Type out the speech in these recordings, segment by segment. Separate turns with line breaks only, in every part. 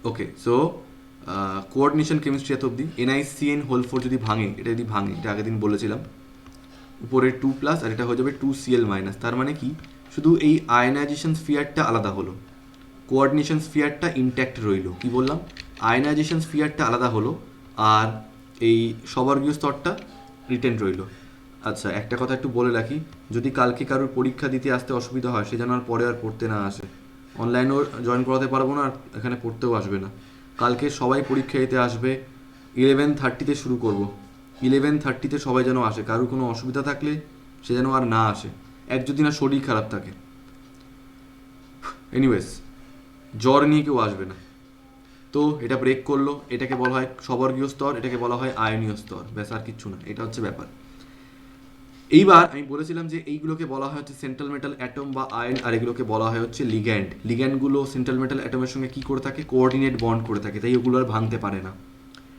ওকে, so coordination chemistry এত অবধি। NiCN whole 4 যদি ভাঙে, এটা যদি ভাঙে, এটা আগের দিন বলেছিলাম, উপরে 2+ আর এটা হয়ে যাবে 2Cl-, তার মানে কি শুধু এই আয়নাইজেশন স্ফিয়ারটা আলাদা হলো, কোঅর্ডিনেশন স্ফিয়ারটা ইনট্যাক্ট রইল। কি বললাম? আয়নাইজেশন স্ফিয়ারটা আলাদা হলো আর এই সবর্গীয় স্তরটা রিটেন রইল। আচ্ছা, একটা কথা একটু বলে রাখি, যদি কালকে কারোর পরীক্ষা দিতে আসতে অসুবিধা হয়, সে যেন আর পরে আর পড়তে না আসে। অনলাইনেও জয়েন করাতে পারবো না আর এখানে পড়তেও আসবে না। কালকে সবাই পরীক্ষা দিতে আসবে, 11:30 শুরু করব। 11:30 সবাই যেন আসে, কারোর কোনো অসুবিধা থাকলে সে যেন আর না আসে, এক যদি না শরীর খারাপ থাকে। এনিওয়েজ, জ্বর নিয়ে কেউ আসবে না। তো এটা ব্রেক করলো, এটাকে বলা হয় সবর্গীয় স্তর, এটাকে বলা হয় আয়নীয় স্তর, ব্যাস আর কিচ্ছু না, এটা হচ্ছে ব্যাপার। এইবার আমি বলেছিলাম যে এইগুলোকে বলা হয় হচ্ছে সেন্ট্রাল মেটাল অ্যাটম বা আয়ন, আর এগুলোকে বলা হয় হচ্ছে লিগ্যান্ড। লিগ্যান্ডগুলো সেন্ট্রাল মেটাল অ্যাটমের সঙ্গে কী করে থাকে? কোঅর্ডিনেট বন্ড করে থাকে, তাই ওগুলো আর ভাঙতে পারে না।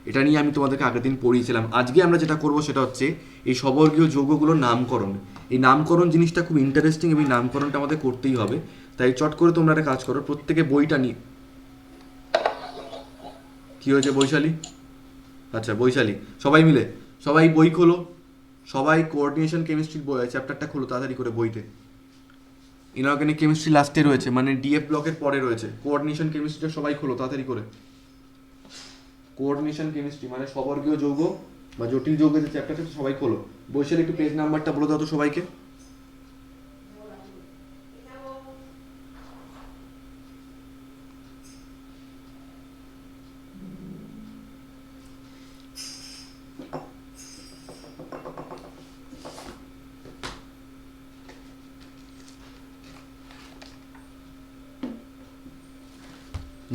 এটা নিয়ে আমি তোমাদেরকে আগের দিন পড়িয়েছিলাম। আজকে আমরা যেটা করব সেটা হচ্ছে এই সবর্গীয় যৌগগুলোর নামকরণ। এই নামকরণ জিনিসটা খুব ইন্টারেস্টিং এবং নামকরণটা আমাদের করতেই হবে। তাই চট করে তোমরা একটা কাজ করো, প্রত্যেকে বইটা নিয়ে। কী হয়েছে বৈশালী? আচ্ছা বৈশালী, সবাই মিলে সবাই বই খোলো, সবাই কোঅর্ডিনেশন কেমিস্ট্রির বই চ্যাপ্টারটা খোলো তাড়াতাড়ি করে বইতে। ইনঅর্গানিক কেমিস্ট্রি লাস্টে রয়েছে, মানে DF ব্লকের পরে রয়েছে। কোঅর্ডিনেশন কেমিস্ট্রিটা সবাই খোলো তাড়াতাড়ি করে। কোঅর্ডিনেশন কেমিস্ট্রি মানে সবর্গীয় যৌগ বা জটিল যৌগের যে চ্যাপ্টারটা সবাই খোলো। বৈশালী একটু পেজ নাম্বারটা বলে দাও তো সবাইকে।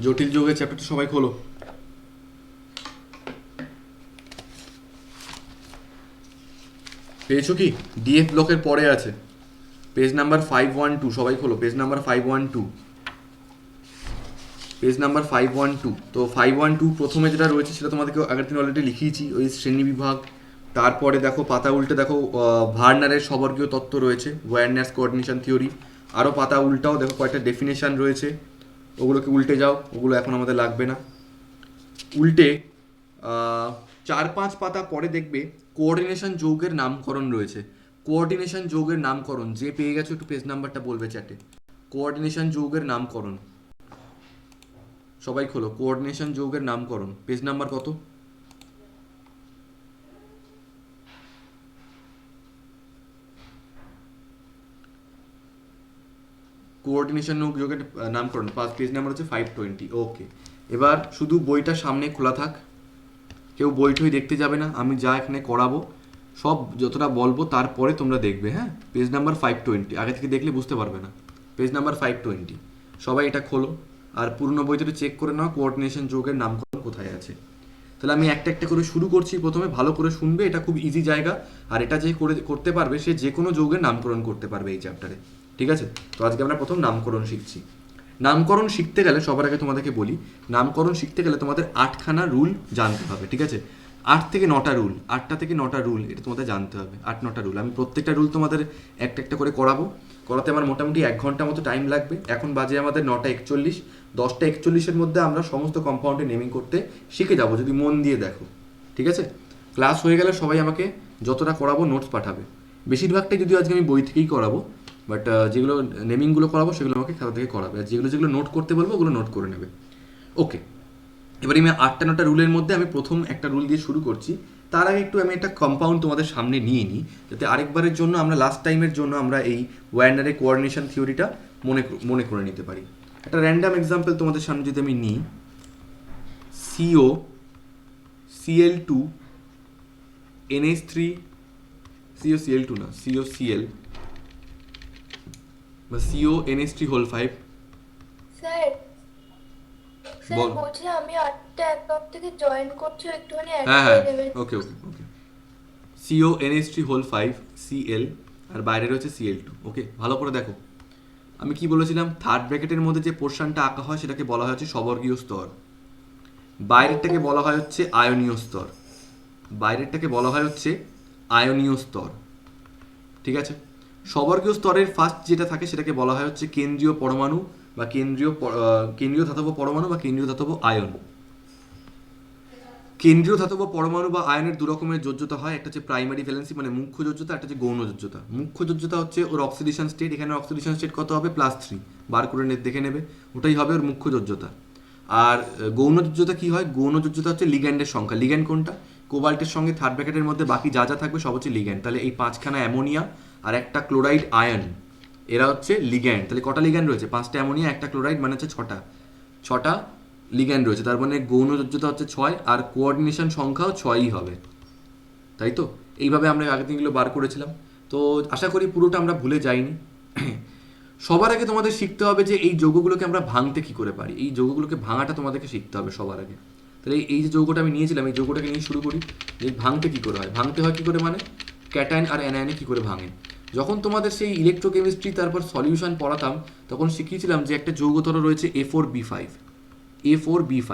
জটিল যৌগের চ্যাপ্টারটা সবাই খোলো। পেয়েছো কি? DF ব্লকের পরে আছে, পেজ নাম্বার 512, সবাই খোলো পেজ নাম্বার 512। Page number 512। তো 512 প্রথমে যেটা রয়েছে সেটা তোমাদেরকে আগের দিন অলরেডি লিখিয়েছি, ওই শ্রেণী বিভাগ। তারপরে দেখো পাতা উল্টে দেখো ভার্নারের সবর্গীয় তত্ত্ব রয়েছে, ওয়ারনার্স কোঅর্ডিনেশন থিওরি। আরও পাতা উল্টাও, দেখো কয়েকটা ডেফিনেশন রয়েছে, ওগুলোকে উল্টে যাও, ওগুলো এখন আমাদের লাগবে না। উল্টে 4-5 পাতা পরে দেখবে কোঅর্ডিনেশন যৌগের নামকরণ রয়েছে। কোঅর্ডিনেশন যৌগের নামকরণ যে পেয়ে গেছো একটু পেজ নাম্বারটা বলবে চ্যাটে। কোঅর্ডিনেশন যৌগের নামকরণ সবাই খোলো, কোঅর্ডিনেশন যৌগের নামকরণ পেজ নাম্বার কত? কোঅর্ডিনেশন যৌগের নামকরণ পেজ নাম্বার হচ্ছে 520। ওকে, এবার শুধু বইটা সামনে খোলা থাক, কেউ বই টই দেখতে যাবে না, আমি যা এখানে করাবো সব যতটা বলবো তারপরে তোমরা দেখবে। হ্যাঁ, পেজ নাম্বার 520, আগে থেকে দেখলে বুঝতে পারবে না। পেজ নাম্বার 520, সবাই এটা খোলো আর পুরনো বইটা চেক করে নাও কোঅর্ডিনেশন যৌগের নামকরণ কোথায় আছে। তাহলে আমি একটা একটা করে শুরু করছি, প্রথমে ভালো করে শুনবে, এটা খুব ইজি জায়গা। আর এটা যে করতে পারবে সে যে কোনো যৌগের নামকরণ করতে পারবে এই চ্যাপ্টারে, ঠিক আছে? তো আজকে আমরা প্রথম নামকরণ শিখছি। নামকরণ শিখতে গেলে সবার আগে তোমাদেরকে বলি, নামকরণ শিখতে গেলে তোমাদের 8খানা রুল জানতে হবে, ঠিক আছে? 8 থেকে 9টা রুল, 8টা থেকে 9টা রুল, এটা তোমাদের জানতে হবে। 8-9টা রুল, আমি প্রত্যেকটা রুল তোমাদের একটা একটা করে করাতে আমার মোটামুটি 1 ঘন্টা মতো টাইম লাগবে। এখন বাজে আমাদের 9টা 41, 10টা 41-এর মধ্যে আমরা সমস্ত কম্পাউন্ডে নেমিং করতে শিখে যাবো যদি মন দিয়ে দেখো, ঠিক আছে? ক্লাস হয়ে গেলে সবাই আমাকে যতটা করাবো নোটস পাঠাবে। বেশিরভাগটাই যদিও আজকে আমি বই থেকেই করাবো, বাট যেগুলো নেমিংগুলো করাবো সেগুলো আমাকে খাতা থেকে করাবে, আর যেগুলো যেগুলো নোট করতে বলবো ওগুলো নোট করে নেবে। ওকে, এবারে আমি 8টা 9টা রুলের মধ্যে আমি প্রথম একটা রুল দিয়ে শুরু করছি। তার আগে একটু আমি একটা কম্পাউন্ড তোমাদের সামনে নিয়ে নিই, যাতে আরেকবারের জন্য আমরা লাস্ট টাইমের জন্য আমরা এই ওয়ার্নারের কোঅর্ডিনেশন থিওরিটা মনে করে নিতে পারি। একটা র্যান্ডাম এক্সাম্পল তোমাদের সামনে যদি আমি নিই, COCl2 NH3, COCl2 না, COCl বা CONH3 হোল 5।
স্যার স্যার
বল।
বলছি আমি 8টা 1 থেকে জয়েন করছি, একটুখানি অ্যাড
হ্যাঁ
করে
হ্যাঁ,
দেবেন।
ওকে ওকে ওকে। CONH3 হোল 5 Cl, আর বাইরে রয়েছে Cl2। ওকে, ভালো করে দেখো, আমি কি বলেছিলাম, থার্ড ব্র্যাকেটের মধ্যে যে পোর্শনটা আঁকা হয় সেটাকে বলা হয় হচ্ছে সবর্গীয় স্তর, বাইরেরটাকে বলা হয় হচ্ছে আয়নীয় স্তর, বাইরেরটাকে বলা হয় হচ্ছে আয়নীয় স্তর, ঠিক আছে? সবর্গীয় স্তরের ফার্স্ট যেটা থাকে সেটাকে বলা হয় হচ্ছে কেন্দ্রীয় পরমাণু বা কেন্দ্রীয় ধাতব পরমাণু বা কেন্দ্রীয় ধাতব আয়ন। কেন্দ্রীয় ধাতব পরমাণু বা আয়নের দু রকমের যোজ্যতা হয়, একটা হচ্ছে প্রাইমারি ভ্যালেন্সি মানে মুখ্য যোজ্যতা, একটা হচ্ছে গৌণ যোজ্যতা। মুখ্য যোজ্যতা হচ্ছে ওর অক্সিডেশন স্টেট, এখানে অক্সিডেশন স্টেট কত হবে +3, বার করে দেখে নেবে, ওটাই হবে ওর মুখ্য যোজ্যতা। আর গৌণ যোজ্যতা কি হয়, গৌণ যোজ্যতা হচ্ছে লিগ্যান্ডের সংখ্যা। লিগ্যান্ড কোনটা, কোবাল্টের সঙ্গে থার্ড ব্র্যাকেটের মধ্যে বাকি যা যা থাকবে সব হচ্ছে লিগ্যান্ড। তাহলে এই 5খানা অ্যামোনিয়া আর একটা ক্লোরাইড আয়ন, এরা হচ্ছে লিগ্যান্ড। তাহলে কটা লিগ্যান্ড রয়েছে, 5টা অ্যামোনিয়া একটা ক্লোরাইড মানে হচ্ছে 6টা লিগ্যান্ড রয়েছে। তার মানে গৌণ যোজ্যতা হচ্ছে 6 আর কোঅর্ডিনেশন সংখ্যাও 6ই হবে, তাই তো? এইভাবে আমরা আগের দিনগুলো বার করেছিলাম। তো আশা করি পুরোটা আমরা ভুলে যাইনি। সবার আগে তোমাদের শিখতে হবে যে এই যৌগগুলোকে আমরা ভাঙতে কি করে পারি, এই যৌগগুলোকে ভাঙাটা তোমাদেরকে শিখতে হবে সবার আগে। তাহলে এই যে যৌগটা আমি নিয়েছিলাম, এই যৌগটাকে নিয়ে শুরু করি যে ভাঙতে কি করে হয়। ভাঙতে হয় কি করে মানে ক্যাটায়ন আর অ্যানায়নে কি করে ভাঙে। যখন তোমাদের সেই ইলেকট্রোকেমিস্ট্রি তারপর সলিউশন পড়াতাম তখন শিখিয়েছিলাম যে একটা যৌগতর রয়েছে A4B5। A4B5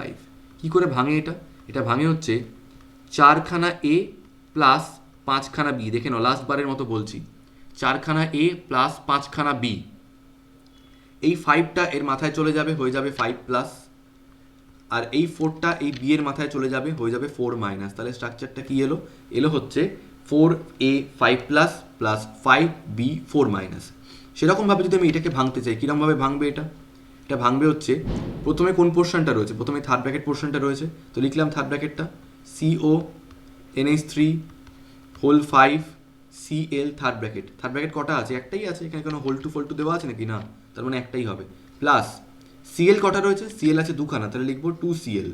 কি করে ভাঙে এটা, এটা ভাঙে হচ্ছে 4খানা A প্লাস 5খানা B। দেখে নাও লাস্ট বারের মতো বলছি, 4খানা A প্লাস 5খানা B। এই 5টা এর মাথায় চলে যাবে, হয়ে যাবে 5+, আর এই 4টা এই B এর মাথায় চলে যাবে, হয়ে যাবে 4-। তাহলে স্ট্রাকচারটা কি এলো হচ্ছে 4A5+ প্লাস 5B4-। সেরকমভাবে যদি আমি এটাকে ভাঙতে চাই, কীরকমভাবে ভাঙবে এটা ভাঙবে হচ্ছে প্রথমে কোন পোর্শনটা রয়েছে, প্রথমে থার্ড ব্র্যাকেট পোর্শনটা রয়েছে, তো লিখলাম থার্ড ব্র্যাকেটটা CONH3 whole 5 Cl third bracket কটা আছে, একটাই আছে, এখানে কোনো হোল টু দেওয়া আছে নাকি না, তার মানে একটাই হবে। প্লাস Cl কটা রয়েছে, Cl আছে 2খানা, তাহলে লিখবো 2Cl।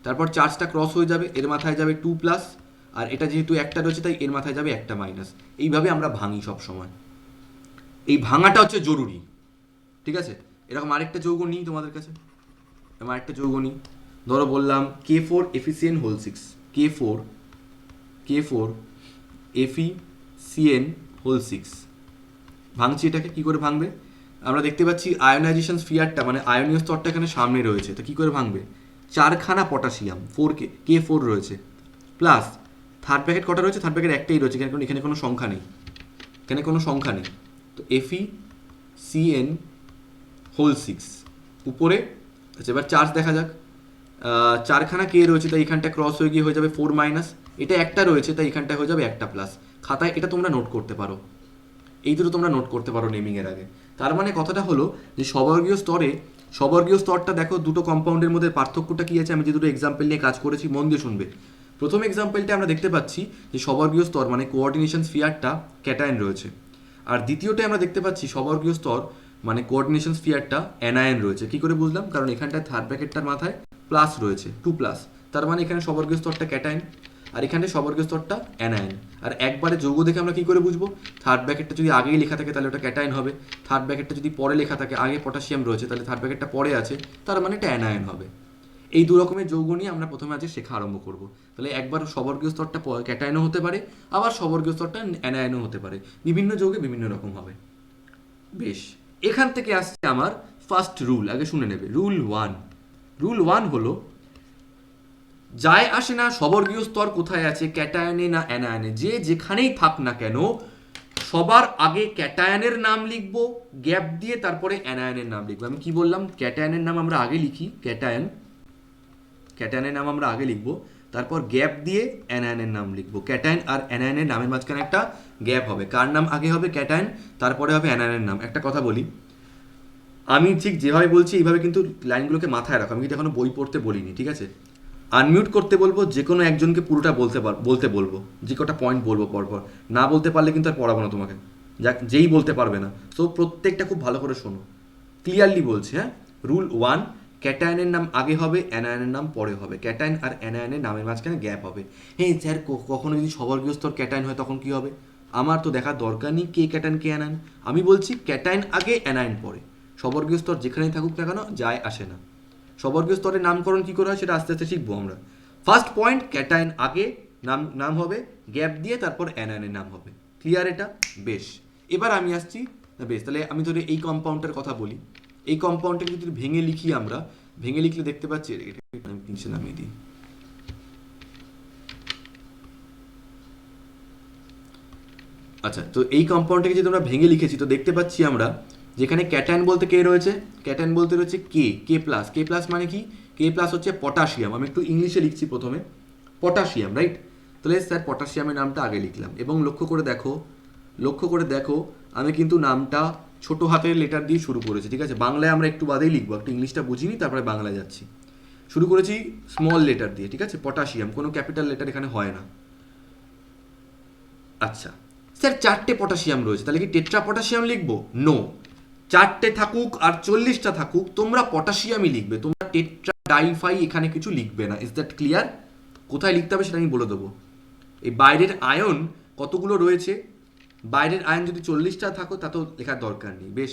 তারপর চার্জটা ক্রস হয়ে যাবে, এর মাথায় যাবে 2+, আর এটা যেহেতু একটা রয়েছে তাই এর মাথায় যাবে একটা মাইনাস। এইভাবে আমরা ভাঙি সব সময়, এই ভাঙাটা হচ্ছে জরুরি, ঠিক আছে? এরকম আরেকটা যৌগ নিই তোমাদের কাছে, এরকম আরেকটা যৌগ নিই, ধরো বললাম K4 FeCN whole 6, K4 FeCN whole 6। ভাঙছি এটাকে, কি করে ভাঙবে, আমরা দেখতে পাচ্ছি আয়োনাইজেশন স্ফিয়ারটা মানে আয়নীয় স্তরটা এখানে সামনে রয়েছে, তো কি করে ভাঙবে, 4খানা পটাশিয়াম K4 রয়েছে, প্লাস থার্ড ব্র্যাকেট কটা রয়েছে, থার্ড ব্র্যাকেট একটাই রয়েছে, এখানে কোনো সংখ্যা নেই, তো FeCN হোল 6 উপরে। আচ্ছা এবার চার্জ দেখা যাক, 4খানা K রয়েছে তাই এখানটা ক্রস হয়ে গিয়ে হয়ে যাবে 4-, এটা একটা রয়েছে তাই এখানটা হয়ে যাবে একটা প্লাস। খাতায় এটা তোমরা নোট করতে পারো, এই দুটো তোমরা নোট করতে পারো নেমিংয়ের আগে। তার মানে কথাটা হলো যে সবর্গীয় স্তরটা দেখো, দুটো কম্পাউন্ডের মধ্যে পার্থক্যটা কী আছে, আমি যে দুটো এক্সাম্পল নিয়ে কাজ করেছি মন দিয়ে শুনবে। প্রথম এক্সাম্পলটা আমরা দেখতে পাচ্ছি যে সবর্গীয় স্তর মানে কোঅর্ডিনেশন স্ফিয়ারটা ক্যাটায়ন রয়েছে, আর দ্বিতীয়টায় আমরা দেখতে পাচ্ছি সবর্গীয় স্তর মানে কোঅর্ডিনেশন স্ফিয়ারটা অ্যানায়ন রয়েছে। কি করে বুঝলাম, কারণ এখানটায় থার্ড ব্র্যাকেটটার মাথায় প্লাস রয়েছে 2+, তার মানে এখানে সবর্গীয় স্তরটা ক্যাটায়ন আর এখানে সবর্গীয় স্তরটা অ্যানায়ন। আর একবারে যৌগ দেখে আমরা কি করে বুঝবো, থার্ড ব্র্যাকেটটা যদি আগেই লেখা থাকে তাহলে ওটা ক্যাটায়ন হবে, থার্ড ব্র্যাকেটটা যদি পরে লেখা থাকে, আগে পটাশিয়াম রয়েছে তাহলে থার্ড ব্র্যাকেটটা পরে আছে, তার মানে এটা অ্যানায়ন হবে। এই দু রকমের যৌগ নিয়ে আমরা প্রথমে আজকে শেখা আরম্ভ করব। তাহলে একবার সবর্গীয় স্তরটা ক্যাটায়নও হতে পারে, আবার সবর্গীয় স্তরটা অ্যানায়নও হতে পারে, বিভিন্ন যৌগে বিভিন্ন রকম হবে। বেশ, এখান থেকে আসছে আমার ফার্স্ট রুল, আগে শুনে নেবে। রুল 1 হলো, যায় আসে না সবর্গীয় স্তর কোথায় আছে, ক্যাটায়নে না অ্যানায়নে, যে যেখানেই থাক না কেন সবার আগে ক্যাটায়নের নাম লিখবো গ্যাপ দিয়ে, তারপরে অ্যানায়নের নাম লিখবো। আমি কি বললাম, ক্যাটায়নের নাম আমরা আগে লিখি, ক্যাটায়নের নাম আমরা আগে লিখবো, তারপর গ্যাপ দিয়ে অ্যানায়নের নাম লিখবো। ক্যাটায়ন আর অ্যানায়নের নামের মাঝখানে একটা গ্যাপ হবে, কার নাম আগে হবে, ক্যাটায়ন, তারপরে হবে অ্যানায়নের নাম। একটা কথা বলি, আমি ঠিক যেভাবে বলছি এইভাবে কিন্তু লাইনগুলোকে মাথায় রাখো, আমি কিন্তু এখনো বই পড়তে বলিনি, ঠিক আছে? আনমিউট করতে বলবো, যে কোনো একজনকে পুরোটা বলতে বলবো, যে কটা পয়েন্ট বলবো পরপর, না বলতে পারলে কিন্তু আর পড়াবো না তোমাকে, যেই বলতে পারবে না। সো প্রত্যেকটা খুব ভালো করে শোনো, ক্লিয়ারলি বলছি, হ্যাঁ। রুল 1, ক্যাটায়নের নাম আগে হবে, অ্যানায়নের নাম পরে হবে, ক্যাটায়ন আর অ্যানায়নের নামের মাঝখানে গ্যাপ হবে। হ্যাঁ স্যার, কখনো যদি সবর্গীয় স্তর ক্যাটায়ন হয় তখন কি হবে, আমার তো দেখার দরকার নেই কে ক্যাটায়ন কে অ্যানায়ন, আমি বলছি ক্যাটায়ন আগে অ্যানায়ন পরে, সবর্গীয় স্তর যেখানেই থাকুক না কেন যায় আসে না। সবর্গীয় স্তরের নামকরণ কি করে হয় সেটা আস্তে আস্তে শিখবো আমরা। ফার্স্ট পয়েন্ট, ক্যাটায়ন আগে নাম হবে, গ্যাপ দিয়ে তারপর অ্যানায়নের নাম হবে। ক্লিয়ার এটা? বেশ, এবার আমি আসছি, বেশ, তাহলে আমি ধরে এই কম্পাউন্ডের কথা বলি। এই কম্পাউন্ডটাকে যদি ভেঙে লিখি, আমরা ভেঙে লিখলে দেখতে পাচ্ছি, আমি নিচে নামিয়ে দিই। আচ্ছা, তো এই কম্পাউন্ডটাকে যদি আমরা ভেঙে লিখেছি তো দেখতে পাচ্ছি আমরা যেখানে ক্যাটায়ন বলতে কে রয়েছে, ক্যাটায়ন বলতে রয়েছে কে প্লাস। কে প্লাস মানে কি, কে প্লাস হচ্ছে পটাশিয়াম। আমি একটু ইংলিশে লিখছি প্রথমে, পটাশিয়াম, রাইট। তাহলে স্যার পটাশিয়ামের নামটা আগে লিখলাম, এবং লক্ষ্য করে দেখো আমি কিন্তু নামটা ছোট হাতের লেটার দিয়ে শুরু করেছি, ঠিক আছে। বাংলায় আমরা একটু বাদেই লিখবো, একটু ইংলিশটা বুঝিনি, তারপরে বাংলায় যাচ্ছি। শুরু করেছি স্মল লেটার দিয়ে, ঠিক আছে, পটাশিয়াম, কোনো ক্যাপিটাল লেটার এখানে হয় না। আচ্ছা স্যার 4টে পটাশিয়াম রয়েছে, তাহলে কি টেট্রা পটাশিয়াম লিখবো? নো, 4টে থাকুক আর 40টা থাকুক, তোমরা পটাশিয়ামই লিখবে, তোমরা টেট্রা ডাইফাই এখানে কিছু লিখবে না। Is that clear? কোথায় লিখতে হবে সেটা আমি বলে দেবো। এই বাইরের আয়ন কতগুলো রয়েছে, বাইরের আয়ন যদি 40টা থাকো তা তো লেখার দরকার নেই। বেশ,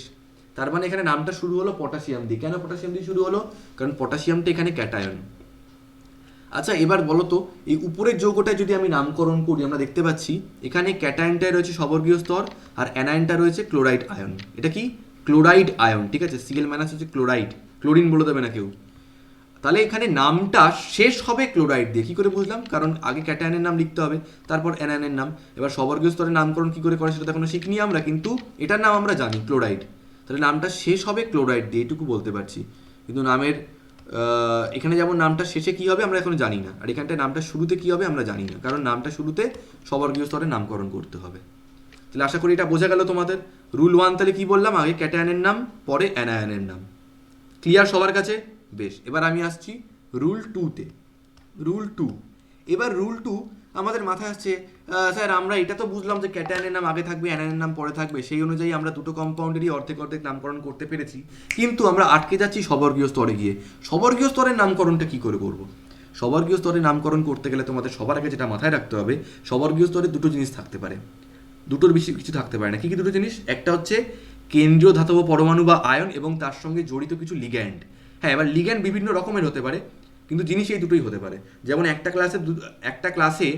তার মানে এখানে নামটা শুরু হলো পটাশিয়াম দিয়ে। কেন পটাশিয়াম দিয়ে শুরু হলো? কারণ পটাশিয়ামটা এখানে ক্যাটায়ন। আচ্ছা এবার বলো তো, এই উপরের যৌগটা যদি আমি নামকরণ করি, আমরা দেখতে পাচ্ছি এখানে ক্যাটায়নটায় রয়েছে সবর্গীয় স্তর আর অ্যানায়নটা রয়েছে ক্লোরাইড আয়ন। এটা কি? ক্লোরাইড আয়ন, ঠিক আছে। Cl মাইনাস হচ্ছে ক্লোরাইড, ক্লোরিন বলে দেবে না কেউ। তাহলে এখানে নামটা শেষ হবে ক্লোরাইড দিয়ে। কী করে বুঝলাম? কারণ আগে ক্যাটায়নের নাম লিখতে হবে, তারপর অ্যানায়নের নাম। এবার সবর্গীয় স্তরের নামকরণ কী করে করে সেটা তো এখনো শিখিনি আমরা, কিন্তু এটার নাম আমরা জানি ক্লোরাইড। তাহলে নামটা শেষ হবে ক্লোরাইড দিয়ে, এটুকু বলতে পারছি। কিন্তু নামের এখানে যেমন নামটা শেষে কী হবে আমরা এখন জানি না, আর এখানটায় নামটা শুরুতে কী হবে আমরা জানি না, কারণ নামটা শুরুতে সবর্গীয় স্তরে নামকরণ করতে হবে। তাহলে আশা করি এটা বোঝা গেল তোমাদের। রুল 1 তাহলে কী বললাম? আগে ক্যাটায়নের নাম, পরে অ্যানায়নের নাম। ক্লিয়ার সবার কাছে? বেশ, এবার আমি আসছি রুল 2তে। রুল 2, এবার রুল 2 আমাদের মাথায় আসছে, স্যার আমরা এটা তো বুঝলাম যে ক্যাটায়নের নাম আগে থাকবে, অ্যানায়নের নাম পরে থাকবে, সেই অনুযায়ী আমরা দুটো কম্পাউন্ডেরই অর্ধেক অর্ধেক নামকরণ করতে পেরেছি, কিন্তু আমরা আটকে যাচ্ছি সবর্গীয় স্তরে গিয়ে। সবর্গীয় স্তরের নামকরণটা কী করে করব? সবর্গীয় স্তরের নামকরণ করতে গেলে তোমাদের সবার আগে যেটা মাথায় রাখতে হবে, সবর্গীয় স্তরে দুটো জিনিস থাকতে পারে, দুটোর বেশি কিছু থাকতে পারে না। কী কী দুটো জিনিস? একটা হচ্ছে কেন্দ্রীয় ধাতব পরমাণু বা আয়ন, এবং তার সঙ্গে জড়িত কিছু লিগ্যান্ড। হ্যাঁ, এবার লিগ্যান্ড বিভিন্ন রকমের হতে পারে, কিন্তু জিনিস এই দুটোই হতে পারে। যেমন একটা ক্লাসে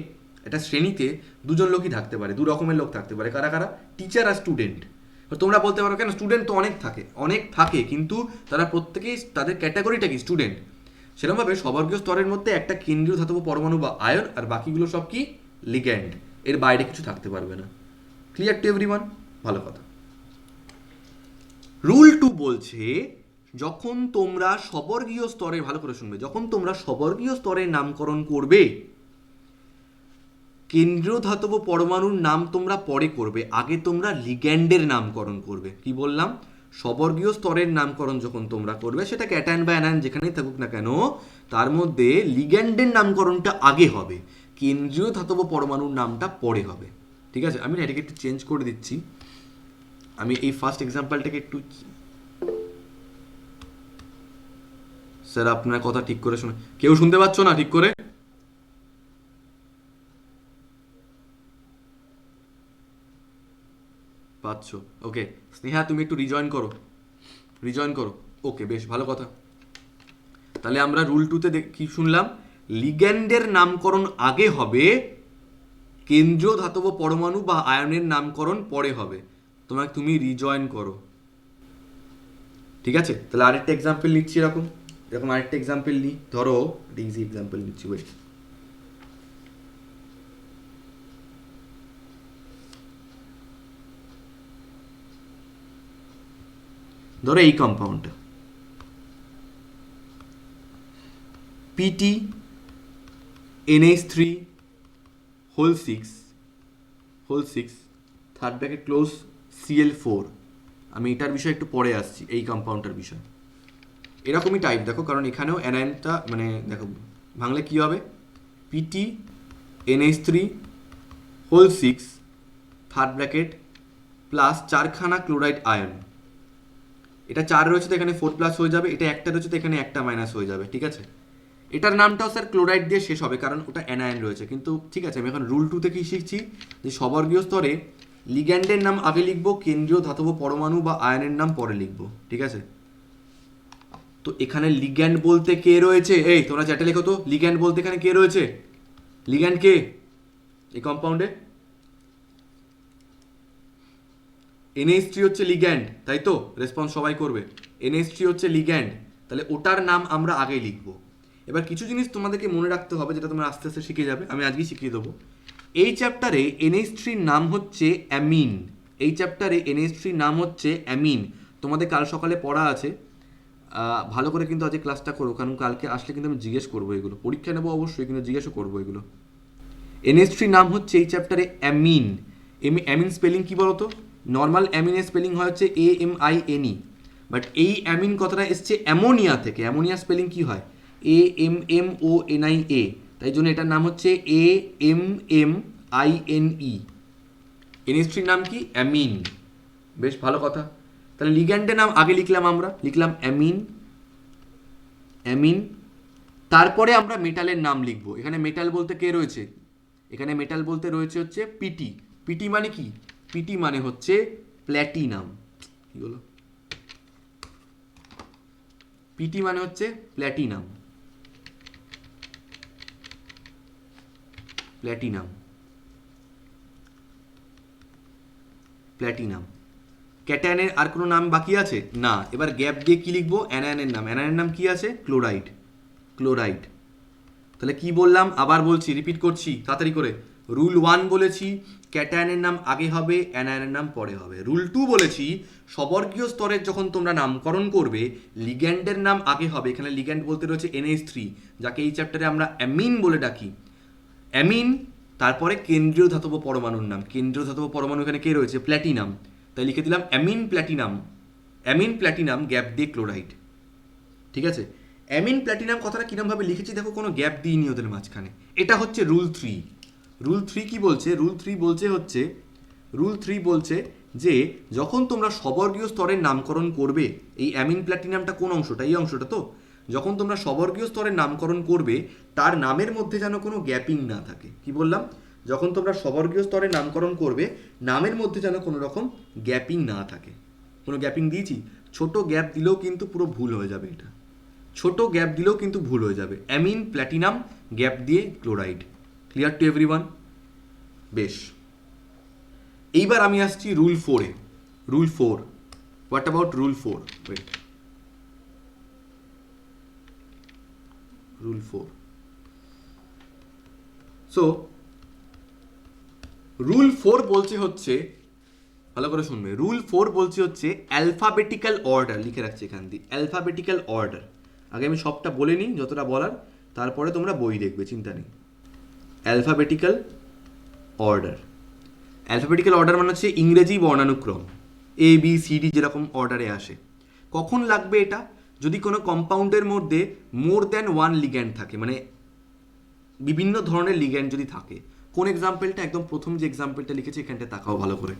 একটা শ্রেণীতে দুজন লোকই থাকতে পারে, দু রকমের লোক থাকতে পারে। কারা কারা? টিচার আর স্টুডেন্ট। তোমরা বলতে পারো কেন স্টুডেন্ট তো অনেক থাকে, কিন্তু তারা প্রত্যেকেই তাদের ক্যাটাগরিটা কি? স্টুডেন্ট। সেরকমভাবে সবর্গীয় স্তরের মধ্যে একটা কেন্দ্রীয় ধাতব পরমাণু বা আয়ন, আর বাকিগুলো সব কি? লিগ্যান্ড। এর বাইরে কিছু থাকতে পারবে না। Clear to everyone? ভালো কথা। রুল 2 বলছে, যখন তোমরা সবর্গীয় স্তরে, ভালো করে শুনবে, যখন তোমরা সবর্গীয় স্তরের নামকরণ করবে, কেন্দ্রীয় ধাতব পরমাণুর নাম তোমরা পরে করবে, আগে তোমরা লিগ্যান্ডের নামকরণ করবে। কি বললাম? সবর্গীয় স্তরের নামকরণ যখন তোমরা করবে, সেটা ক্যাটায়ন বা অ্যানায়ন যেখানেই থাকুক না কেন, তার মধ্যে লিগ্যান্ডের নামকরণটা আগে হবে, কেন্দ্রীয় ধাতব পরমাণুর নামটা পরে হবে। ঠিক আছে, আমি না এটাকে একটু চেঞ্জ করে দিচ্ছি। আমি এই ফার্স্ট এক্সাম্পলটাকে একটু, স্যার আপনার কথা ঠিক করে শুনে, কেউ শুনতে পাচ্ছ না ঠিক করে? পাচ্ছ? ওকে, স্নেহা তুমি একটু রিজয়েন করো। ওকে, বেশ ভালো কথা। তাহলে আমরা রুল 2তে কি শুনলাম? লিগ্যান্ডের নামকরণ আগে হবে, কেন্দ্রীয় ধাতব পরমাণু বা আয়নের নামকরণ পরে হবে। তুমি রিজয়েন করো, ঠিক আছে? তাহলে আরেকটা এক্সাম্পল নিচ্ছি, এরকম আরেকটা এক্সাম্পল নিই। ধরো ইজি এক্সাম্পল নিচ্ছি, ওয়েট। ধরো এই কম্পাউন্ডটা PT NH3 whole 6 third bracket close Cl4। আমি এটার বিষয়ে একটু পরে আসছি, এই কম্পাউন্ডটার বিষয়। এরকমই টাইপ দেখো, কারণ এখানেও অ্যানায়নটা মানে দেখো ভাঙলে কী হবে? PT NH3 whole 6 third bracket plus 4খানা ক্লোরাইড আয়ন। এটা 4 রয়েছে তো এখানে 4+ হয়ে যাবে, এটা একটা রয়েছে তো এখানে একটা মাইনাস হয়ে যাবে, ঠিক আছে? এটার নামটাও স্যার ক্লোরাইড দিয়ে শেষ হবে, কারণ ওটা অ্যানায়ন রয়েছে। কিন্তু ঠিক আছে, আমি এখন রুল 2 থেকে শিখছি যে সবর্গীয় স্তরে লিগ্যান্ডের নাম আগে লিখবো, কেন্দ্রীয় ধাতব পরমাণু বা আয়নের নাম পরে লিখবো, ঠিক আছে? তো এখানে লিগ্যান্ড বলতে কে রয়েছে? এই তোমরা চ্যাটে লেখো তো, লিগ্যান্ড বলতে এখানে কে রয়েছে? লিগ্যান্ড কে এই কম্পাউন্ডে? NH3 হচ্ছে লিগ্যান্ড, তাই তো? রেসপন্স সবাই করবে। NH3 হচ্ছে লিগ্যান্ড, তাহলে ওটার নাম আমরা আগে লিখবো। এবার কিছু জিনিস তোমাদেরকে মনে রাখতে হবে, যেটা তোমরা আস্তে আস্তে শিখে যাবে, আমি আজকেই শিখিয়ে দেবো। এই চ্যাপ্টারে NH3 নাম হচ্ছে অ্যামিন। এই চ্যাপ্টারে NH3 নাম হচ্ছে অ্যামিন। তোমাদের কাল সকালে পড়া আছে, ভালো করে কিন্তু আজকে ক্লাসটা করো, কারণ কালকে আসলে কিন্তু আমি জিজ্ঞেস করবো এগুলো, পরীক্ষা নেবো অবশ্যই, কিন্তু জিজ্ঞেসও করবো এগুলো। NH3 নাম হচ্ছে এই চ্যাপ্টারে অ্যামিন। অ্যামিন স্পেলিং কি বলতো? নর্মাল অ্যামিনের স্পেলিং হয় হচ্ছে AMINE, বাট এই অ্যামিন কথাটা এসছে অ্যামোনিয়া থেকে। অ্যামোনিয়া স্পেলিং কি হয়? AMMONIA, তাই জন্য এটার নাম হচ্ছে AMMINE। NH3 নাম কি? অ্যামিন। বেশ ভালো কথা। তাহলে লিগ্যান্ডের নাম আগে লিখলাম, আমরা লিখলাম অ্যামিন, অ্যামিন। তারপরে আমরা মেটালের নাম লিখবো। এখানে মেটাল বলতে কে রয়েছে? এখানে মেটাল বলতে রয়েছে হচ্ছে পিটি। পিটি মানে কি? পিটি মানে হচ্ছে প্ল্যাটিনাম। কি হলো? পিটি মানে হচ্ছে প্ল্যাটিনাম, প্ল্যাটিনাম, প্ল্যাটিনাম। ক্যাটায়নের আর কোনো নাম বাকি আছে? না। এবার গ্যাপ দিয়ে কি লিখবো? অ্যানায়নের নাম। অ্যানায়নের নাম কি আছে? Chloride, chloride. তাহলে কি বললাম? আবার বলছি, রিপিট করছি তাড়াতাড়ি করে। রুল 1 বলেছি ক্যাটায়নের নাম আগে হবে, অ্যানায়নের নাম পরে হবে। রুল 2 বলেছি সবর্গীয় স্তরের যখন তোমরা নামকরণ করবে লিগ্যান্ডের নাম আগে হবে। এখানে লিগ্যান্ড বলতে রয়েছে NH3, যাকে এই চ্যাপ্টারে আমরা অ্যামিন বলে ডাকি। অ্যামিন, তারপরে কেন্দ্রীয় ধাতব পরমাণুর নাম। কেন্দ্রীয় ধাতব পরমাণু এখানে কে রয়েছে? প্ল্যাটিনাম। তাই লিখে দিলাম amine platinum, amine platinum gap দিয়ে ক্লোরাইড। ঠিক আছে? অ্যামিন প্ল্যাটিনাম কথাটা কিরমভাবে লিখেছি দেখো, কোনো গ্যাপ দিইনি ওদের মাঝখানে। এটা হচ্ছে রুল 3। রুল 3 কি বলছে? রুল 3 বলছে যে যখন তোমরা সবর্গীয় স্তরের নামকরণ করবে, এই অ্যামিন প্ল্যাটিনামটা কোন অংশটা? এই অংশটা তো। যখন তোমরা সবর্গীয় স্তরের নামকরণ করবে তার নামের মধ্যে যেন কোনো গ্যাপিং না থাকে। কি বললাম? যখন তোমরা সবর্গীয় স্তরের নামকরণ করবে নামের মধ্যে যেন কোনো রকম গ্যাপিং না থাকে। কোনো গ্যাপিং দিয়েছি? ছোট গ্যাপ দিলেও কিন্তু পুরো ভুল হয়ে যাবে। এটা ছোট গ্যাপ দিলেও কিন্তু ভুল হয়ে যাবে। অ্যামিন প্ল্যাটিনাম গ্যাপ দিয়ে ক্লোরাইড। Clear to everyone? বেশ, এইবার আমি আসছি রুল 4-এ। Rule 4, what about rule 4? Wait, rule 4। So rule 4 বলছে হচ্ছে, ভালো করে শুনবে, রুল 4 বলছে হচ্ছে অ্যালফাবেটিক্যাল অর্ডার। লিখে রাখছি এখান দিয়ে, অ্যালফাবেটিক্যাল অর্ডার। আগে আমি সবটা বলে নিই যতটা বলার, তারপরে তোমরা বই দেখবে, চিন্তা নেই। Alphabetical order. অ্যালফাবেটিক্যাল অর্ডার মানে হচ্ছে ইংরেজি বর্ণানুক্রম, ABCD যেরকম অর্ডারে আসে। কখন লাগবে এটা? যদি কোনো কম্পাউন্ডের মধ্যে মোর দ্যান ওয়ান লিগ্যান্ড থাকে, মানে বিভিন্ন ধরনের লিগ্যান্ড যদি থাকে। কোন এক্সাম্পলটা? একদম প্রথম যে এক্সাম্পলটা লিখেছি এখানটা তাকাও ভালো করে।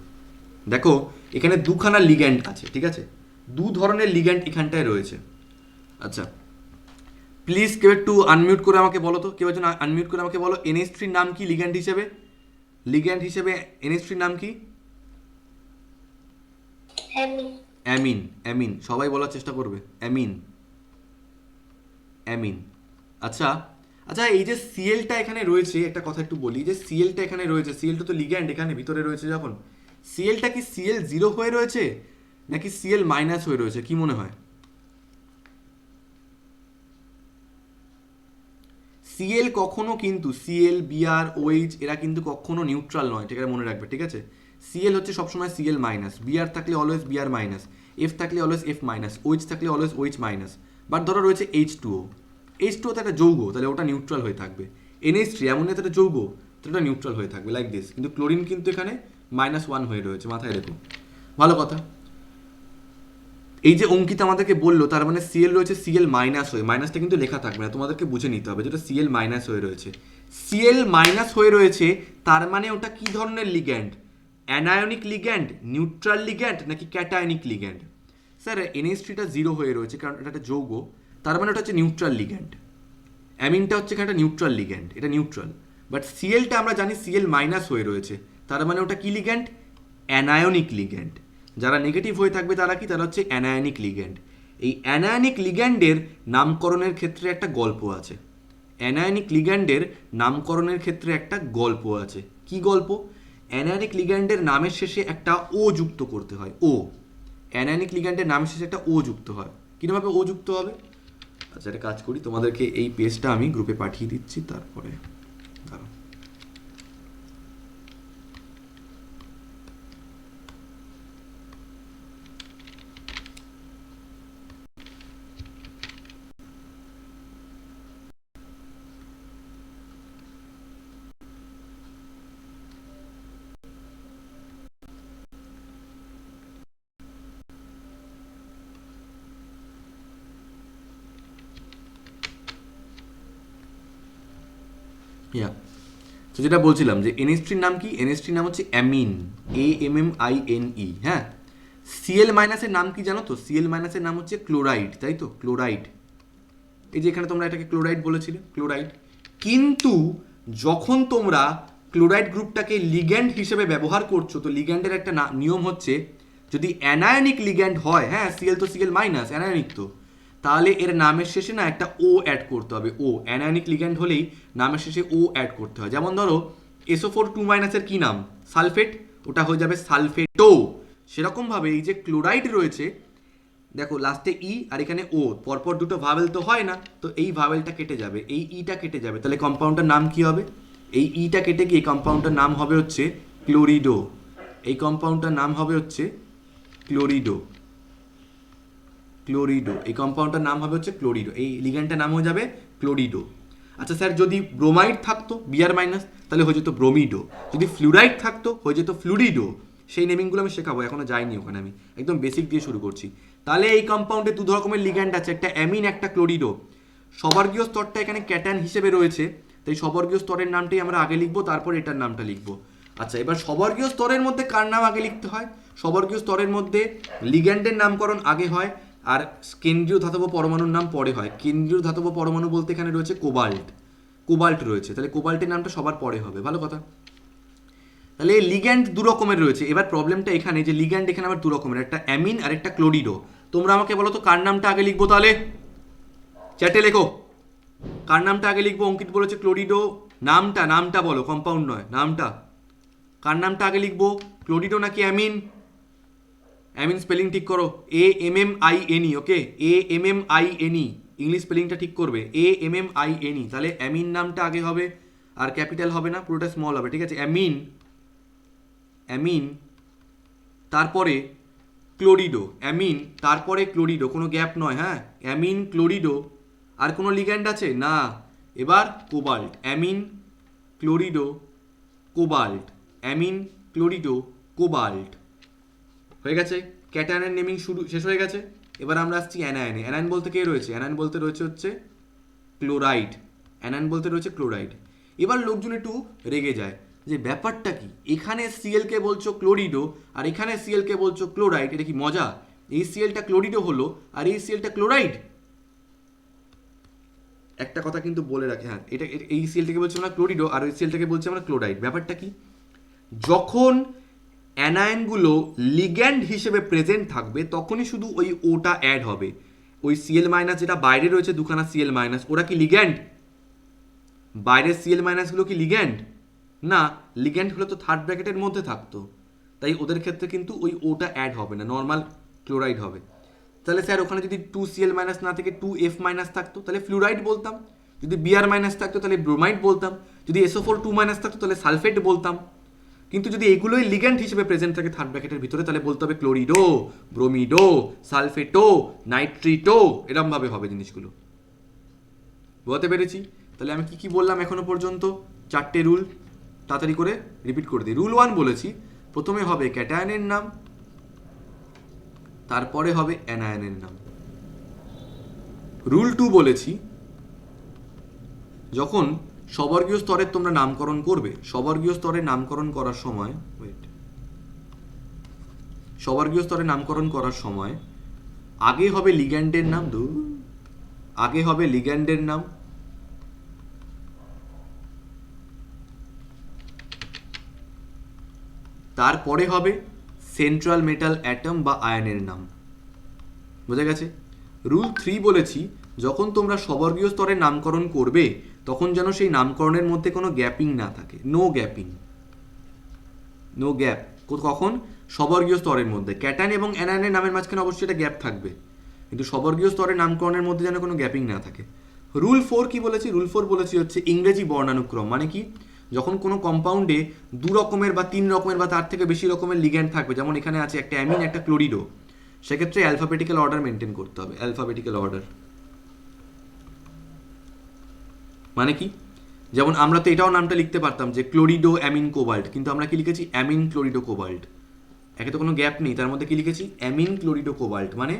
দেখো এখানে দুখানা লিগ্যান্ড আছে, ঠিক আছে? দু ধরনের লিগ্যান্ড এখানটায় রয়েছে। আচ্ছা, প্লিজ কেউ একটু আনমিউট করে আমাকে বলো তো, কেউ একজন আনমিউট করে আমাকে বলো NH3 নাম কি লিগ্যান্ড হিসেবে? লিগ্যান্ড হিসেবে NH3 নাম কি? অ্যামিন। অ্যামিন, সবাই বলার চেষ্টা করবে। Amine, amine. আচ্ছা আচ্ছা, এই যে সিএলটা এখানে রয়েছে, একটা কথা একটু বলি, যে সিএলটা এখানে রয়েছে, সিএলটা তো লিগ্যান্ড এখানে ভিতরে রয়েছে, যখন সিএলটা কি CL0 হয়ে রয়েছে নাকি CL- হয়ে রয়েছে? কি মনে হয়? সিএল কখনো কিন্তু CL, Br, OH এরা কিন্তু কখনো নিউট্রাল নয়, ঠিক আছে? মনে রাখবে, ঠিক আছে? সিএল হচ্ছে সবসময় CL-, Br থাকলে অলওয়েজ Br-, F থাকলে অলওয়েজ F-, OH থাকলে অলওয়েজ OH-। বাট ধরো রয়েছে H2O, H2O তো একটা যৌগ, তাহলে ওটা নিউট্রাল হয়ে থাকবে। NH3 অ্যামোনিয়া তো একটা যৌগ, তো ওটা নিউট্রাল হয়ে থাকবে, লাইক দিস। কিন্তু ক্লোরিন কিন্তু এখানে -1 হয়ে রয়েছে, মাথায় রেখো। ভালো কথা। এই যে অঙ্কিত আমাদেরকে বললো, তার মানে সিএল রয়েছে CL- হয়ে, মাইনাসটা কিন্তু লেখা থাকবে না, তোমাদেরকে বুঝে নিতে হবে যেটা CL- হয়ে রয়েছে। CL- হয়ে রয়েছে, তার মানে ওটা কি ধরনের ligand? Anionic ligand, neutral ligand, নাকি ক্যাটায়নিক লিগ্যান্ড? স্যার NH3টা 0 হয়ে রয়েছে কারণ এটা একটা যৌগ, তার মানে ওটা হচ্ছে নিউট্রাল লিগ্যান্ড। অ্যামিনটা হচ্ছে একটা নিউট্রাল লিগ্যান্ড, এটা নিউট্রাল। বাট সিএলটা আমরা জানি CL- হয়ে রয়েছে, তার মানে ওটা কি লিগ্যান্ড? Anionic ligand. যারা নেগেটিভ হয়ে থাকবে তারা কি? তারা হচ্ছে অ্যানায়নিক লিগ্যান্ড। এই অ্যানায়নিক লিগ্যান্ডের নামকরণের ক্ষেত্রে একটা গল্প আছে। অ্যানায়নিক লিগ্যান্ডের নামকরণের ক্ষেত্রে একটা গল্প আছে। কি গল্প? অ্যানায়নিক লিগ্যান্ডের নামের শেষে একটা ও যুক্ত করতে হয়। ও, অ্যানায়নিক লিগ্যান্ডের নামের শেষে একটা ও যুক্ত হয়। কিরকমভাবে ও যুক্ত হবে? আচ্ছা, একটা কাজ করি, তোমাদেরকে এই পেজটা আমি গ্রুপে পাঠিয়ে দিচ্ছি, তারপরে দাঁড়াও। ইয়া, তো যেটা বলছিলাম যে এনএসটির নাম কি, এনএসটির নাম হচ্ছে অ্যামিন, AMMINE। হ্যাঁ, সিএল মাইনাসের নাম কি জানো তো? সিএল মাইনাসের নাম হচ্ছে ক্লোরাইড, তাই তো? ক্লোরাইড, এই যে এখানে তোমরা এটাকে ক্লোরাইড বলেছিলে, ক্লোরাইড। কিন্তু যখন তোমরা ক্লোরাইড গ্রুপটাকে লিগ্যান্ড হিসেবে ব্যবহার করছো, তো লিগ্যান্ডের একটা নিয়ম হচ্ছে, যদি অ্যানায়নিক লিগ্যান্ড হয়, হ্যাঁ সিএল তো সিএল মাইনাস, অ্যানায়নিক তো, তাহলে এর নামের শেষে না একটা ও অ্যাড করতে হবে। ও, অ্যানায়নিক লিগ্যান্ড হলেই নামের শেষে ও অ্যাড করতে হয়। যেমন ধরো SO4 2 মাইনাসের কি নাম? সালফেট, ওটা হয়ে যাবে সালফেটো। সেরকমভাবে এই যে ক্লোরাইড রয়েছে, দেখো লাস্টে ই আর এখানে ও, পরপর দুটো ভাওয়েল তো হয় না, তো এই ভাওয়েলটা কেটে যাবে, এই ইটা কেটে যাবে, তাহলে কম্পাউন্ডটার নাম কি হবে? এই ইটা কেটে গিয়ে কম্পাউন্ডটার নাম হবে হচ্ছে ক্লোরিডো। এই কম্পাউন্ডটার নাম হবে হচ্ছে ক্লোরিডো, ক্লোরিডো। এই কম্পাউন্ডটার নাম হবে হচ্ছে ক্লোরিডো, এই লিগ্যান্ডটার নাম হয়ে যাবে ক্লোরিডো। আচ্ছা স্যার, যদি ব্রোমাইড থাকতো Br মাইনাস, তাহলে হয়ে যেত ব্রোমিডো। যদি ফ্লুরাইড থাকতো হয়ে যেত ফ্লুরিডো। সেই নেমিংগুলো আমি শেখাবো, এখনো যাইনি ওখানে, আমি একদম বেসিক দিয়ে শুরু করছি। তাহলে এই কম্পাউন্ডে দু রকমের লিগ্যান্ড আছে, একটা অ্যামিন, একটা ক্লোরিডো। সবর্গীয় স্তরটা এখানে ক্যাটায়ন হিসেবে রয়েছে, তাই সবর্গীয় স্তরের নামটাই আমরা আগে লিখবো, তারপর এটার নামটা লিখবো। আচ্ছা, এবার সবর্গীয় স্তরের মধ্যে কার নাম আগে লিখতে হয়? সবর্গীয় স্তরের মধ্যে লিগ্যান্ডের নামকরণ আগে হয়, আর কেন্দ্রীয় ধাতব পরমাণুর নাম পরে হয়। কেন্দ্রীয় ধাতব পরমাণু বলতে এখানে রয়েছে কোবাল্ট, কোবাল্ট রয়েছে, তাহলে কোবাল্টের নামটা সবার পরে হবে। ভালো কথা। তাহলে লিগ্যান্ড দু রকমের রয়েছে। এবার প্রবলেমটা এখানে যে লিগ্যান্ড এখানে আবার দু রকমের, একটা অ্যামিন আর একটা ক্লোরিডো। তোমরা আমাকে বলো তো কার নামটা আগে লিখবো? তাহলে চ্যাটে লেখো কার নামটা আগে লিখবো। অঙ্কিত বলেছে ক্লোরিডো। নামটা, নামটা বলো, কম্পাউন্ড নয়, নামটা। কার নামটা আগে লিখবো, ক্লোরিডো নাকি অ্যামিন? অ্যামিন স্পেলিং ঠিক করো, AMMINE, ওকে, AMMINE, ইংলিশ স্পেলিংটা ঠিক করবে, AMMINE। তাহলে অ্যামিন নামটা আগে হবে, আর ক্যাপিটাল হবে না, পুরোটা স্মল হবে, ঠিক আছে? অ্যামিন, অ্যামিন, তারপরে ক্লোরিডো, অ্যামিন তারপরে ক্লোরিডো, কোনো গ্যাপ নয়, হ্যাঁ, অ্যামিন ক্লোরিডো। আর কোনো লিগ্যান্ড আছে না? এবার cobalt, amine chlorido cobalt, amine chlorido cobalt. হয়ে গেছে, ক্যাটায়নের নেমিং শুরু, শেষ হয়ে গেছে। এবার আমরা আসছি অ্যানায়নে। অ্যানায়ন বলতে কে রয়েছে? অ্যানায়ন বলতে রয়েছে হচ্ছে ক্লোরাইড, অ্যানায়ন বলতে রয়েছে ক্লোরাইড। এবার লোকজন একটু রেগে যায় যে ব্যাপারটা কি, এখানে সিএলকে বলছো ক্লোরিডো আর এখানে সিএলকে বলছো ক্লোরাইড, এটা কি মজা? এই সিএলটা ক্লোরিডো হলো আর এই সিএলটা ক্লোরাইড। একটা কথা কিন্তু বলে রাখে, হ্যাঁ, এই সিএলটাকে বলছি আমরা ক্লোরিডো আর ওই সিএলটাকে বলছি আমরা ক্লোরাইড। ব্যাপারটা কি, যখন অ্যানায়নগুলো লিগ্যান্ড হিসেবে প্রেজেন্ট থাকবে তখনই শুধু ওই ওটা অ্যাড হবে। ওই সিএল মাইনাস যেটা বাইরে রয়েছে দুখানা সিএল মাইনাস, ওরা কি লিগ্যান্ড? বাইরের সিএল মাইনাসগুলো কি লিগ্যান্ড? না, লিগ্যান্ড হলে তো থার্ড ব্র্যাকেটের মধ্যে থাকতো, তাই ওদের ক্ষেত্রে কিন্তু ওই ওটা অ্যাড হবে না, নর্মাল ক্লোরাইড হবে। তাহলে স্যার ওখানে যদি 2Cl মাইনাস না থেকে 2F মাইনাস থাকতো তাহলে ফ্লুরাইড বলতাম, যদি Br মাইনাস থাকতো তাহলে ব্রোমাইড বলতাম, যদি SO4 2 মাইনাস থাকতো তাহলে সালফেট বলতাম। কিন্তু যদি এগুলোই লিগ্যান্ড হিসেবে প্রেজেন্ট থাকে থার্ড ব্র্যাকেটের ভিতরে, তাহলে বলতে হবে ক্লোরিডো, ব্রোমিডো, সালফেটো, নাইট্রিটো, এরমভাবে হবে জিনিসগুলো। বুঝতে পেরেছি? তাহলে আমি কি কি বললাম এখনো পর্যন্ত? 4টে রুল, তাড়াতাড়ি করে রিপিট করে দিই। রুল 1 বলেছি, প্রথমে হবে ক্যাটায়নের নাম, তারপরে হবে অ্যানায়নের নাম। রুল 2 বলেছি, যখন সবর্গীয় স্তরের তোমরা নামকরণ করবে, সবর্গীয় স্তরের নামকরণ করার সময়, সবর্গীয় স্তরে নামকরণ করার সময় আগে হবে লিগ্যান্ডের নাম, আগে হবে লিগ্যান্ডের নাম, তারপরে হবে সেন্ট্রাল মেটাল অ্যাটম বা আয়নের নাম। বোঝা গেছে? রুল 3 বলেছি, যখন তোমরা সবর্গীয় স্তরের নামকরণ করবে তখন যেন সেই নামকরণের মধ্যে কোনো গ্যাপিং না থাকে, নো গ্যাপিং, নো গ্যাপ। কখন? সবর্গীয় স্তরের মধ্যে। ক্যাটায়ন এবং অ্যানায়নের নামের মাঝখানে অবশ্যই একটা গ্যাপ থাকবে, কিন্তু সবর্গীয় স্তরের নামকরণের মধ্যে যেন কোনো গ্যাপিং না থাকে। রুল 4 কি বলেছি? রুল 4 বলেছি হচ্ছে ইংরেজি বর্ণানুক্রম। মানে কি, যখন কোনো কম্পাউন্ডে 2 রকমের বা 3 রকমের বা তার থেকে বেশি রকমের লিগ্যান্ড থাকবে, যেমন এখানে আছে একটা অ্যামিন একটা ক্লোরিডো, সেক্ষেত্রে অ্যালফাবেটিক্যাল অর্ডার মেনটেন করতে হবে, অ্যালফাবেটিক্যাল অর্ডার। মানে কি, যেমন আমরা তো এটাও নামটা লিখতে পারতাম যে ক্লোরিডো অ্যামিন কোবাল্ট, কিন্তু আমরা কি লিখেছি? Amine chlorido cobalt. একে তো কোনো গ্যাপ নেই, তার মধ্যে কি লিখেছি? Amine chlorido cobalt. মানে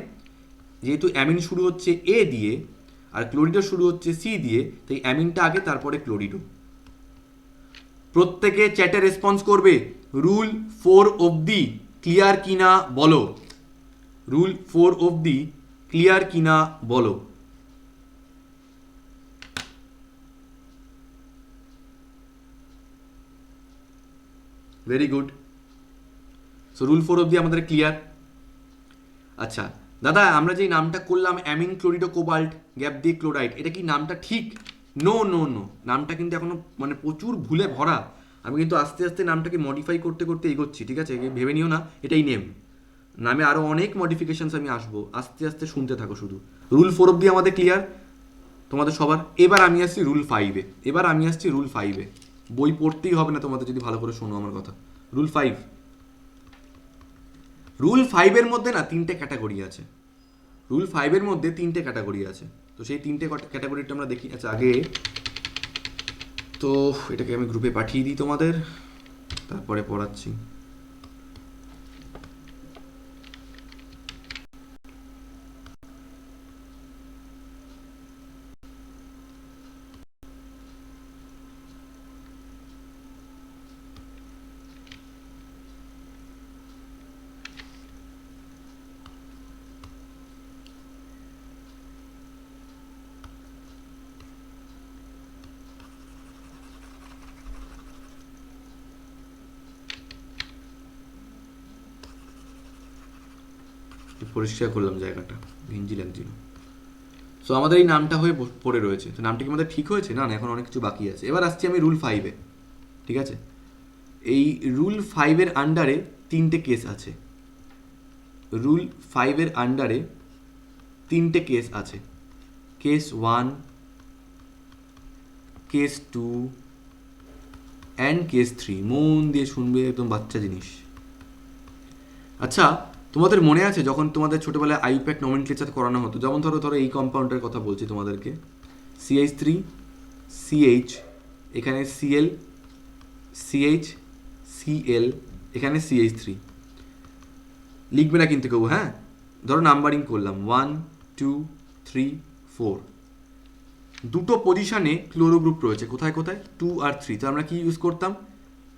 যেহেতু অ্যামিন শুরু হচ্ছে এ দিয়ে আর ক্লোরিডো শুরু হচ্ছে সি দিয়ে, তাই অ্যামিনটা আগে তারপরে ক্লোরিডো। প্রত্যেকে চ্যাটে রেসপন্স করবে। রুল 4 অবধি ক্লিয়ার কিনা বলো, রুল 4 অবধি ক্লিয়ার কিনা বলো। Very good. সো রুল 4 অবধি আমাদের ক্লিয়ার। আচ্ছা দাদা, আমরা যেই নামটা করলাম অ্যামিন ক্লোরিডো কোবাল্ট গ্যাপ দিয়ে ক্লোরাইড, এটা কি নামটা ঠিক? নো নো নো, নামটা কিন্তু এখনো মানে প্রচুর ভুলে ভরা। আমি কিন্তু আস্তে আস্তে নামটাকে মডিফাই করতে করতে এগোচ্ছি, ঠিক আছে? ভেবে নিও না এটাই নেম, নামে আরও অনেক মডিফিকেশনস আমি আসবো, আস্তে আস্তে শুনতে থাকো শুধু। রুল 4 অবধি আমাদের ক্লিয়ার তোমাদের সবার। এবার আমি আসছি রুল 5-এ, এবার আমি আসছি রুল 5-এ। বই পড়তেই হবে না তোমাদের যদি ভালো করে শোনো আমার কথা। রুল 5, রুল 5-এর মধ্যে না 3টে ক্যাটাগরি আছে। রুল 5-এর মধ্যে 3টে ক্যাটাগরি আছে, তো সেই 3টে ক্যাটাগরিটা আমরা দেখি। আচ্ছা আগে তো এটাকে আমি গ্রুপে পাঠিয়ে দিই তোমাদের, তারপরে পড়াচ্ছি। পরিষ্কার করলাম জায়গাটা, ভিঞ্জি লাগছিল। সো আমাদের এই নামটা হয়ে পড়ে রয়েছে, তো নামটা কি আমাদের ঠিক হয়েছে? না না, এখন অনেক কিছু বাকি আছে। এবার আসছি আমি রুল 5-এ, ঠিক আছে? এই রুল 5-এর আন্ডারে 3টে কেস আছে। রুল 5-এর আন্ডারে 3টে কেস আছে, কেস 1, কেস 2 অ্যান্ড কেস 3। মন দিয়ে শুনবে, একদম বাচ্চা জিনিস। আচ্ছা তোমাদের মনে আছে যখন তোমাদের ছোটোবেলায় আইপ্যাক নমেনক্লেচার করানো হতো, যেমন ধরো ধরো এই কম্পাউন্ডের কথা বলছি তোমাদেরকে, CH3 CH, এখানে Cl CH Cl, এখানে CH3 লিখবে না কিন্তু কেউ, হ্যাঁ? ধরো নাম্বারিং করলাম 1 2 3 4, দুটো পজিশনে ক্লোরো গ্রুপ রয়েছে, কোথায় কোথায়? 2 আর 3। তো আমরা কি ইউজ করতাম?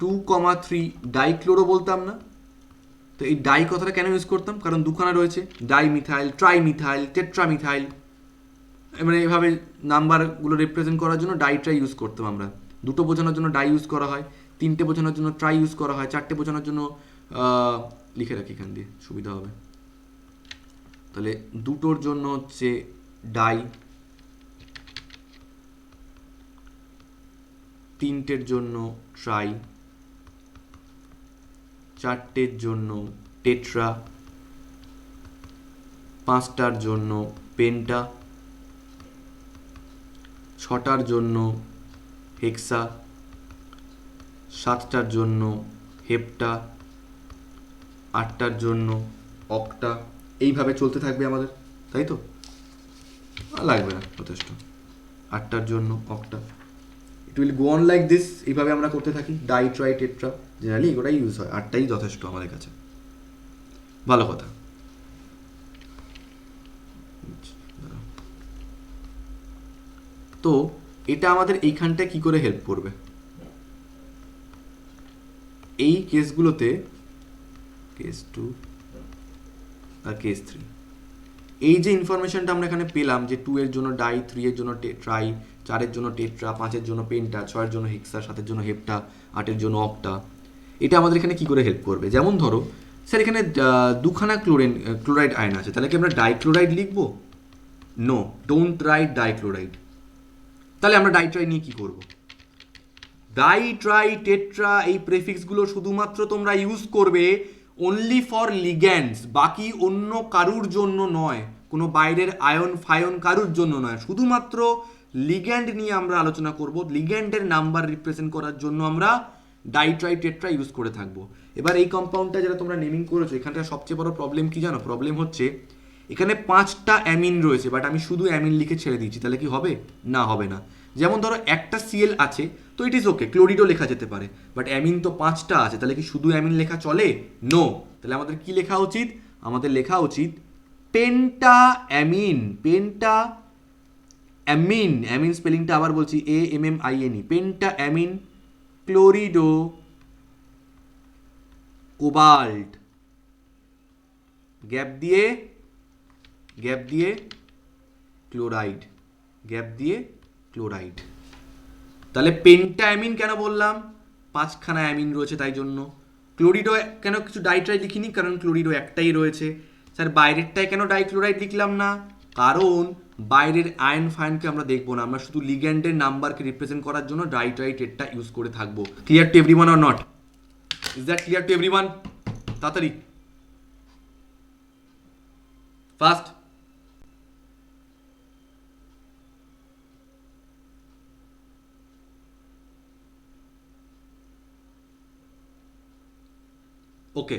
2,3 ডাইক্লোরো বলতাম না? তো এই ডাই কথাটা কেন ইউজ করতাম? কারণ দুখানা রয়েছে, die methyl, try methyl, tetra methyl, মানে এভাবে নাম্বারগুলো রিপ্রেজেন্ট করার জন্য ডাই ট্রাই ইউজ করতাম আমরা। দুটো বোঝানোর জন্য ডাই ইউজ করা হয়, 3টে বোঝানোর জন্য ট্রাই ইউজ করা হয়, 4টে বোঝানোর জন্য লিখে রাখি এখান দিয়ে সুবিধা হবে। তাহলে দুটোর জন্য হচ্ছে ডাই, 3টের জন্য ট্রাই, 4টের জন্য টেট্রা, 5টার জন্য পেন্টা, 6টার জন্য হেক্সা, 7টার জন্য হেপ্টা, 8টার জন্য অক্টা। এইভাবে চলতে থাকবে আমাদের, তাই তো? লাগবে না, যথেষ্ট। 8টার জন্য octa, it will go on like this. এইভাবে আমরা করতে থাকি, ডাই ট্রাই টেট্রা, জেনারেলি এগুলোই ইউজ হয়। 8টাই যথেষ্ট আমাদের কাছে, ভালো কথা। তো এটা আমাদের এইখানটায় কি করে হেল্প করবে? এই কেসগুলোতে কেস 2 আর কেস 3, এই যে ইনফরমেশনটা আমরা এখানে পেলাম যে 2 এর জন্য ডাই, 3 এর জন্য ট্রাই, 4 এর জন্য টেট্রা, 5 এর জন্য পেন্টা, 6 এর জন্য হেক্সা, 7 এর জন্য হেপ্টা, 8 এর জন্য অক্টা, এটা আমাদের এখানে কি করে হেল্প করবে? যেমন ধরো স্যার এখানে দুখানা ক্লোরাইড আয়ন আছে, তাহলে কি আমরা ডাইক্লোরাইড লিখবো? No, don't write dichloride. তাহলে আমরা ডাইট্রাই নিয়ে কি করব? ডাই ট্রাই টেট্রা এই প্রেফিক্সগুলো শুধুমাত্র তোমরা ইউজ করবে অনলি ফর লিগ্যান্ডস, বাকি অন্য কারুর জন্য নয়, কোনো বাইরের আয়ন ফায়ন কারুর জন্য নয়, শুধুমাত্র লিগ্যান্ড নিয়ে আমরা আলোচনা করব। লিগ্যান্ডের নাম্বার রিপ্রেজেন্ট করার জন্য আমরা ডাই ট্রাই টেট্রা ইউজ করে থাকবো। এবার এই কম্পাউন্ডটা যেটা তোমরা নেমিং করেছো, এখানটা সবচেয়ে বড় প্রবলেম কি জানো? প্রবলেম হচ্ছে এখানে 5টা অ্যামিন রয়েছে, বাট আমি শুধু অ্যামিন লিখে ছেড়ে দিচ্ছি, তাহলে কি হবে? না, হবে না। যেমন ধরো একটা Cl আছে, তো ইট ইজ ওকে, ক্লোরিডও লেখা যেতে পারে, বাট অ্যামিন তো 5টা আছে, তাহলে কি শুধু অ্যামিন লেখা চলে? নো। তাহলে আমাদের কি লেখা উচিত? আমাদের লেখা উচিত penta amine. Penta amine, amine স্পেলিংটা আবার বলছি AMMINE, penta amine chlorido, cobalt, gap দিয়ে ক্লোরাইড, গ্যাপ দিয়ে ক্লোরাইড। তাহলে পেন্টাঅ্যামিন কেন বললাম? 5খানা অ্যামিন রয়েছে তাই জন্য। ক্লোরিডো কেন কিছু ডাইট্রাইড লিখিনি? কারণ ক্লোরিডো একটাই রয়েছে। স্যার বাইরেরটায় কেন ডাইক্লোরাইড লিখলাম না? কারণ বাইরের আয়ন ফায়নকে আমরা দেখবো না, আমরা শুধু লিগ্যান্ডের নাম্বারকে রিপ্রেজেন্ট করার জন্য ডাইট্রাইটেডটা ইউজ করে থাকবো। Clear to everyone or not? Is that clear to everyone? তাড়াতাড়ি ফাস্ট। ওকে,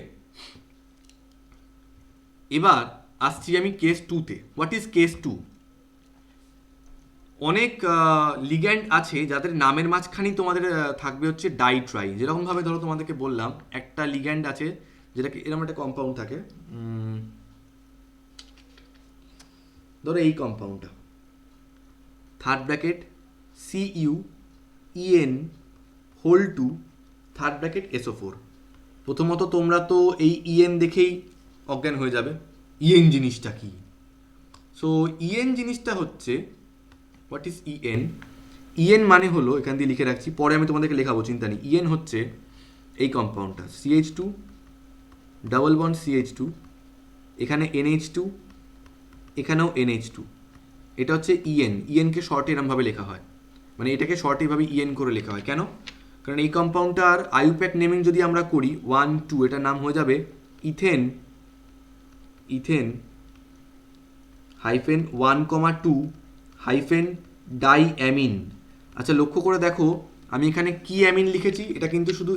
এবার আসছি আমি কেস 2-তে। What is case 2? অনেক লিগ্যান্ড আছে যাদের নামের মাঝখানেই তোমাদের থাকবে হচ্ছে ডাইট্রাই। যেরকমভাবে ধরো তোমাদেরকে বললাম একটা লিগ্যান্ড আছে যেটাকে এরকম একটা কম্পাউন্ড থাকে, ধরো এই কম্পাউন্ডটা, third bracket CuEn whole two third bracket SO4। প্রথমত তোমরা তো এই ইএন দেখেই অজ্ঞান হয়ে যাবে ইএন জিনিসটা কি। সো ইএন জিনিসটা হচ্ছে, হোয়াট ইজ ইএন? ইএন মানে হলো, এখান দিয়ে লিখে রাখছি, পরে আমি তোমাদেরকে লেখাবো, চিন্তা নেই। ইএন হচ্ছে এই কম্পাউন্ডটা, CH2 ডাবল বন্ড CH2, এখানে NH2, এখানেও NH2। এটা হচ্ছে ইএন। ইএনকে শর্টে এরমভাবে লেখা হয়, মানে এটাকে শর্টে এভাবে ইএন করে লেখা হয়। কেন? কারণ এই কম্পাউন্ডটার আইউপ্যাক নেমিং যদি আমরা করি 1, 2, এটার নাম হয়ে যাবে ইথেন -1,2 ডাইঅ্যামিন। আচ্ছা লক্ষ্য করে দেখো আমি এখানে কি অ্যামিন লিখেছি, এটা কিন্তু শুধু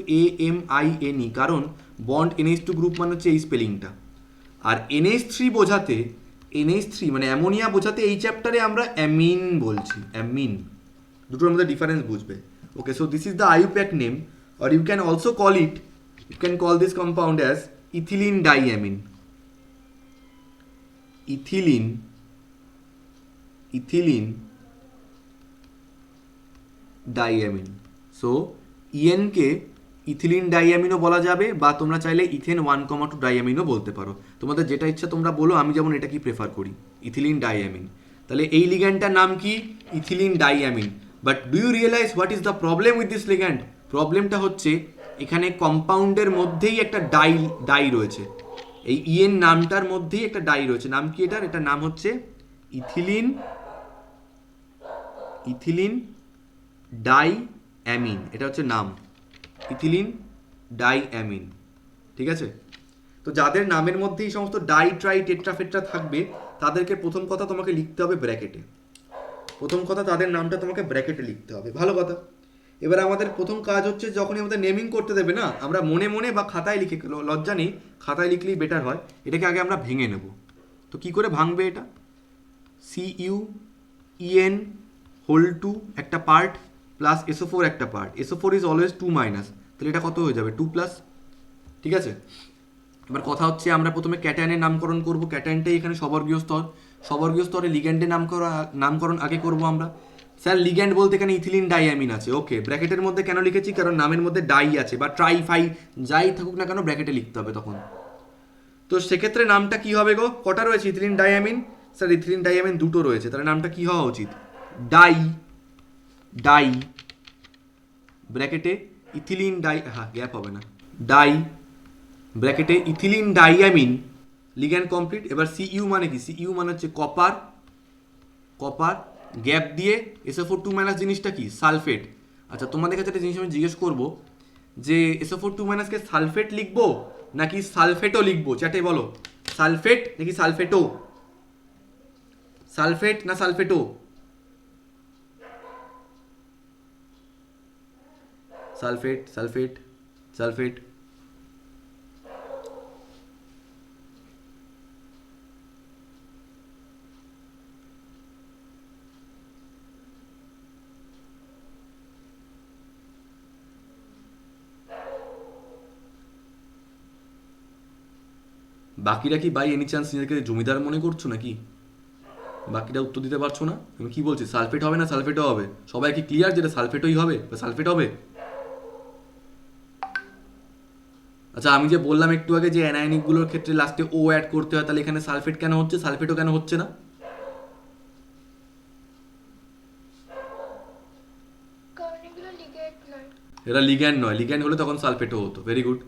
AMINE, কারণ বন্ড NH2 গ্রুপ মানে হচ্ছে এই স্পেলিংটা। আর NH3 বোঝাতে, NH3 মানে অ্যামোনিয়া বোঝাতে এই চ্যাপ্টারে আমরা অ্যামিন বলছি, অ্যামিন। দুটোর মধ্যে ডিফারেন্স বুঝবে। Okay, so this is the IUPAC name, or you can also call it, you can call this compound as ethylene diamine. Ethylene diamine. So EN K ethylene ডাইঅ্যামিনও বলা যাবে, বা তোমরা চাইলে ইথেন 1,2 ডাইঅ্যামিনও বলতে পারো। তোমাদের যেটা ইচ্ছা তোমরা বলো, আমি যেমন এটা কি প্রেফার করি, ইথিলিন ডাইঅ্যামিন। তাহলে এই লিগ্যান্ডটার নাম কি? Ethylene diamine. But do you realise what is the problem with this ligand? প্রবলেমটা হচ্ছে এখানে কম্পাউন্ডের মধ্যেই একটা ডাই রয়েছে, এই ইএন নামটার মধ্যেই একটা ডাই রয়েছে। নাম কি এটার? এটার নাম হচ্ছে ইথিলিন ডাইঅ্যামিন। এটা হচ্ছে নাম, ইথিলিন ডাইঅ্যামিন। ঠিক আছে? তো যাদের নামের মধ্যে এই সমস্ত ডাই ট্রাই টেট্রাফেট্রা থাকবে তাদেরকে প্রথম কথা তোমাকে লিখতে হবে ব্র্যাকেটে। প্রথম কথা তাদের নামটা তোমাকে ব্র্যাকেটে লিখতে হবে। ভালো কথা। এবার আমাদের প্রথম কাজ হচ্ছে, যখনই আমাদের নেমিং করতে দেবে না, আমরা মনে মনে বা খাতায় লিখে, লজ্জা নেই, খাতায় লিখলেই বেটার হয়, এটাকে আগে আমরা ভেঙে নেব। তো কি করে ভাঙবে এটা? CuEn হোল টু একটা পার্ট প্লাস SO4 একটা পার্ট। SO4 ইজ অলওয়েজ 2-, তাহলে এটা কত হয়ে যাবে? 2+। ঠিক আছে? এবার কথা হচ্ছে আমরা প্রথমে ক্যাটায়নের নামকরণ করব। ক্যাটায়নটাই এখানে সবর্গীয় স্তর, সবর্গীয় স্তরে লিগ্যান্ডের নামকরণ আগে করব আমরা। স্যার লিগ্যান্ড বলতে এখানে ইথিলিন ডাইঅ্যামিন আছে। ওকে, ব্র্যাকেটের মধ্যে কেন লিখেছি? কারণ নামের মধ্যে ডাই আছে, বা ট্রাই-ফাই যাই থাকুক না কেন ব্র্যাকেটে লিখতে হবে তখন। তো সেক্ষেত্রে নামটা কি হবে গো? কটা রয়েছে ethylene diamine? Sir ethylene diamine দুটো রয়েছে, তাহলে নামটা কি হওয়া উচিত? ডাই ব্র্যাকেটে ইথিলিন গ্যাপ হবে না, ডাই ব্র্যাকেটে ইথিলিন ডাইঅ্যামিন, লিগ্যান্ড কমপ্লিট। এবার Cu মানে কি? Cu মানে হচ্ছে কপার, গ্যাপ দিয়ে SO4 জিনিসটা কি? সালফেট। আচ্ছা তোমাদের কাছে একটা জিনিস আমি জিজ্ঞেস করবো, যে SO4 কে সালফেট লিখবো নাকি সালফেটও লিখবো? চ্যাটে বলো, সালফেট নাকি সালফেটো? সালফেট না সালফেটো? সালফেট। বাকিরা কি বাই এনি চান্স নিজেকে জমিদার মনে করছো নাকি? বাকিরা উত্তর দিতে পারছো না? আমি কি বলছি, সালফেট হবে না সালফেটও হবে? সবাই কি ক্লিয়ার যেটা সালফেটই হবে বা সালফেট হবে? আচ্ছা আমি যে বললাম একটু আগে যে অ্যানায়নিকগুলোর ক্ষেত্রে লাস্টে ও অ্যাড করতে হয়, তাহলে এখানে সালফেট কেন হচ্ছে, সালফেটও কেন হচ্ছে না?
কারণ এগুলো লিগেন্ড নয়।
এরা লিগ্যান্ড নয়, লিগ্যান্ড হলে তখন সালফেটও হতো। Very good.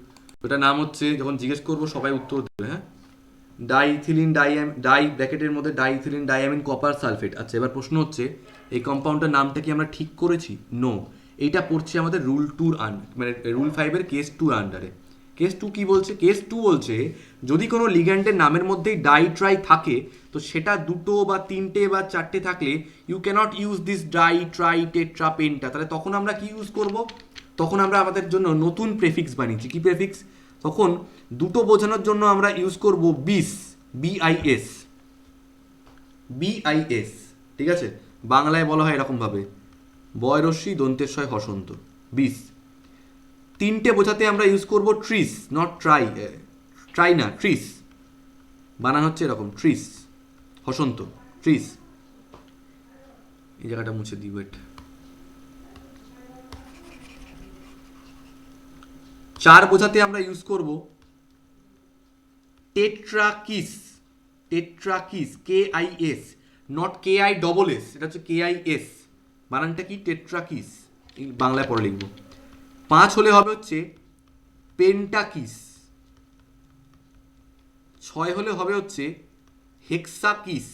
ওটার নাম হচ্ছে, যখন জিজ্ঞেস করবো সবাই উত্তর দেবে, হ্যাঁ। ডাইথিলিন ডাই ব্র্যাকেটের মধ্যে ডাইথিলিন ডাইঅ্যামিন কপার সালফেট। আচ্ছা এবার প্রশ্ন হচ্ছে এই কম্পাউন্ডটার নামটা কি আমরা ঠিক করেছি? নো, এইটা পড়ছে আমাদের রুল 2 মানে রুল 5-এর কেস 2 আন্ডারে। কেস 2 কি বলছে? কেস 2 বলছে যদি কোনো লিগ্যান্ডের নামের মধ্যেই ডাই ট্রাই থাকে, তো সেটা দুটো বা তিনটে বা চারটে থাকলে you can't use this di tri tetra penta. তাহলে তখন আমরা কি ইউজ করব? তখন আমরা আমাদের জন্য নতুন প্রেফিক্স বানিয়েছি। কি প্রেফিক্স? তখন দুটো বোঝানোর জন্য আমরা ইউজ করব বিস, বিআইএস, বিআইএস। ঠিক আছে, বাংলায় বলা হয় এরকম ভাবে, বয়রস্যি দন্তেশ্বয় হসন্ত, বিস। তিনটে বোঝাতে আমরা ইউজ করব ট্রিস, নট ট্রাই, ট্রাই না, ট্রিস। বানান হচ্ছে এরকম, ট্রিস, হসন্ত, ট্রিস। এই জায়গাটা মুছে দিই, ওয়েট। চার বোঝাতে আমরা ইউজ করব টেট্রাকিস, টেট্রাকিস, KIS, নট KISS, এটা হচ্ছে KIS। বানানটা কি? টেট্রাকিস, বাংলায় পরে লিখবো। পাঁচ হলে হবে হচ্ছে পেন্টাকিস। ছয় হলে হবে হচ্ছে হেক্সাকিস।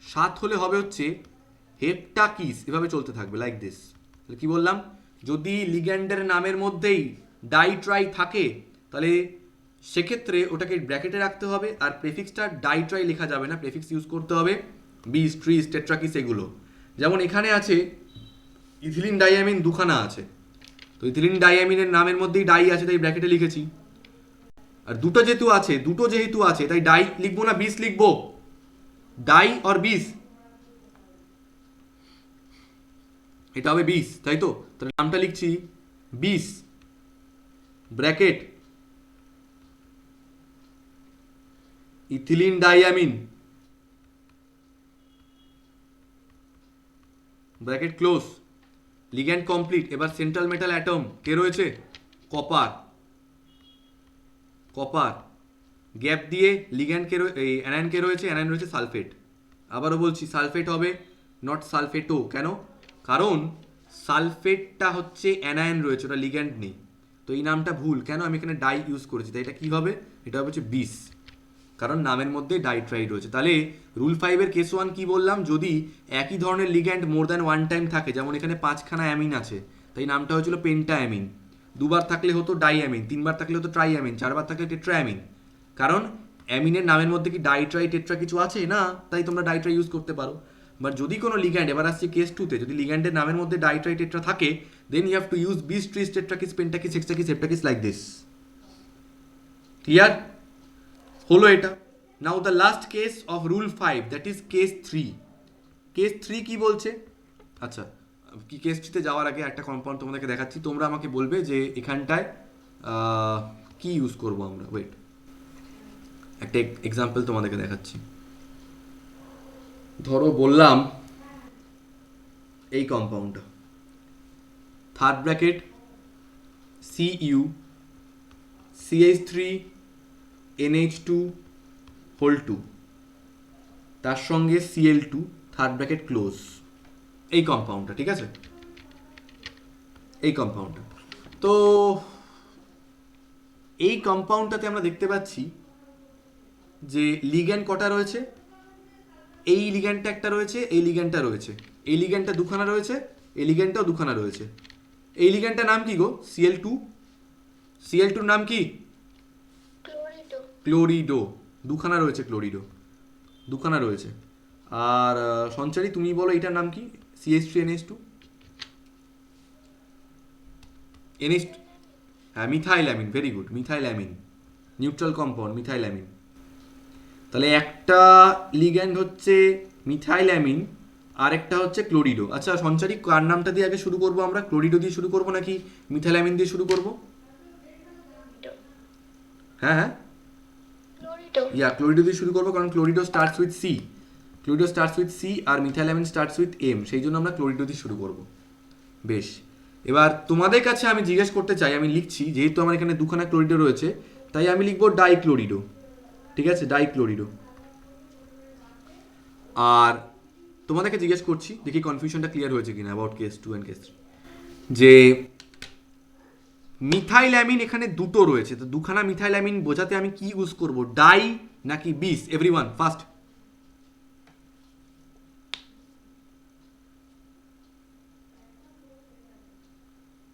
সাত হলে হবে হচ্ছে হেপটাকিস। এভাবে চলতে থাকবে, লাইক দিস। তাহলে কি বললাম? যদি লিগ্যান্ডের নামের মধ্যেই ডাইট্রাই থাকে, তাহলে সেক্ষেত্রে ওটাকে ব্র্যাকেটে রাখতে হবে, আর প্রেফিক্সটা ডাইট্রাই লেখা যাবে না, প্রেফিক্স ইউজ করতে হবে বিস, ট্রিস, টেট্রাকিস এগুলো। যেমন এখানে আছে ইথিলিন ডাইঅ্যামিন দুখানা আছে, তো ইথিলিন ডাইঅ্যামিনের নামের মধ্যেই ডাই আছে, তাই ব্র্যাকেটে লিখেছি। আর দুটো যেহেতু আছে তাই ডাই লিখবো না বিস লিখবো? ডাই অর বিস? এটা হবে বিস, তাই তো? তাহলে নামটা লিখছি বিস, bracket ethylene diamine, bracket close, ligand complete. এবার সেন্ট্রাল মেটাল অ্যাটম কে রয়েছে? Copper, copper. গ্যাপ দিয়ে লিগ্যান্ড কে, এই অ্যানায়ন কে রয়েছে? অ্যানায়ন রয়েছে সালফেট। আবারও বলছি সালফেট হবে, নট সালফেটো। কেন? কারণ সালফেটটা হচ্ছে অ্যানায়ন রয়েছে, ওটা লিগ্যান্ড নেই। তো এই নামটা ভুল কেন? আমি এখানে ডাই ইউজ করেছি, তাই এটা কি হবে? এটা হবে হচ্ছে বিস, কারণ নামের মধ্যে ডাইট্রাইড রয়েছে। তাহলে রুল 5-এর কেস 1 কি বললাম? যদি একই ধরনের ligand more than one time থাকে, যেমন এখানে 5খানা অ্যামিন আছে, তাই নামটা হয়েছিল পেন্টা অ্যামিন। দুবার থাকলে হতো ডাই অ্যামিন, তিনবার থাকলে হতো ট্রাই অ্যামিন, চারবার থাকলে টেট্রা অ্যামিন। কারণ অ্যামিনের নামের মধ্যে কি ডাইট্রাই টেট্রা কিছু আছে? না, তাই তোমরা ডাইট্রাই ইউজ করতে পারো। বাট যদি কোনো লিগ্যান্ড, এবার আসছে কেস 2-তে, যদি লিগ্যান্ডের নামের মধ্যে ডাইট্রাই টেট্রা থাকে, then you have to use bis, tris, tetrakis, pentakis, hexakis, heptakis, like this. Clear হলো এটা? Now the last case of rule 5, that is case 3। Case 3 কি বলছে? আচ্ছা, কি কেস 3-তে যাওয়ার আগে একটা কম্পাউন্ড তোমাদেরকে দেখাচ্ছি, তোমরা আমাকে বলবে যে এখানটায় কি ইউজ করব আমরা। ওয়েট, একটা এক্সাম্পল তোমাদেরকে দেখাচ্ছি। ধরো বললাম এই কম্পাউন্ডটা, third bracket CU CH3 NH2 whole 2, তার সঙ্গে Cl2, থার্ড ব্র্যাকেট ক্লোজ। এই কম্পাউন্ডটা, ঠিক আছে? এই কম্পাউন্ডটা, তো এই কম্পাউন্ডটাতে আমরা দেখতে পাচ্ছি যে লিগ্যান্ড কটা রয়েছে? এই লিগ্যান্ডটা একটা রয়েছে, এই লিগ্যান্ডটা রয়েছে, এই লিগ্যান্ডটা দুখানা রয়েছে, এই লিগ্যান্ডটাও দুখানা রয়েছে। এই লিগ্যান্ডটার নাম কি গো? Cl2। Cl2-র নাম কি?
ক্লোরিডো।
ক্লোরিডো। দুখানা রয়েছে ক্লোরিডো, দুখানা রয়েছে। আর সঞ্চারী তুমি বলো এটার নাম কি? CH3NH2, NH, হ্যাঁ methyl-amine, very good, methyl-amine, neutral compound methyl-amine. তাহলে একটা লিগ্যান্ড হচ্ছে মিথাইল-অ্যামিন, আর একটা হচ্ছে ক্লোরিডো। আচ্ছা সঞ্চারী, কার নামটা দিয়ে আগে শুরু করবো আমরা? ক্লোরিডো দিয়ে শুরু করবো নাকি মিথাইল-অ্যামিন দিয়ে শুরু করবো? হ্যাঁ হ্যাঁ,
ক্লোরিডো।
ক্লোরিডো দিয়ে শুরু করবো, কারণ chlorido starts with C, chlorido starts with C, আর মিথাইল-অ্যামিন স্টার্টস উইথ এম, সেই জন্য আমরা ক্লোরিডো দিয়ে শুরু করবো। বেশ, এবার তোমাদের কাছে আমি জিজ্ঞেস করতে চাই, আমি লিখছি যেহেতু আমার এখানে দুখানা ক্লোরিডো রয়েছে, তাই আমি লিখবো ডাইক্লোরিডো। ঠিক আছে, ডাইক্লোরিডো। আর তোমাদেরকে জিজ্ঞেস করছি, দেখি কনফিউশনটা ক্লিয়ার হয়েছে কিনা অ্যাবাউট কেস 2 অ্যান্ড কেস 3, যে মিথাইল অ্যামিন এখানে দুটো রয়েছে, তো দুখানা মিথাইল অ্যামিন বোঝাতে আমি কি ইউজ করব, ডাই নাকি বিস? Everyone first.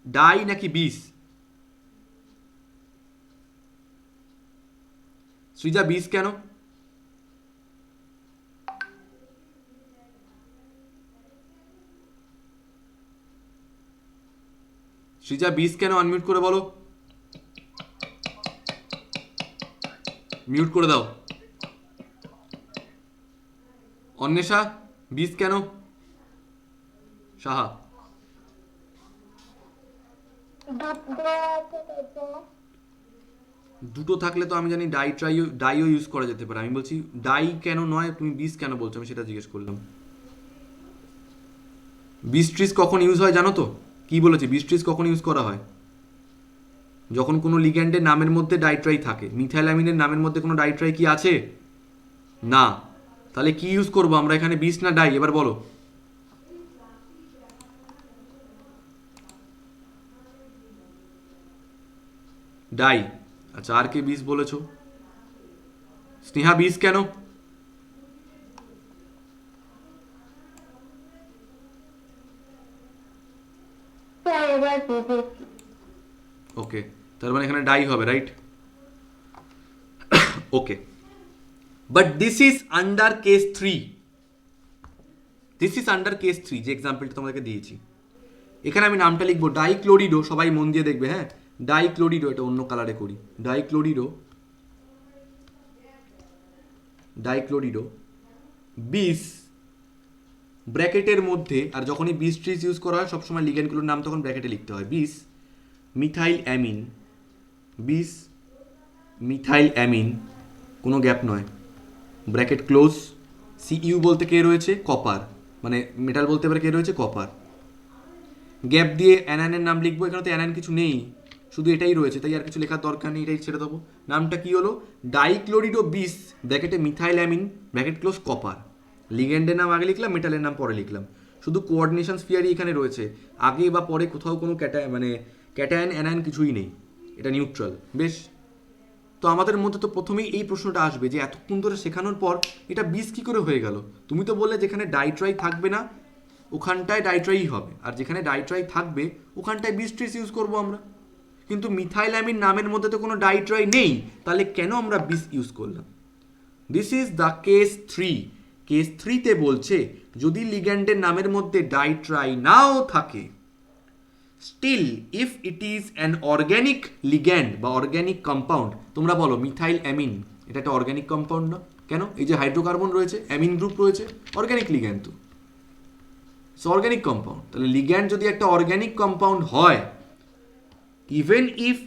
ডাই নাকি বিস? সৃজা বিস কেন? সৃজা বিস কেন? আনমিউট করে বলো, মিউট করে দাও। অন্বেষা বিস কেন? সাহা দুটো থাকলে তো আমি জানি ডাইও ইউজ করা যেতে পারে, আমি বলছি ডাই কেন নয়, তুমি বিস কেন বলছো, আমি সেটা জিজ্ঞেস করলাম। বিস ট্রিস কখন ইউজ হয় জানো তো? কি বলেছি, বিস ট্রিস কখন ইউজ করা হয়? যখন কোনো লিগ্যান্ডের নামের মধ্যে ডাইট্রাই থাকে। মিথাইল অ্যামিনের নামের মধ্যে কোনো ডাইট্রাই কি আছে? না। তাহলে কি ইউজ করবো আমরা এখানে, বিস না ডাই? এবার বলো। ডাই। আচ্ছা, আর কে বিস বলেছো? স্নেহা বিস কেন? ওকে, তার মানে এখানে ডাই হবে, right? Okay, but this is under case 3। This is under case 3, যে এক্সাম্পলটা তোমাদেরকে দিয়েছি। এখানে আমি নামটা লিখবো ডাইক্লোরিডো, সবাই মন দিয়ে দেখবে, হ্যাঁ? ডাইক্লোরিডো, এটা অন্য কালারে করি। ডাইক্লোরিডো, ডাইক্লোরিডো বিস ব্র্যাকেটের মধ্যে, আর যখনই বিস ট্রিজ ইউজ করা হয় সবসময় লিগ্যান্ডগুলোর নাম তখন ব্র্যাকেটে লিখতে হয়। বিস মিথাইল অ্যামিন, বিস মিথাইল অ্যামিন, কোনো গ্যাপ নয়, ব্র্যাকেট ক্লোজ। সিইউ বলতে কে রয়েছে? কপার, মানে মেটাল বলতে পারে কে রয়েছে? কপার। গ্যাপ দিয়ে অ্যানায়নের নাম লিখবো, এখানে তো অ্যানায়ন কিছু নেই, শুধু এটাই রয়েছে, তাই আর কিছু লেখার দরকার নেই, এটাই ছেড়ে দেবো। নামটা কি হলো? ডাইক্লোরিডো বিস, ব্র্যাকেটে methyl amine, bracket close copper. লিগ্যান্ডের নাম আগে লিখলাম, মেটালের নাম পরে লিখলাম, শুধু কোঅর্ডিনেশন স্ফিয়ারই এখানে রয়েছে, আগে বা পরে কোথাও কোনো ক্যাটায়ন অ্যানায়ন কিছুই নেই, এটা নিউট্রাল। বেশ, তো আমাদের মধ্যে তো প্রথমেই এই প্রশ্নটা আসবে যে এতক্ষণ ধরে শেখানোর পর এটা বিষ কী করে হয়ে গেল? তুমি তো বললে যেখানে ডাইট্রাই থাকবে না ওখানটায় ডাইট্রাই হবে, আর যেখানে ডাইট্রাই থাকবে ওখানটায় বিষ ট্রিস ইউজ করবো আমরা। কিন্তু মিথাইল অ্যামিন নামের মধ্যে তো কোনো ডাইট্রাই নেই, তাহলে কেন আমরা বিষ ইউজ করলাম? This is the case 3। Case 3তে বলছে যদি লিগ্যান্ডের নামের মধ্যে ডাইট্রাই নাও থাকে, still if it is an organic ligand বা অর্গ্যানিক কম্পাউন্ড। তোমরা বলো মিথাইল অ্যামিন এটা একটা অর্গ্যানিক কম্পাউন্ড না? কেন? এই যে হাইড্রোকার্বন রয়েছে, অ্যামিন গ্রুপ রয়েছে, অর্গ্যানিক লিগ্যান্ড তো, অর্গ্যানিক কম্পাউন্ড। তাহলে লিগ্যান্ড যদি একটা অর্গ্যানিক কম্পাউন্ড হয়, even if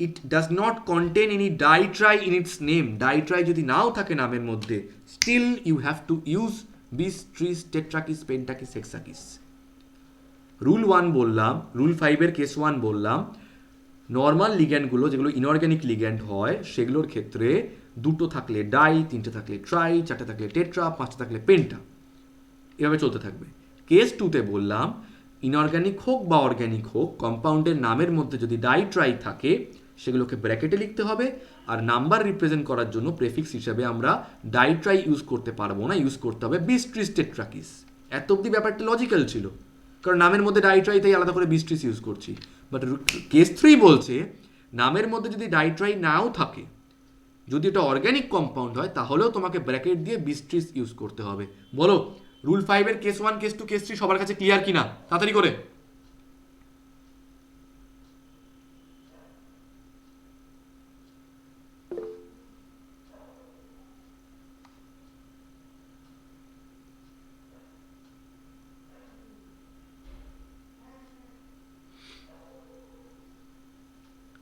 it does not contain any di tri in its name, di tri যদি নাও থাকে নামের মধ্যে, still you have to use bis tris tetrakis pentakis hexakis. Rule 1 বললাম, রুল 5-এর কেস 1 বললাম, নর্মাল লিগ্যান্ডগুলো যেগুলো ইনঅর্গ্যানিক লিগ্যান্ড হয় সেগুলোর ক্ষেত্রে দুটো থাকলে ডাই, তিনটে থাকলে ট্রাই, চারটে থাকলে টেট্রা, পাঁচটা থাকলে পেন্টা, এভাবে চলতে থাকবে। কেস 2-তে বললাম ইনঅর্গ্যানিক হোক বা অর্গ্যানিক হোক, কম্পাউন্ডের নামের মধ্যে যদি ডাই ট্রাই থাকে সেগুলোকে ব্র্যাকেটে লিখতে হবে, আর নাম্বার রিপ্রেজেন্ট করার জন্য প্রেফিক্স হিসেবে আমরা ডাইট্রাই ইউজ করতে পারবো না, ইউজ করতে হবে বিস ট্রিস টেট্রাকিস। এত অব্দি ব্যাপারটা লজিক্যাল ছিল, কারণ নামের মধ্যে ডাইট্রাই তাই আলাদা করে বিস ট্রিস ইউজ করছি। বাট কেস 3 বলছে নামের মধ্যে যদি ডাইট্রাই নাও থাকে, যদি এটা অর্গ্যানিক কম্পাউন্ড হয়, তাহলেও তোমাকে ব্র্যাকেট দিয়ে বিস ট্রিস ইউজ করতে হবে। বলো রুল 5-এর কেস 1, কেস 2, কেস 3 সবার কাছে ক্লিয়ার কিনা? তাড়াতাড়ি করে।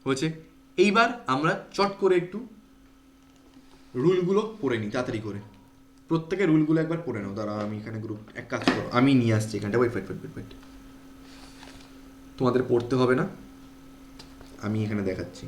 হয়েছে? এইবার আমরা চট করে একটু রুলগুলো পড়ে নিই তাড়াতাড়ি করে। প্রত্যেকের রুলগুলো একবার পড়ে নাও। দাঁড়া, আমি এখানে গ্রুপ এক কাজ করো, আমি নিয়ে আসছি এখানটা। ওয়েট ওয়েট ওয়েট ওয়েট তোমাদের পড়তে হবে না, আমি এখানে দেখাচ্ছি।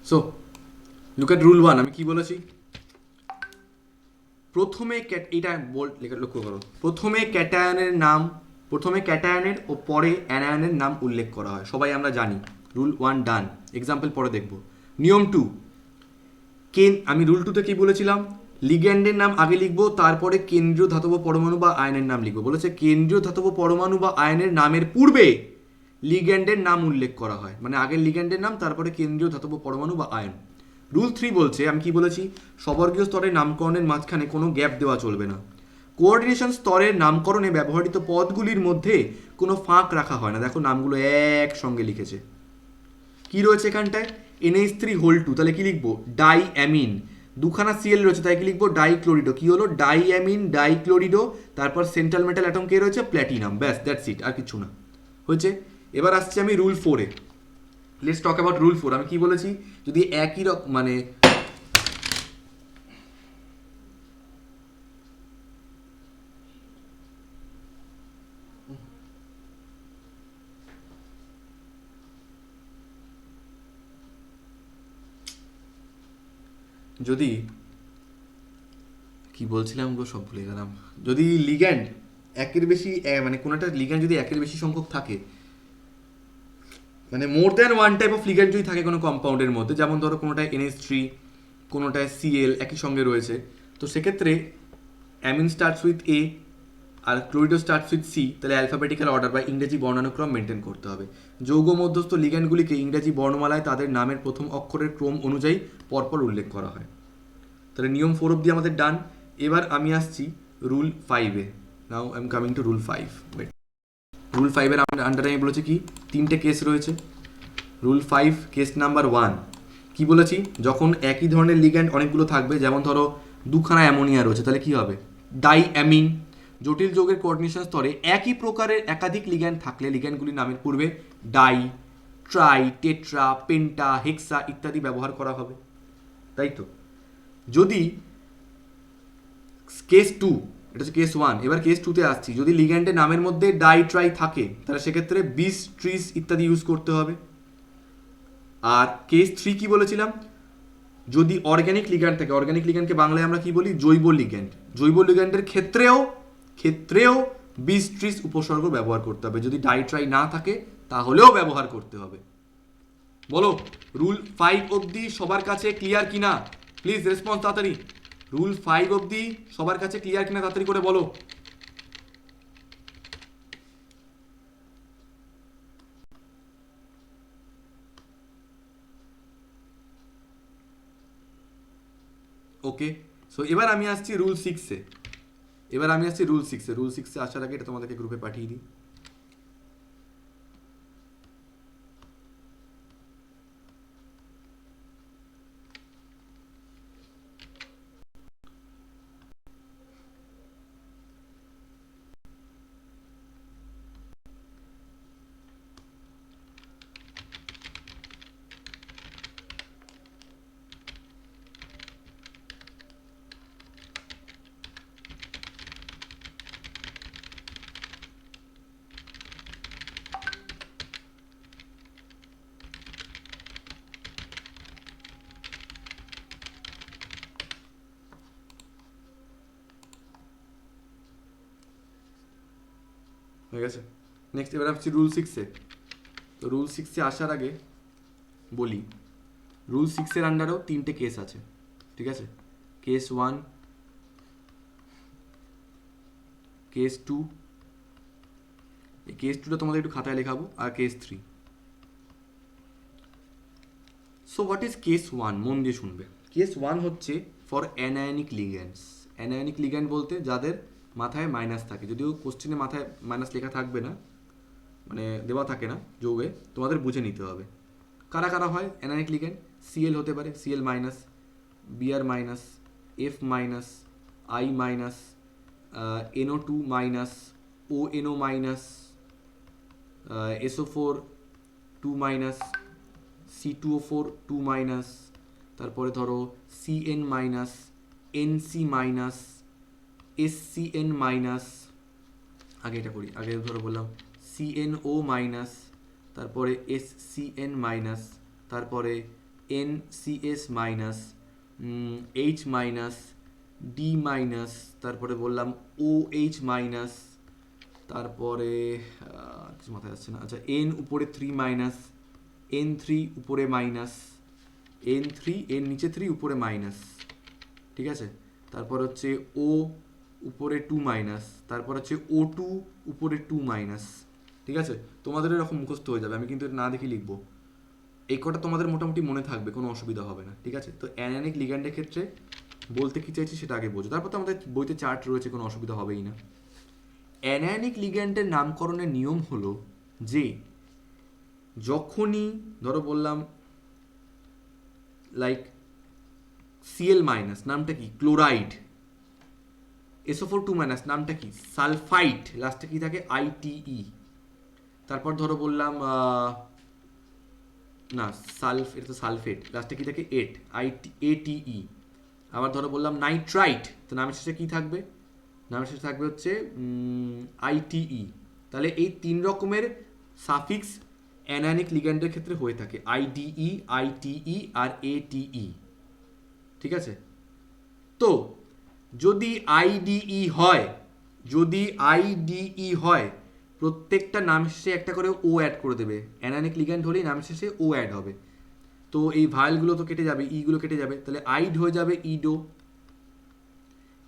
সো লুক এট রুল 1, আমি কি বলেছি? প্রথমে এটা বোল্ড লেখা লক্ষ্য করো, প্রথমে ক্যাটায়নের ও পরে অ্যানায়নের নাম উল্লেখ করা হয়, সবাই আমরা জানি। রুল 1 ডান, এক্সাম্পল পরে দেখব। নিয়ম 2, আমি রুল 2তে কি বলেছিলাম? লিগ্যান্ডের নাম আগে লিখবো, তারপরে কেন্দ্রীয় ধাতব পরমাণু বা আয়নের নাম লিখবো। বলেছে কেন্দ্রীয় ধাতব পরমাণু বা আয়নের নামের পূর্বে লিগ্যান্ডের নাম উল্লেখ করা হয়, মানে আগের লিগ্যান্ডের নাম তারপরে কেন্দ্রীয় ধাতব পরমাণু বা আয়ন। রুল 3 বলছে, আমি কি বলেছি? সবর্গীয় স্তরের নামকরণের মাঝখানে কোনো গ্যাপ দেওয়া চলবে না। কোঅর্ডিনেশন স্তরের নামকরণে ব্যবহৃত পদগুলির মধ্যে কোনো ফাঁক রাখা হয় না। দেখো নামগুলো একসঙ্গে লিখেছে। কি রয়েছে এখানটায়? NH3 2, তাহলে কি লিখবো? Die amine. দুখানা সিএল রয়েছে, তাই কি লিখবো? ডাইক্লোরিডো। কি হলো? Die amine ডাইক্লোরিডো। তারপর সেন্ট্রাল মেটাল অ্যাটম কে রয়েছে? প্ল্যাটিনাম। ব্যাস, দ্যাটস ইট, আর কিছু না। হয়েছে। এবার আসছি আমি রুল 4-এ। Let's talk about rule 4। আমি কি বলেছি? যদি একই রকম মানে যদি কি বলছিলাম গো, সব ভুলে গেলাম। যদি লিগ্যান্ড একের বেশি মানে কোনো একটা লিগ্যান্ড যদি একের বেশি সংখ্যক থাকে, মানে more than one type of ligand যদি থাকে কোনো কম্পাউন্ডের মধ্যে, যেমন ধরো কোনোটায় NH3, কোনোটায় Cl একই সঙ্গে রয়েছে, তো সেক্ষেত্রে অ্যামিন স্টার্টস উইথ A আর ক্লোরিডো স্টার্টস উইথ C, তাহলে অ্যালফাবেটিক্যাল অর্ডার বা ইংরেজি বর্ণানুক্রম মেনটেন করতে হবে। যৌগ মধ্যস্থ লিগ্যান্ডগুলিকে ইংরেজি বর্ণমালায় তাদের নামের প্রথম অক্ষরের ক্রম অনুযায়ী পরপর উল্লেখ করা হয়। তাহলে নিয়ম 4 অব্দি আমাদের ডান। এবার আমি আসছি রুল 5-এ। Now I am coming to rule 5। Wait, rule 5-এর আন্ডারে আমি বলেছি কি 3টে কেস রয়েছে। রুল 5 কেস নাম্বার 1 কি বলেছি? যখন একই ধরনের লিগ্যান্ড অনেকগুলো থাকবে, যেমন ধরো দুখানা অ্যামোনিয়া রয়েছে, তাহলে কি হবে? Die amine. জটিল যৌগের কোঅর্ডিনেশন স্তরে একই প্রকারের একাধিক লিগ্যান্ড থাকলে লিগ্যান্ডগুলির নামের পূর্বে ডাই, ট্রাই, টেট্রা, পেন্টা, হেক্সা ইত্যাদি ব্যবহার করা হবে, তাই তো? যদি কেস 2, এটা হচ্ছে কেস 1, এবার কেস 2-তে আসছি। যদি লিগ্যান্ডের নামের মধ্যে ডাই ট্রাই থাকে, তাহলে সেক্ষেত্রে বিস, ট্রিস ইত্যাদি ইউজ করতে হবে। আর কেস 3 কি বলেছিলাম? যদি অর্গ্যানিক লিগ্যান্ড থাকে, অর্গ্যানিক লিগ্যান্ডকে বাংলায় আমরা কি বলি? জৈব লিগ্যান্ড। জৈব লিগ্যান্ডের ক্ষেত্রেও বিস, ট্রিস উপসর্গ ব্যবহার করতে হবে। যদি ডাই ট্রাই না থাকে তাহলেও ব্যবহার করতে হবে। বলো রুল 5 অবধি সবার কাছে ক্লিয়ার কিনা? প্লিজ রেসপন্স তাড়াতাড়ি। রুল 5 অবধি সবার কাছে ক্লিয়ার কিনা তাড়াতাড়ি করে বলো। ওকে, সো এবার আমি আসছি রুল 6-এ। রুল 6-এ আসার আগে এটা তোমাদেরকে গ্রুপে পাঠিয়ে দিই। হয়ে গেছে। নেক্সট এবার আসছি রুল 6-এ। তো রুল 6-এ আসার আগে বলি, রুল 6-এর আন্ডারেও 3টে কেস আছে, ঠিক আছে? কেস 1, কেস 2, এই কেস 2টা তোমাদের একটু খাতায় লেখাবো, আর case 3। So what is case 1? মন দিয়ে শুনবে। কেস 1 হচ্ছে for anionic ligands. Anionic ligand বলতে যাদের মাথায় মাইনাস থাকে, যদিও কোশ্চেনে মাথায় মাইনাস লেখা থাকবে না, মানে দেওয়া থাকে না যৌগে, তোমাদের বুঝে নিতে হবে কারা কারা হয় অ্যানায়নিক লিগ্যান্ড। সিএল হতে পারে, CL minus, BR minus, F minus, I minus, NO2 minus, ONO minus, SO4 2 minus, C2O4 2 minus, তারপরে ধরো CN minus, NC minus, SCN minus, আগে এটা করি, আগে ধরো বললাম CNO মাইনাস, তারপরে SCN মাইনাস, তারপরে NCS minus, H minus, D minus, তারপরে বললাম OH মাইনাস, তারপরে কিছু মাথায় আসছে না, আচ্ছা N উপরে 3 মাইনাস, N3 উপরে মাইনাস, N3 এর নিচে 3 উপরে মাইনাস, ঠিক আছে? তারপর হচ্ছে O উপরে 2 মাইনাস, তারপর হচ্ছে O2 উপরে 2 মাইনাস, ঠিক আছে? তোমাদের এরকম মুখস্থ হয়ে যাবে, আমি কিন্তু এটা না দেখে লিখবো। এই কটা তোমাদের মোটামুটি মনে থাকবে, কোনো অসুবিধা হবে না, ঠিক আছে? তো অ্যানায়নিক লিগ্যান্ডের ক্ষেত্রে বলতে কি চাইছি সেটা আগে বোঝো, তারপর তো আমাদের বইতে চার্ট রয়েছে, কোনো অসুবিধা হবেই না। অ্যানায়নিক লিগ্যান্ডের নামকরণের নিয়ম হলো যে যখনই ধরো বললাম লাইক Cl মাইনাস নামটা কি? ক্লোরাইড। SO4 2 মাইনাস নামটা কি? সালফাইট, লাস্টে কি থাকে? ITE। তারপর ধরো বললাম না এটা তো সালফেট, লাস্টে কি থাকে? ATE। আবার ধরো বললাম নাইট্রাইট, তো নামের শেষে কি থাকবে? নামের শেষে থাকবে হচ্ছে ITE। তাহলে এই 3 রকমের সাফিক্স অ্যানায়নিক লিগ্যান্ডের ক্ষেত্রে হয়ে থাকে, IDE, ITE আর ATE, ঠিক আছে? তো যদি IDE হয়, প্রত্যেকটা নামের শেষে একটা করে ও অ্যাড করে দেবে। অ্যানায়নিক লিগ্যান্ড হলেই নামের শেষে ও অ্যাড হবে। তো এই ভায়ালগুলো তো কেটে যাবে, ইগুলো কেটে যাবে, তাহলে আইড হয়ে যাবে ইডো,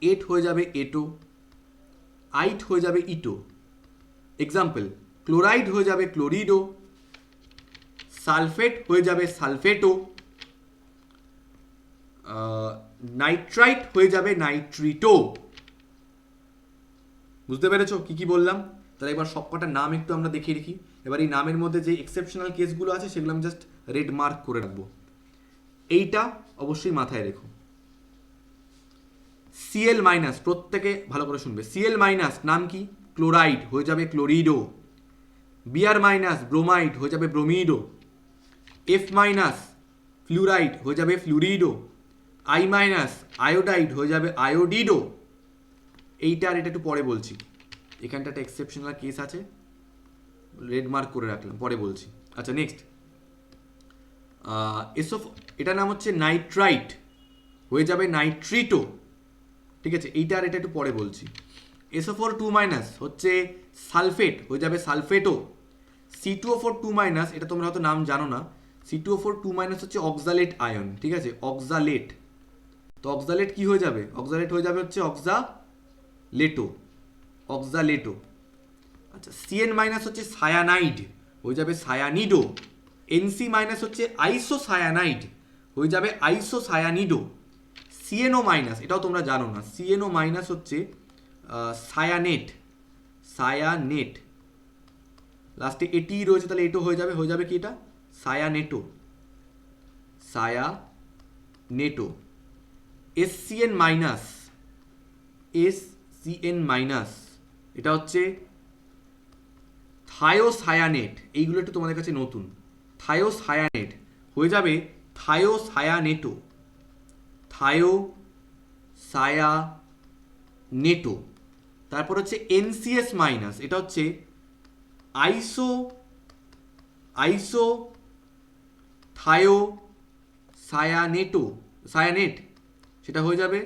এট হয়ে যাবে এটো, আইট হয়ে যাবে ইটো। এক্সাম্পল, ক্লোরাইড হয়ে যাবে ক্লোরিডো, সালফেট হয়ে যাবে সালফেটো, নাইট্রাইট হয়ে যাবে নাইট্রিটো। বুঝতে পেরেছো কি কি বললাম? তাহলে এবার সবকটা নাম একটু আমরা দেখিয়ে রাখি। এবার এই নামের মধ্যে যে এক্সেপশনাল কেসগুলো আছে সেগুলো আমি জাস্ট রেড মার্ক করে রাখবো, এইটা অবশ্যই মাথায় রেখো। Cl মাইনাস, প্রত্যেকে ভালো করে শুনবে। Cl মাইনাস নাম কি? ক্লোরাইড, হয়ে যাবে ক্লোরিডো। Br মাইনাস ব্রোমাইড, হয়ে যাবে ব্রোমিডো। F মাইনাস ফ্লুরাইড, হয়ে যাবে ফ্লুরিডো। I মাইনাস আয়োডাইড, হয়ে যাবে আয়োডিডো। এইটা আর এটা একটু পরে বলছি, এখানটা একটা এক্সেপশনাল কেস আছে, রেড মার্ক করে রাখলাম, পরে বলছি। আচ্ছা নেক্সট, এটার নাম হচ্ছে নাইট্রাইট, হয়ে যাবে নাইট্রিটো, ঠিক আছে? এইটা আর এটা একটু পরে বলছি। SO4 2 মাইনাস হচ্ছে সালফেট, হয়ে যাবে সালফেটো। C2O4 2 মাইনাস, এটা তোমরা হয়তো নাম জানো না, C2O4 2 মাইনাস হচ্ছে অক্সালেট আয়ন, ঠিক আছে? অক্সালেট। তো অক্সালেট কি হয়ে যাবে? অক্সালেট হয়ে যাবে হচ্ছে অক্সালেটো। আচ্ছা, CN মাইনাস হচ্ছে সায়ানাইড, হয়ে যাবে সায়ানিডো। NC মাইনাস হচ্ছে আইসোসায়ানাইড, হয়ে যাবে আইসোসায়ানিডো। CNO মাইনাস, এটাও তোমরা জানো না, CNO মাইনাস হচ্ছে সায়ানেট। লাস্টে এটি রয়েছে, তাহলে এটো হয়ে যাবে কি এটা? সায়ানেটো। SCN মাইনাস, এটা হচ্ছে থায়োসায়ানেট। এইগুলো একটু তোমাদের কাছে নতুন, থায়োসায়ানেট হয়ে যাবে থায়োসায়ানেটো। তারপর হচ্ছে NCS মাইনাস, এটা হচ্ছে সায়ানেট, সেটা হয়ে যাবে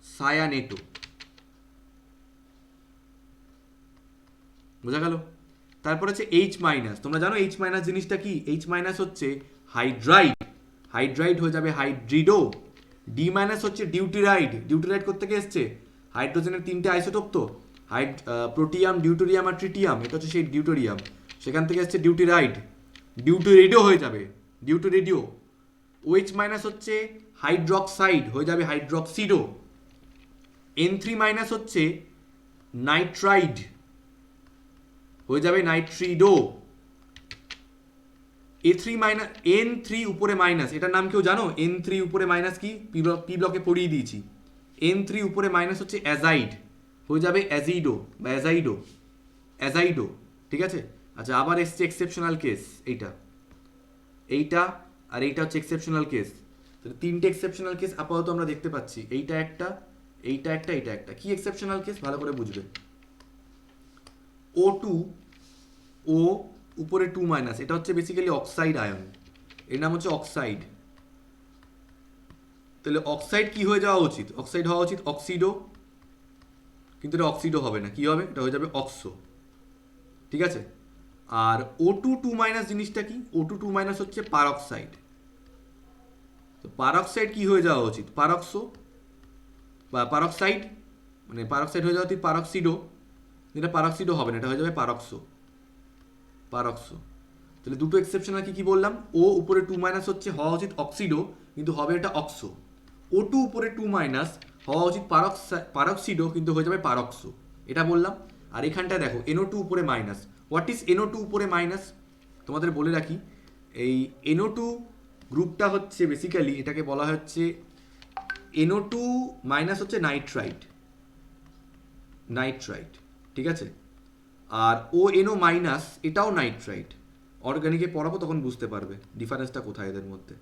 সায়ানেটো। বোঝা গেল? তারপর হচ্ছে এইচ মাইনাস। তোমরা জানো এইচ মাইনাস জিনিসটা কি? এইচ মাইনাস হচ্ছে হাইড্রাইড, হাইড্রাইড হয়ে যাবে হাইড্রিডো। ডি মাইনাস হচ্ছে ডিউটিরাইড, ডিউটিরাইড কোত্থেকে এসছে? হাইড্রোজেনের তিনটে আইসোটোপ তো, প্রোটিয়াম, ডিউটোরিয়াম আর ট্রিটিয়াম, এটা হচ্ছে সেই ডিউটোরিয়াম, সেখান থেকে এসছে ডিউটিরাইড, ডিউটোরেডিও হয়ে যাবে, ডিউটোরেডিও। ওএইচ মাইনাস হচ্ছে হাইড্রক্সাইড, হয়ে যাবে হাইড্রক্সিডো। N3 মাইনাস হচ্ছে নাইট্রাইড, হয়ে যাবে নাইট্রিডো। A3 মাইনাস, N3 উপরে মাইনাস, এটার নাম কেউ জানো? N3 উপরে মাইনাস কি? পি ব্লকে পড়িয়ে দিয়েছি। N3 উপরে মাইনাস হচ্ছে অ্যাজাইড, হয়ে যাবে অ্যাজিডো বা অ্যাজাইডো, অ্যাজাইডো। ঠিক আছে? আচ্ছা, আবার এসছে এক্সেপশনাল কেস, এইটা, এইটা আর এইটা হচ্ছে এক্সেপশনাল কেস। তাহলে তিনটে এক্সেপশনাল কেস আপাতত আমরা দেখতে পাচ্ছি, এইটা একটা, এইটা একটা, এইটা একটা। কি এক্সেপশনাল কেস ভালো করে বুঝবে। O2, ও উপরে 2 মাইনাস, এটা হচ্ছে বেসিক্যালি অক্সাইড আয়ন, এর নাম হচ্ছে অক্সাইড। তাহলে অক্সাইড কি হয়ে যাওয়া উচিত? অক্সাইড হওয়া উচিত অক্সিডো, কিন্তু এটা অক্সিডো হবে না, কি হবে? এটা হয়ে যাবে অক্সো। ঠিক আছে? আর O2 2 মাইনাস জিনিসটা কি? O2 2 মাইনাস হচ্ছে পারক্সাইড। তো পারক্সাইড কি হয়ে যাওয়া উচিত? পারক্সো বা পারক্সাইড, মানে পারক্সাইড হয়ে যাওয়া উচিত পারক্সিডো, যেটা পারক্সিডো হবে না, এটা হয়ে যাবে পারক্সো, পারক্সো। তাহলে দুটো এক্সেপশনাল কি কি বললাম? ও উপরে 2 মাইনাস হচ্ছে হওয়া উচিত অক্সিডো, কিন্তু হবে এটা অক্সো। O2 উপরে 2 মাইনাস হওয়া উচিত পারক্সিডো, কিন্তু হয়ে যাবে পারক্সো, এটা বললাম। আর এখানটায় দেখো NO2 উপরে মাইনাস। হোয়াট ইজ NO2 উপরে মাইনাস? তোমাদের বলে রাখি, এই NO2 গ্রুপটা হচ্ছে বেসিক্যালি, এটাকে বলা হচ্ছে NO2 মাইনাস হচ্ছে নাইট্রাইট, নাইট্রাইট। ঠিক আছে? আর ONO মাইনাস এটাও নাইট্রাইট। অর্গানিকে পড়াবো তখন বুঝতে পারবে ডিফারেন্সটা কোথায় এদের মধ্যে।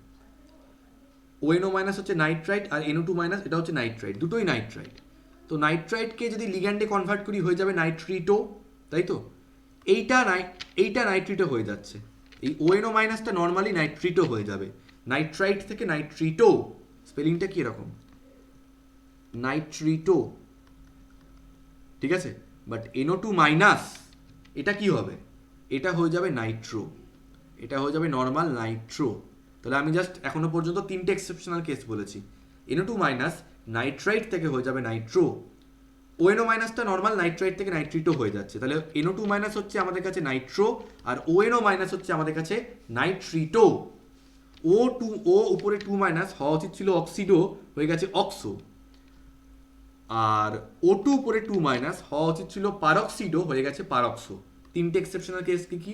ONO মাইনাস হচ্ছে নাইট্রাইট আর NO2 মাইনাস এটা হচ্ছে নাইট্রাইট, দুটোই নাইট্রাইট। তো নাইট্রাইটকে যদি লিগ্যান্ডে কনভার্ট করি হয়ে যাবে নাইট্রিটো, তাই তো? এইটা নাইট্রিটো হয়ে যাচ্ছে, এই ONO মাইনাসটা নর্মালি নাইট্রিটো হয়ে যাবে, নাইট্রাইট থেকে নাইট্রিটো। স্পেলিংটা কি এরকম? নাইট্রিটো। ঠিক আছে? বাট NO2 মাইনাস এটা কি হবে? এটা হয়ে যাবে নাইট্রো, এটা হয়ে যাবে নর্মাল নাইট্রো। তাহলে আমি জাস্ট এখনো পর্যন্ত তিনটে এক্সেপশনাল কেস বলেছি। NO2 মাইনাস নাইট্রাইট থেকে হয়ে যাবে নাইট্রো, ONO মাইনাসটা নর্মাল নাইট্রাইট থেকে নাইট্রিটো হয়ে যাচ্ছে। তাহলে NO2 মাইনাস হচ্ছে আমাদের কাছে নাইট্রো, আর ONO মাইনাস হচ্ছে আমাদের কাছে নাইট্রিটো। ও উপরে 2 মাইনাস হওয়া উচিত ছিল অক্সিডো, হয়ে গেছে অক্সো। আর O2 উপরে 2 মাইনাস হওয়া উচিত ছিল পারক্সিডো, হয়ে গেছে পারক্সো। তিনটে এক্সেপশনাল কেস কি কি?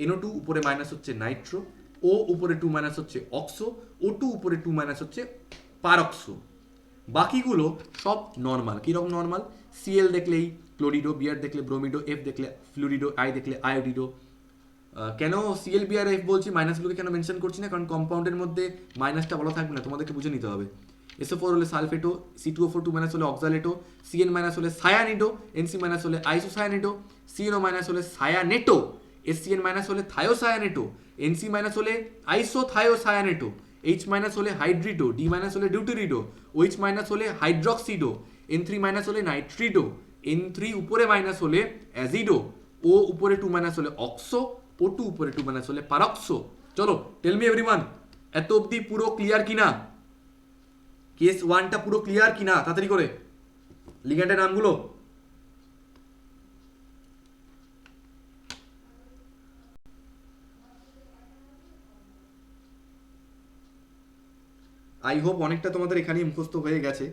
NO2 উপরে মাইনাস হচ্ছে নাইট্রো, ও উপরে 2 মাইনাস হচ্ছে অক্সো, O2 উপরে 2 মাইনাস হচ্ছে পারক্সো। বাকিগুলো সব নর্মাল। কীরকম নর্মাল? Cl দেখলেই ক্লোরিডো, Br দেখলে ব্রোমিডো, F দেখলে ফ্লুরিডো, I দেখলে আয়োডিডো। কেন Cl, Br, F বলছি, মাইনাসগুলোকে কেন মেনশন করছি না? কারণ কম্পাউন্ডের মধ্যে মাইনাসটা বলা থাকবে না, তোমাদেরকে বুঝে নিতে হবে। SO4 হলে সালফেটো, C2O4 2 মাইনাস হলে অক্সালেটো, Cn মাইনাস হলে সায়ানিডো, Nc মাইনাস হলে আইসোসায়ানিডো, CNO মাইনাস হলে সায়ানেটো, SCN মাইনাস হলে থায়োসায়ানেটো, Nc মাইনাস হলে আইসোথায়োসায়ানেটো, H মাইনাস হলে হাইড্রিডো, D মাইনাস হলে ডিউটেরিডো, OH মাইনাস হলে হাইড্রক্সিডো, N3 মাইনাস হলে নাইট্রিডো, N3 উপরে মাইনাস হলে অ্যাজিডো, O উপরে 2 মাইনাস হলে অক্সো, O2 উপরে 2 মাইনাস হলে পারক্সো। চলো, টেল মি এভরিওয়ান, এত অবধি পুরো ক্লিয়ার কিনা? কেস 1টা পুরো ক্লিয়ার কিনা? তাড়াতাড়ি করে লিগ্যান্ডের নামগুলো। আই হোপ অনেকটা তোমাদের এখানেই মুখস্থ হয়ে গেছে।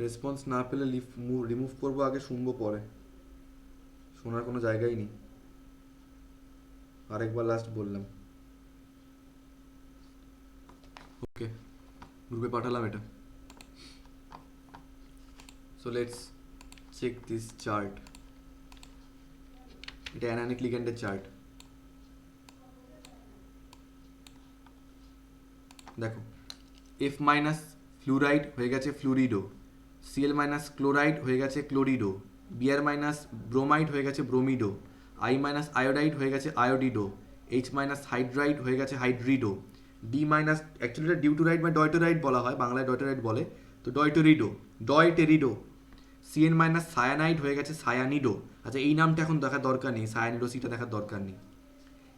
রেসপন্স না পেলে রিমুভ করবো আগে, শুনবো পরে, শোনার কোনো জায়গাই নেই। আরেকবার লাস্ট বললাম। ওকে, গ্রুপে পাঠালাম এটা। So let's check this chart. এটা অ্যানায়নিক লিগ্যান্ডের চার্ট। দেখো এফ মাইনাস ফ্লুরাইড হয়ে গেছে ফ্লুরিডো, সিএল মাইনাস ক্লোরাইড হয়ে গেছে ক্লোরিডো, বিআর মাইনাস ব্রোমাইড হয়ে গেছে ব্রোমিডো, আই মাইনাস আয়োডাইড হয়ে গেছে আয়োডিডো, এইচ মাইনাস হাইড্রাইড হয়ে গেছে হাইড্রিডো, ডি মাইনাস অ্যাকচুয়ালি এটা ডিউটোরাইড বা ডয়টোরাইড বলা হয়, বাংলায় ডয়টোরাইড বলে, তো ডয়টেরিডো, সিএন মাইনাস সায়ানাইড হয়ে গেছে সায়ানিডো। আচ্ছা এই নামটা এখন দেখার দরকার নেই, সায়ানিডো সিটা দেখার দরকার নেই।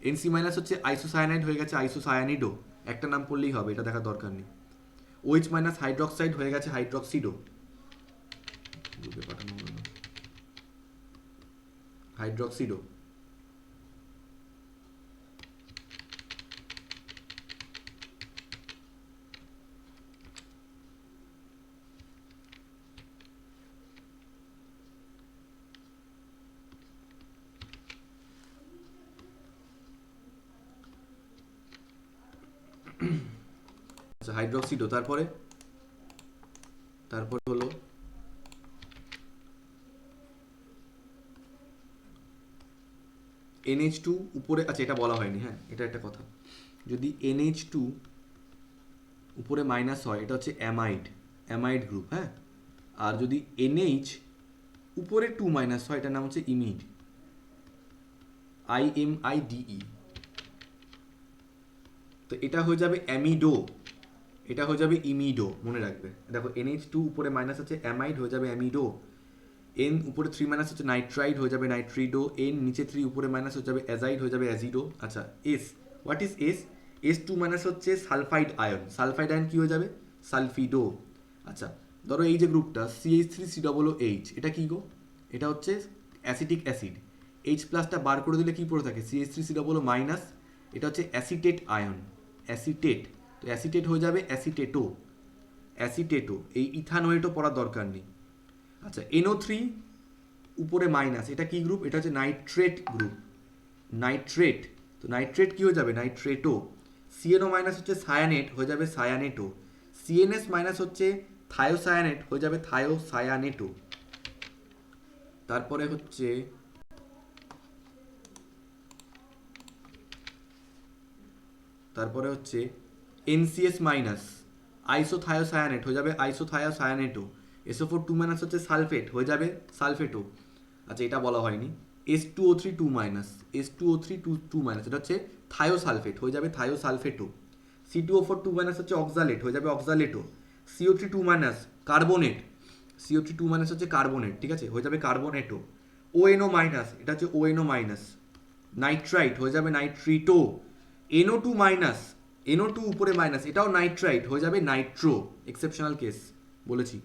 এনসি মাইনাস হচ্ছে আইসোসায়ানাইড হয়ে গেছে আইসোসায়ানিডো, একটা নাম পড়লেই হবে, এটা দেখার দরকার নেই। ওইচ মাইনাস হাইড্রক্সাইড হয়ে গেছে হাইড্রক্সিডো, পাঠানো হলো না, হাইড্রক্সিডো। আচ্ছা হাইড্রক্সিডো, তারপরে হলো NH2 উপরে, আচ্ছা এটা বলা হয়নি, হ্যাঁ এটা একটা কথা, যদি NH2 উপরে মাইনাস হয় এটা হচ্ছে অ্যামাইড গ্রুপ, হ্যাঁ। আর যদি NH উপরে 2 মাইনাস হয় এটার নাম হচ্ছে ইমিড, IMIDE। তো এটা হয়ে যাবে অ্যামিডো, এটা হয়ে যাবে ইমিডো, মনে রাখবে। দেখো NH2 উপরে মাইনাস আছে অ্যামাইড হয়ে যাবে অ্যামিডো, N উপরে 3 মাইনাস হচ্ছে নাইট্রাইড হয়ে যাবে নাইট্রিডো, N নিচে 3 উপরে মাইনাস হয়ে যাবে অ্যাজাইড হয়ে যাবে অ্যাজিডো। আচ্ছা S, what is S? S2 minus হচ্ছে সালফাইড আয়ন কী হয়ে যাবে? সালফিডো। আচ্ছা ধরো এই যে গ্রুপটা CH3COOH, এটা কী গো? এটা হচ্ছে অ্যাসিটিক অ্যাসিড, H প্লাসটা বার করে দিলে কী পড়ে থাকে? CH3COO মাইনাস, এটা হচ্ছে অ্যাসিটেট আয়ন, অ্যাসিটেট, তো অ্যাসিটেট হয়ে যাবে অ্যাসিটেটো, এই ইথানোয়েটও পড়ার দরকার নেই। আচ্ছা NO3 উপরে মাইনাস, এটা কি গ্রুপ? এটা হচ্ছে নাইট্রেট গ্রুপ, নাইট্রেট, তো নাইট্রেট কি হয়ে যাবে? নাইট্রেটো। CNO মাইনাস হচ্ছে সায়ানেট হয়ে যাবে সায়ানেটো, CNS মাইনাস হচ্ছে থায়োসায়ানেট হয়ে যাবে থায়োসায়ানেটো। তারপরে হচ্ছে NCS মাইনাস আইসোথায়োসায়ানেট হয়ে যাবে আইসোথায়োসায়ানেটো, SO4 2 মাইনাস হচ্ছে সালফেট হয়ে যাবে সালফেটো। আচ্ছা এটা বলা হয়নি, S2O3 2 মাইনাস, S2O3 2 মাইনাস, এটা হচ্ছে থায়োসালফেট হয়ে যাবে থায়োসালফেটো। C2O4 2 মাইনাস হচ্ছে অক্সালেট হয়ে যাবে অক্সালেটো, CO3 2 minus carbonate, CO3 2 minus হচ্ছে কার্বনেট, ঠিক আছে, হয়ে যাবে কার্বনেটো। ONO মাইনাস, এটা হচ্ছে ONO মাইনাস, নাইট্রাইট হয়ে যাবে নাইট্রিটো। NO2 মাইনাস, NO2 উপরে মাইনাস, এটাও নাইট্রাইট হয়ে যাবে নাইট্রো, এক্সেপশনাল কেস বলেছি,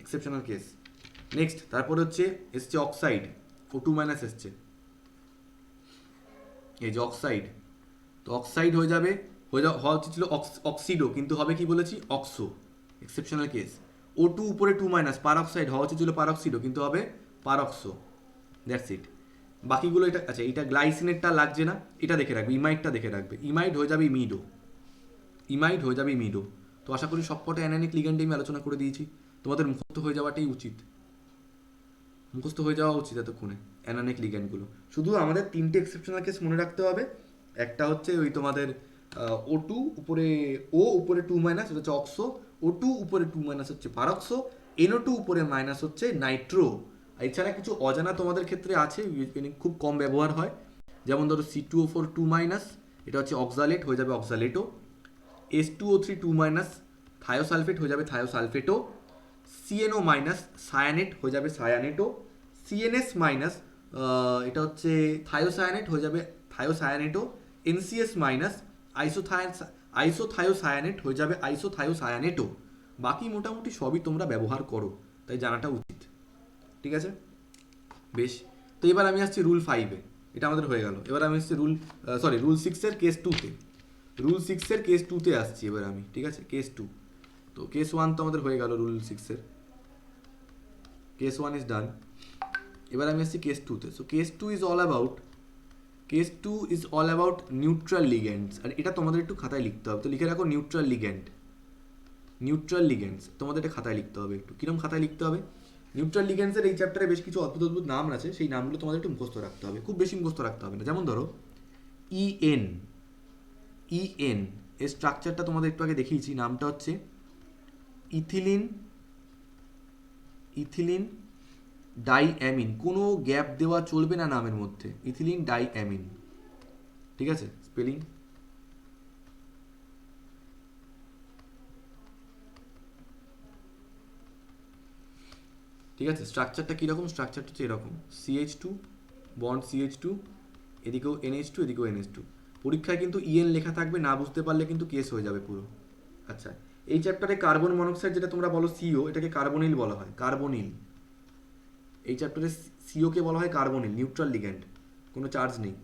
এক্সেপশনাল কেস। নেক্সট তারপর হচ্ছে এসছে অক্সাইড, O2 মাইনাস এসছে, এই যে অক্সাইড, তো অক্সাইড হওয়া উচিত ছিল অক্সিডো, কিন্তু হবে কি বলেছি? Oxo, exceptional case. O2 উপরে 2 মাইনাস পারঅক্সাইড হওয়া উচিত ছিল পারঅক্সিডো, কিন্তু হবে পারঅক্সো, দ্যাটস ইট। বাকিগুলো এটা, আচ্ছা এটা গ্লাইসিনেটটা লাগছে না, এটা দেখে রাখবে, ইমাইডটা দেখে রাখবে, ইমাইড হয়ে যাবে ইমিডো। তো আশা করি সবকটা অ্যানায়নিক লিগ্যান্ডে আমি আলোচনা করে দিয়েছি, তোমাদের মুখস্থ হয়ে যাওয়া উচিত এতক্ষণে অ্যানায়নিক লিগ্যান্ডগুলো। শুধু আমাদের 3টে এক্সেপশনাল কেস মনে রাখতে হবে। একটা হচ্ছে ওই তোমাদের O2 উপরে উপরে 2 মাইনাস, এটা হচ্ছে অক্সো, O2 উপরে 2 মাইনাস হচ্ছে পারক্সো, NO2 উপরে মাইনাস হচ্ছে নাইট্রো। এছাড়া কিছু অজানা তোমাদের ক্ষেত্রে আছে, খুব কম ব্যবহার হয়, যেমন ধরো C2O4 2 মাইনাস, এটা হচ্ছে অক্সালেট হয়ে যাবে অক্সালেটো, S2O3 2 মাইনাস থায়োসালফেট হয়ে যাবে থায়োসালফেটো, CNO মাইনাস সায়ানেট হয়ে যাবে সায়ানেটো, CNS মাইনাস এটা হচ্ছে থায়োসায়ানেট হয়ে যাবে থায়োসায়ানেটো, NCS মাইনাস আইসোথায়োসায়ানেট হয়ে যাবে আইসোথায়োসায়ানেটো। বাকি মোটামুটি সবই তোমরা ব্যবহার করো, তাই জানাটা উচিত, ঠিক আছে? বেশ, তো এবার আমি আসছি রুল 5-এ, এটা আমাদের হয়ে গেল। এবার আমি আসছি রুল 6-এর কেস 2-তে, রুল 6-এর কেস 2-তে আসছি এবার আমি, ঠিক আছে? কেস 2, তো কেস 1 তো আমাদের হয়ে গেল রুল 6-এর, কেস 1 ইজ ডান। এবার আমি আসছি কেস 2-তে। So case 2 is all about neutral ligands, আর এটা তোমাদের একটু খাতায় লিখতে হবে, তো লিখে রাখো নিউট্রাল লিগ্যান্ডস, তোমাদের এটা খাতায় লিখতে হবে। একটু কিরকম খাতায় লিখতে হবে? নিউট্রাল লিগ্যান্ডসের এই চ্যাপ্টারে বেশ কিছু অদ্ভুত নাম আছে, সেই নামগুলো তোমাদের একটু মুখস্থ রাখতে হবে, খুব বেশি মুখস্থ রাখতে হবে না। যেমন ধরো EN এর স্ট্রাকচারটা তোমাদের একটু আগে দেখিয়েছি, নামটা হচ্ছে ইথিলিন ইথিলিন ডাইঅ্যামিন, কোনো গ্যাপ দেওয়া চলবে না নামের মধ্যে, ইথিলিন ডাইঅ্যামিন। ঠিক আছে, স্পেলিং ঠিক আছে। স্ট্রাকচারটা কীরকম? স্ট্রাকচারটা হচ্ছে এরকম, CH2 বন্ড CH2, এদিকেও NH2 এদিকেও NH2। পরীক্ষায় কিন্তু ইএন লেখা থাকবে, না বুঝতে পারলে কিন্তু কেস হয়ে যাবে পুরো। আচ্ছা, এই চ্যাপ্টারে কার্বন মনোক্সাইড যেটা তোমরা বলো সিও, এটাকে কার্বনিল বলা হয়, কার্বনিল। এই চ্যাপ্টারে সিওকে বলা হয় কার্বনিল, নিউট্রাল লিগ্যান্ড, কোনো চার্জ নেই,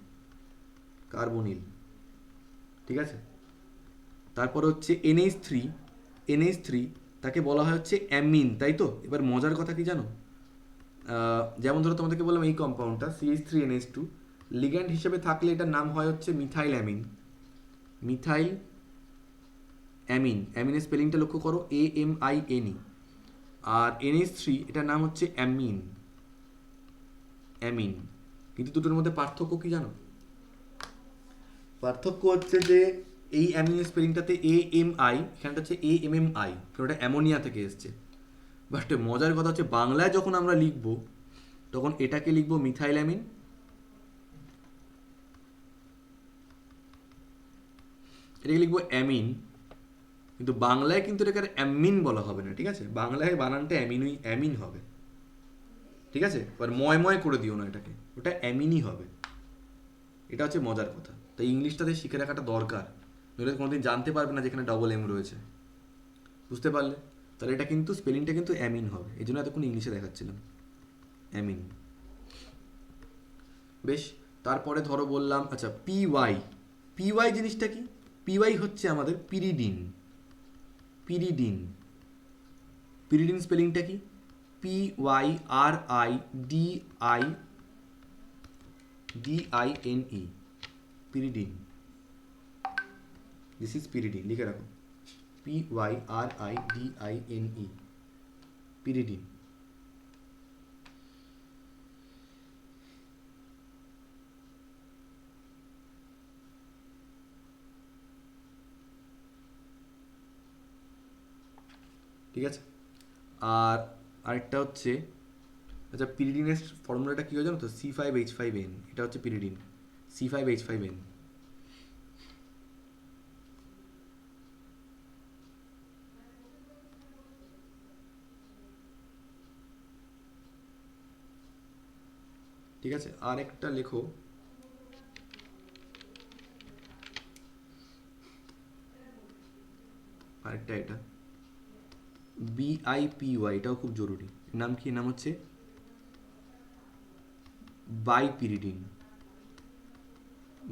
কার্বনিল। ঠিক আছে, তারপর হচ্ছে NH3, NH3 তাকে বলা হয় হচ্ছে অ্যামিন, তাই তো? এবার মজার কথা কি জানো, যেমন ধরো তোমাদেরকে বললাম এই কম্পাউন্ডটা CH3NH2 লিগ্যান্ড হিসেবে থাকলে এটার নাম হয় হচ্ছে মিথাইল অ্যামিন, মিথাইল অ্যামিন। অ্যামিনের স্পেলিংটা লক্ষ্য করো, AMINE। আর NH3 এটার নাম হচ্ছে অ্যামিন, অ্যামিন। কিন্তু দুটোর মধ্যে পার্থক্য কি জানো? পার্থক্য হচ্ছে যে এই অ্যামিনের স্পেলিংটাতে AMI, এখানটা হচ্ছে AMMI, ওটা অ্যামোনিয়া থেকে এসছে। বাট মজার কথা হচ্ছে বাংলায় যখন আমরা লিখব তখন এটাকে লিখবো মিথাইল অ্যামিন, এটাকে লিখবো অ্যামিন, কিন্তু বাংলায় কিন্তু এটাকে আর অ্যামিন বলা হবে না। ঠিক আছে, বাংলায় বানানটা অ্যামিনই, অ্যামিন হবে। ঠিক আছে, এবার ময় ময় করে দিও না এটাকে, ওটা অ্যামিনই হবে। এটা হচ্ছে মজার কথা, তাই ইংলিশটাতে শিখে রাখাটা দরকার, নইলে কোনোদিন জানতে পারবে না যেখানে ডবল এম রয়েছে। বুঝতে পারলে? তাহলে এটা কিন্তু স্পেলিংটা কিন্তু অ্যামিন হবে, এই জন্য এতক্ষণ ইংলিশে দেখাচ্ছিলাম, অ্যামিন। বেশ, তারপরে ধরো বললাম, আচ্ছা PY, PY জিনিসটা কি? PY হচ্ছে আমাদের পিরিডিন, পিরিডিন। পিরিডিন স্পেলিংটা কি? PYRIDINE, pyridine. This is pyridine, লিখে রাখো, PYRIDINE, পিরিডিন। ঠিক আছে, আর আরেকটা হচ্ছে, আচ্ছা পিরিডিনের ফর্মুলাটা কী হয় জানো তো? C5H5N, এটা হচ্ছে পিরিডিন, C5H5N। ঠিক আছে, আর একটা লেখো, আরেকটা এটা BIPY, এটাও খুব জরুরি। নাম কি? নাম হচ্ছে বাইপিরিডিন,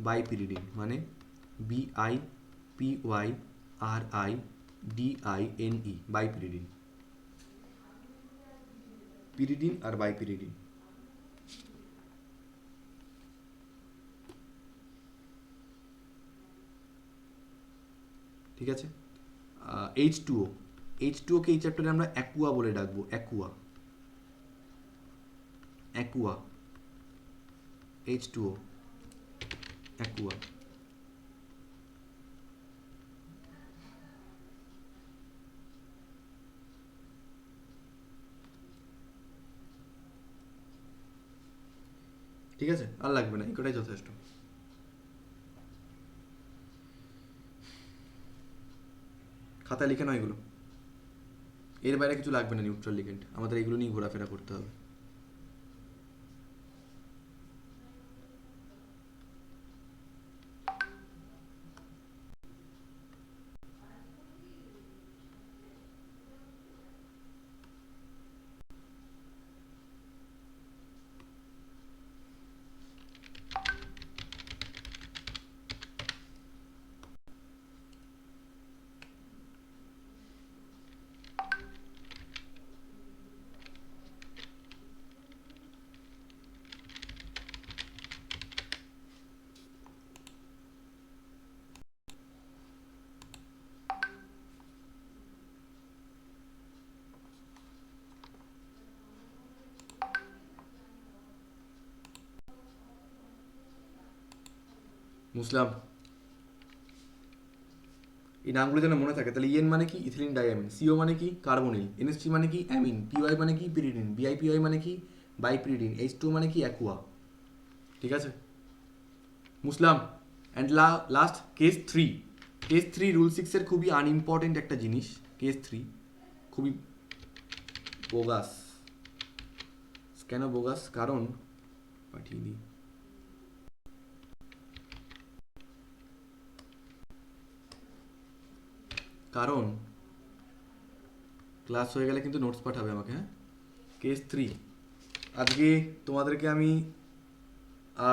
বাইপিরিডিন মানে BIPYRIDINE, বাইপিরিডিন, পিরিডিন আর বাইপিরিডিন। ঠিক আছে, H2O, H2O কে এই চ্যাপ্টারে আমরা অ্যাকুয়া বলে ডাকবো, অ্যাকুয়া, অ্যাকুয়া, H2O, অ্যাকুয়া। ঠিক আছে, আর লাগবে না, এই কটাই যথেষ্ট। খাতায় লিখে নাও এগুলো, এর বাইরে কিছু লাগবে না। নিউট্রাল লিগ্যান্ড আমাদের এগুলো নিয়ে ঘোরাফেরা করতে হবে। মুসলাম, এই নামগুলো যেন মনে থাকে। তাহলে ইএন মানে কি ইথিলিন ডাইঅ্যামিন, সিও মানে কি কার্বনিল, এনএসটি মানে কি অ্যামিন, পিওয়াই মানে কি পিরিডিন, বিআইপিওয়াই মানে কি বাইপিরিডিন, H2 মানে কি অ্যাকুয়া। ঠিক আছে মুসলাম। And last case 3। Case 3 rule 6 এর খুবই আনইম্পর্টেন্ট একটা জিনিস। কেস 3 খুবই বোগাস। কেন বোগাস? কারণ পাঠিয়ে দিই, কারণ ক্লাস হয়ে গেলে কিন্তু নোটস পাঠাবে আমাকে। হ্যাঁ, কেস 3 আজকে তোমাদেরকে আমি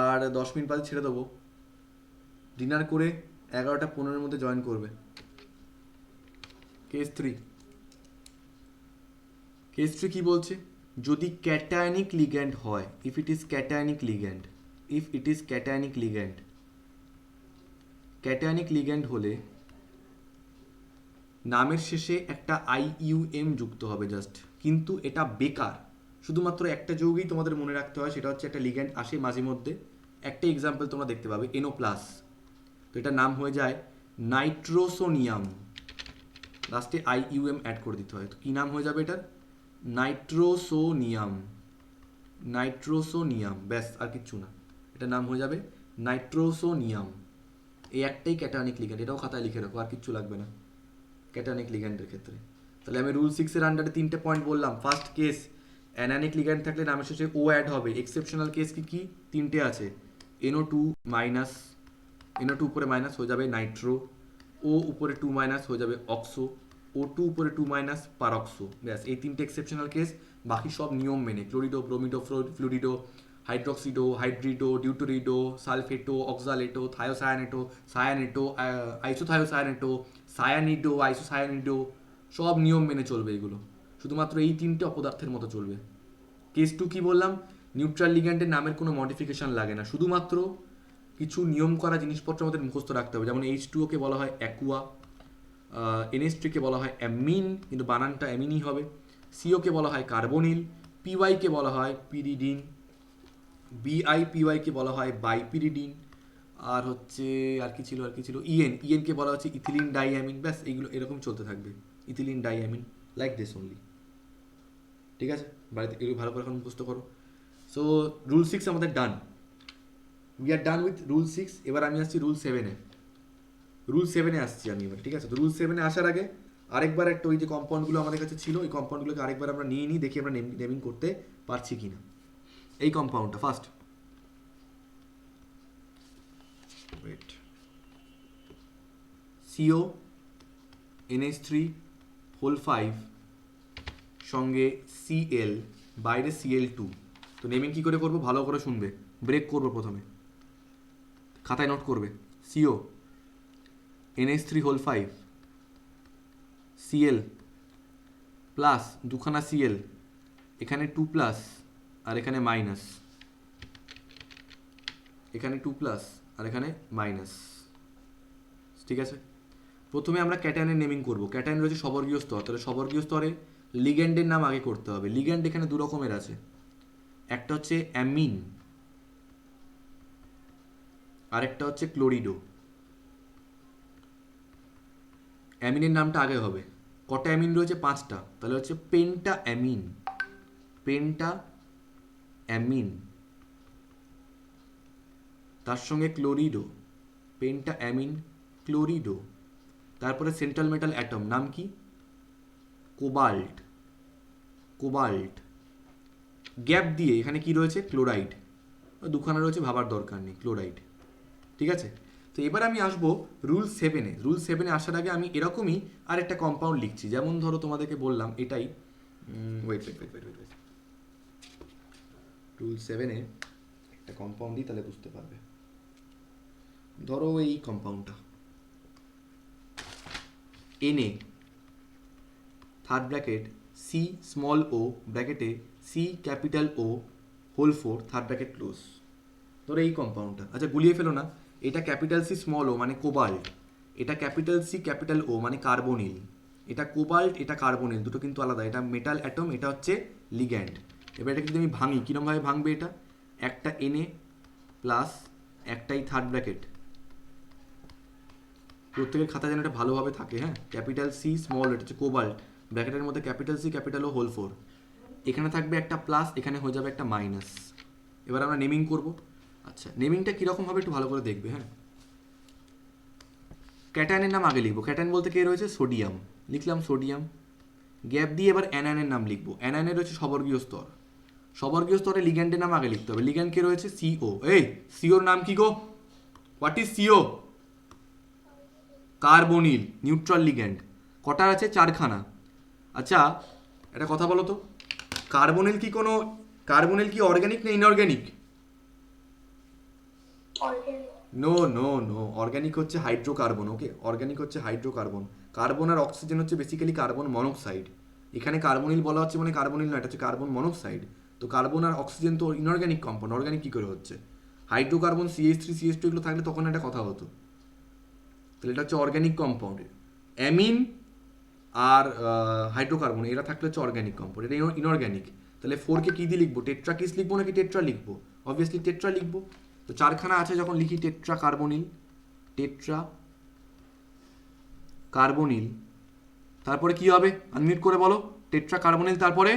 আর 10 মিনিট বাদে ছেড়ে দেবো। ডিনার করে 11:15 মধ্যে জয়েন করবে। কেস 3 কি বলছে? যদি ক্যাটায়নিক লিগ্যান্ড হয়, if it is cationic ligand, cationic ligand হলে নামের শেষে একটা IUM যুক্ত হবে জাস্ট, কিন্তু এটা বেকার। শুধুমাত্র একটা যৌগেই তোমাদের মনে রাখতে হয়, সেটা হচ্ছে একটা লিগ্যান্ড আসে মাঝে মধ্যে। একটা এক্সাম্পল তোমরা দেখতে পাবে NO+, তো এটার নাম হয়ে যায় নাইট্রোসোনিয়াম, লাস্টে IUM অ্যাড করে দিতে হয়। তো কী নাম হয়ে যাবে এটার? নাইট্রোসোনিয়াম, ব্যাস আর কিচ্ছু না, এটার নাম হয়ে যাবে নাইট্রোসোনিয়াম। এই একটাই ক্যাটায়নিক লিগ্যান্ড, এটাও খাতায় লিখে রাখো, আর কিচ্ছু লাগবে না ক্যাটায়নিক লিগ্যান্ডের ক্ষেত্রে। তাহলে আমি রুল 6 এর আন্ডারে 3টে পয়েন্ট বললাম। ফার্স্ট কেস, অ্যানানিক লিগ্যান্ড থাকলে নামের শেষে ও অ্যাড হবে। এক্সেপশনাল কেস কি কি? 3টে আছে। NO2 উপরে মাইনাস হয়ে যাবে নাইট্রো, ও উপরে 2 মাইনাস হয়ে যাবে অক্সো, O2 উপরে 2 মাইনাস পারক্সো। ব্যাস এই 3টে এক্সেপশনাল কেস, বাকি সব নিয়ম মেনে ক্লোরিডো, ব্রোমিডো, ফ্লুরিডো, হাইড্রক্সিডো, হাইড্রিডো, ডিউটোরিডো, সালফেটো, অক্সালেটো, থায়োসায়ানেটো, সায়ানেটো, আইসোথায়োসায়ানেটো, সায়ানিডো, আইসোসায়ানিডো, সব নিয়ম মেনে চলবে এগুলো। শুধুমাত্র এই 3টে অপদার্থের মতো চলবে। কেস 2 কি বললাম? নিউট্রাল লিগ্যান্ডের নামের কোনো মডিফিকেশন লাগে না, শুধুমাত্র কিছু নিয়ম করা জিনিসপত্র আমাদের মুখস্থ রাখতে হবে। যেমন H2O কে বলা হয় অ্যাকুয়া, NH3 কে বলা হয় অ্যামিন, কিন্তু বানানটা অ্যামিনই হবে। CO কে বলা হয় কার্বনিল, PY কে বলা হয় পিরিডিন, BIPY কে বলা হয় বাইপিরিডিন, আর হচ্ছে আর কি ছিল EN কে বলা হচ্ছে ইথিলিন ডাইঅ্যামিন। ব্যাস এইগুলো এরকম চলতে থাকবে, ethylene diamine, like this only. ঠিক আছে, বাড়িতে এগুলো ভালো করে এখন মুখস্থ করো। সো রুল 6 আমাদের done, we are done with rule 6। এবার আমি আসছি রুল 7-এ। রুল 7-এ আসছি আমি এবার। ঠিক আছে, তো রুল 7-এ আসার আগে আরেকবার একটা ওই যে কম্পাউন্ডগুলো আমাদের কাছে ছিল, ওই কম্পাউন্ডগুলোকে আরেকবার আমরা নিয়ে নিই, দেখি আমরা নেমিং করতে পারছি কিনা। এই কম্পাউন্ডটা first, wait, CO NH3 whole 5 সঙ্গে Cl, বাইরে Cl2। তো নেমিং কী করে করবো ভালো করে শুনবে, ব্রেক করবো প্রথমে, খাতায় নোট করবে। CO NH3 whole 5 Cl plus দুখানা Cl, এখানে 2 প্লাস আর এখানে মাইনাস, এখানে 2 প্লাস আর এখানে মাইনাস। ঠিক আছে, প্রথমে আমরা ক্যাটায়নের নেমিং করব। ক্যাটায়ন রয়েছে সবর্গীয় স্তর, তাহলে সবর্গীয় স্তরে লিগ্যান্ডের নাম আগে করতে হবে। লিগ্যান্ড এখানে দু রকমের আছে, একটা হচ্ছে অ্যামিন, আরেকটা হচ্ছে ক্লোরিডো। অ্যামিনের নামটা আগে হবে। কটা অ্যামিন রয়েছে? 5টা, তাহলে হচ্ছে পেন্টা অ্যামিন, তার সঙ্গে ক্লোরিডো, পেন্টা অ্যামিন ক্লোরিডো। তারপরে সেন্ট্রাল মেটাল অ্যাটম, নাম কি? কোবাল্ট। গ্যাপ দিয়ে এখানে কি রয়েছে? ক্লোরাইড। দুখানা রয়েছে, ভাবার দরকার নেই, ক্লোরাইড। ঠিক আছে, তো এবার আমি আসবো রুল 7-এ। রুল 7-এ আসার আগে আমি এরকমই আর একটা কম্পাউন্ড লিখছি। যেমন ধরো তোমাদেরকে বললাম এটাই, ওয়েট, রুল 7-এ একটা কম্পাউন্ড দিই, তাহলে বুঝতে পারবে। ধরো এই কম্পাউন্ডটা Na, third bracket C small o ব্র্যাকেটে C capital O whole 4 third bracket close. ধরো এই কম্পাউন্ডটা, আচ্ছা গুলিয়ে ফেলো না, এটা ক্যাপিটাল C স্মল o মানে কোবাল্ট, এটা ক্যাপিটাল C ক্যাপিটাল O মানে কার্বনিল। এটা কোবাল্ট, এটা কার্বনিল, দুটো কিন্তু আলাদা। এটা মেটাল অ্যাটম, এটা হচ্ছে লিগ্যান্ড। এবার এটাকে যদি আমি ভাঙি, কীরকমভাবে ভাঙবে? এটা একটা Na প্লাস একটাই থার্ড ব্র্যাকেট প্রত্যেকের খাতা যেন এটা ভালোভাবে থাকে, হ্যাঁ। ক্যাপিটাল সি স্মল এটা হচ্ছে কোবাল্ট, ব্র্যাকেটের মধ্যে ক্যাপিটাল সি ক্যাপিটাল ও হোল 4, এখানে থাকবে একটা প্লাস, এখানে হয়ে যাবে একটা মাইনাস। এবার আমরা নেমিং করব। আচ্ছা, নেমিংটা কীরকম হবে একটু ভালো করে দেখবে, হ্যাঁ। ক্যাটায়নের নাম আগে লিখবো। ক্যাটায়ন বলতে কে রয়েছে? সোডিয়াম, লিখলাম সোডিয়াম। গ্যাপ দিয়ে এবার অ্যানায়নের নাম লিখবো। অ্যানায়নের রয়েছে সবর্গীয় স্তর, সবর্গীয় স্তরে লিগ্যান্ডের নাম আগে লিখতে হবে। লিগ্যান্ড কে রয়েছে? সিও। এই সিওর নাম কি গো? What is CO? Carbonyl, neutral ligand. কটা আছে? 4খানা। আচ্ছা একটা কথা বলো তো, কার্বনিল কি অর্গানিক না inorganic?
Organic.
No no no, organic হচ্ছে হাইড্রোকার্বন, ওকে? অর্গানিক হচ্ছে হাইড্রোকার্বন। কার্বন আর অক্সিজেন হচ্ছে বেসিক্যালি কার্বন মনোক্সাইড। এখানে কার্বনিল বলা হচ্ছে মানে কার্বনিল না, এটা হচ্ছে কার্বন মনোক্সাইড। তো কার্বন আর অক্সিজেন তো ইনঅর্গানিক কম্পাউন্ড, অর্গানিক কী করে হচ্ছে? হাইড্রোকার্বন CH3 CH2 এগুলো থাকলে তখন একটা কথা হতো। তাহলে এটা হচ্ছে অর্গানিক কম্পাউন্ড। অ্যামিন আর হাইড্রোকার্বন এরা থাকলে হচ্ছে অর্গানিক কম্পাউন্ড, এটা ইনঅর্গানিক। তাহলে 4কে কী দিয়ে লিখবো? টেট্রা কিস লিখবো নাকি টেট্রা লিখবো? অবভিয়াসলি টেট্রা লিখবো। তো 4খানা আছে যখন লিখি টেট্রা কার্বনিল, টেট্রা কার্বনিল। তারপরে কি হবে? আনমিউট করে বলো। টেট্রা কার্বনিল, তারপরে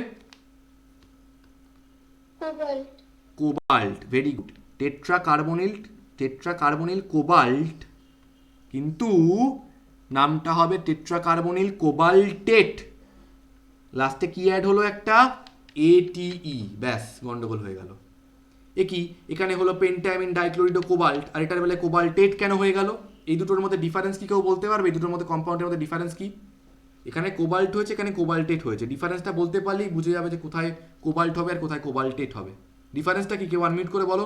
cobalt.
Cobalt. Very good. Tetra carbonyl cobalt, কিন্তু নামটা হবে টেট্রা কার্বনিল কোবাল্টেট। লাস্টে কি অ্যাড হলো? একটা ATE, ব্যাস গন্ডগোল হয়ে গেল। এ কি? এখানে হলো পেন্টামিন ডাইক্লোরিডো কোবাল্ট, আর এটার বেলায় কোবাল্টেট কেন হয়ে গেল? এই দুটোর মধ্যে ডিফারেন্স কি কেউ বলতে পারবে? এই দুটোর মধ্যে কম্পাউন্ডের মধ্যে ডিফারেন্স কি? এখানে কোবাল্ট হয়েছে, এখানে কোবাল্টেট হয়েছে। ডিফারেন্সটা বলতে পারলেই বুঝে যাবে যে কোথায় কোবাল্ট হবে আর কোথায় কোবাল্টেট হবে। ডিফারেন্সটা কি কেউ আনমিউট করে বলো।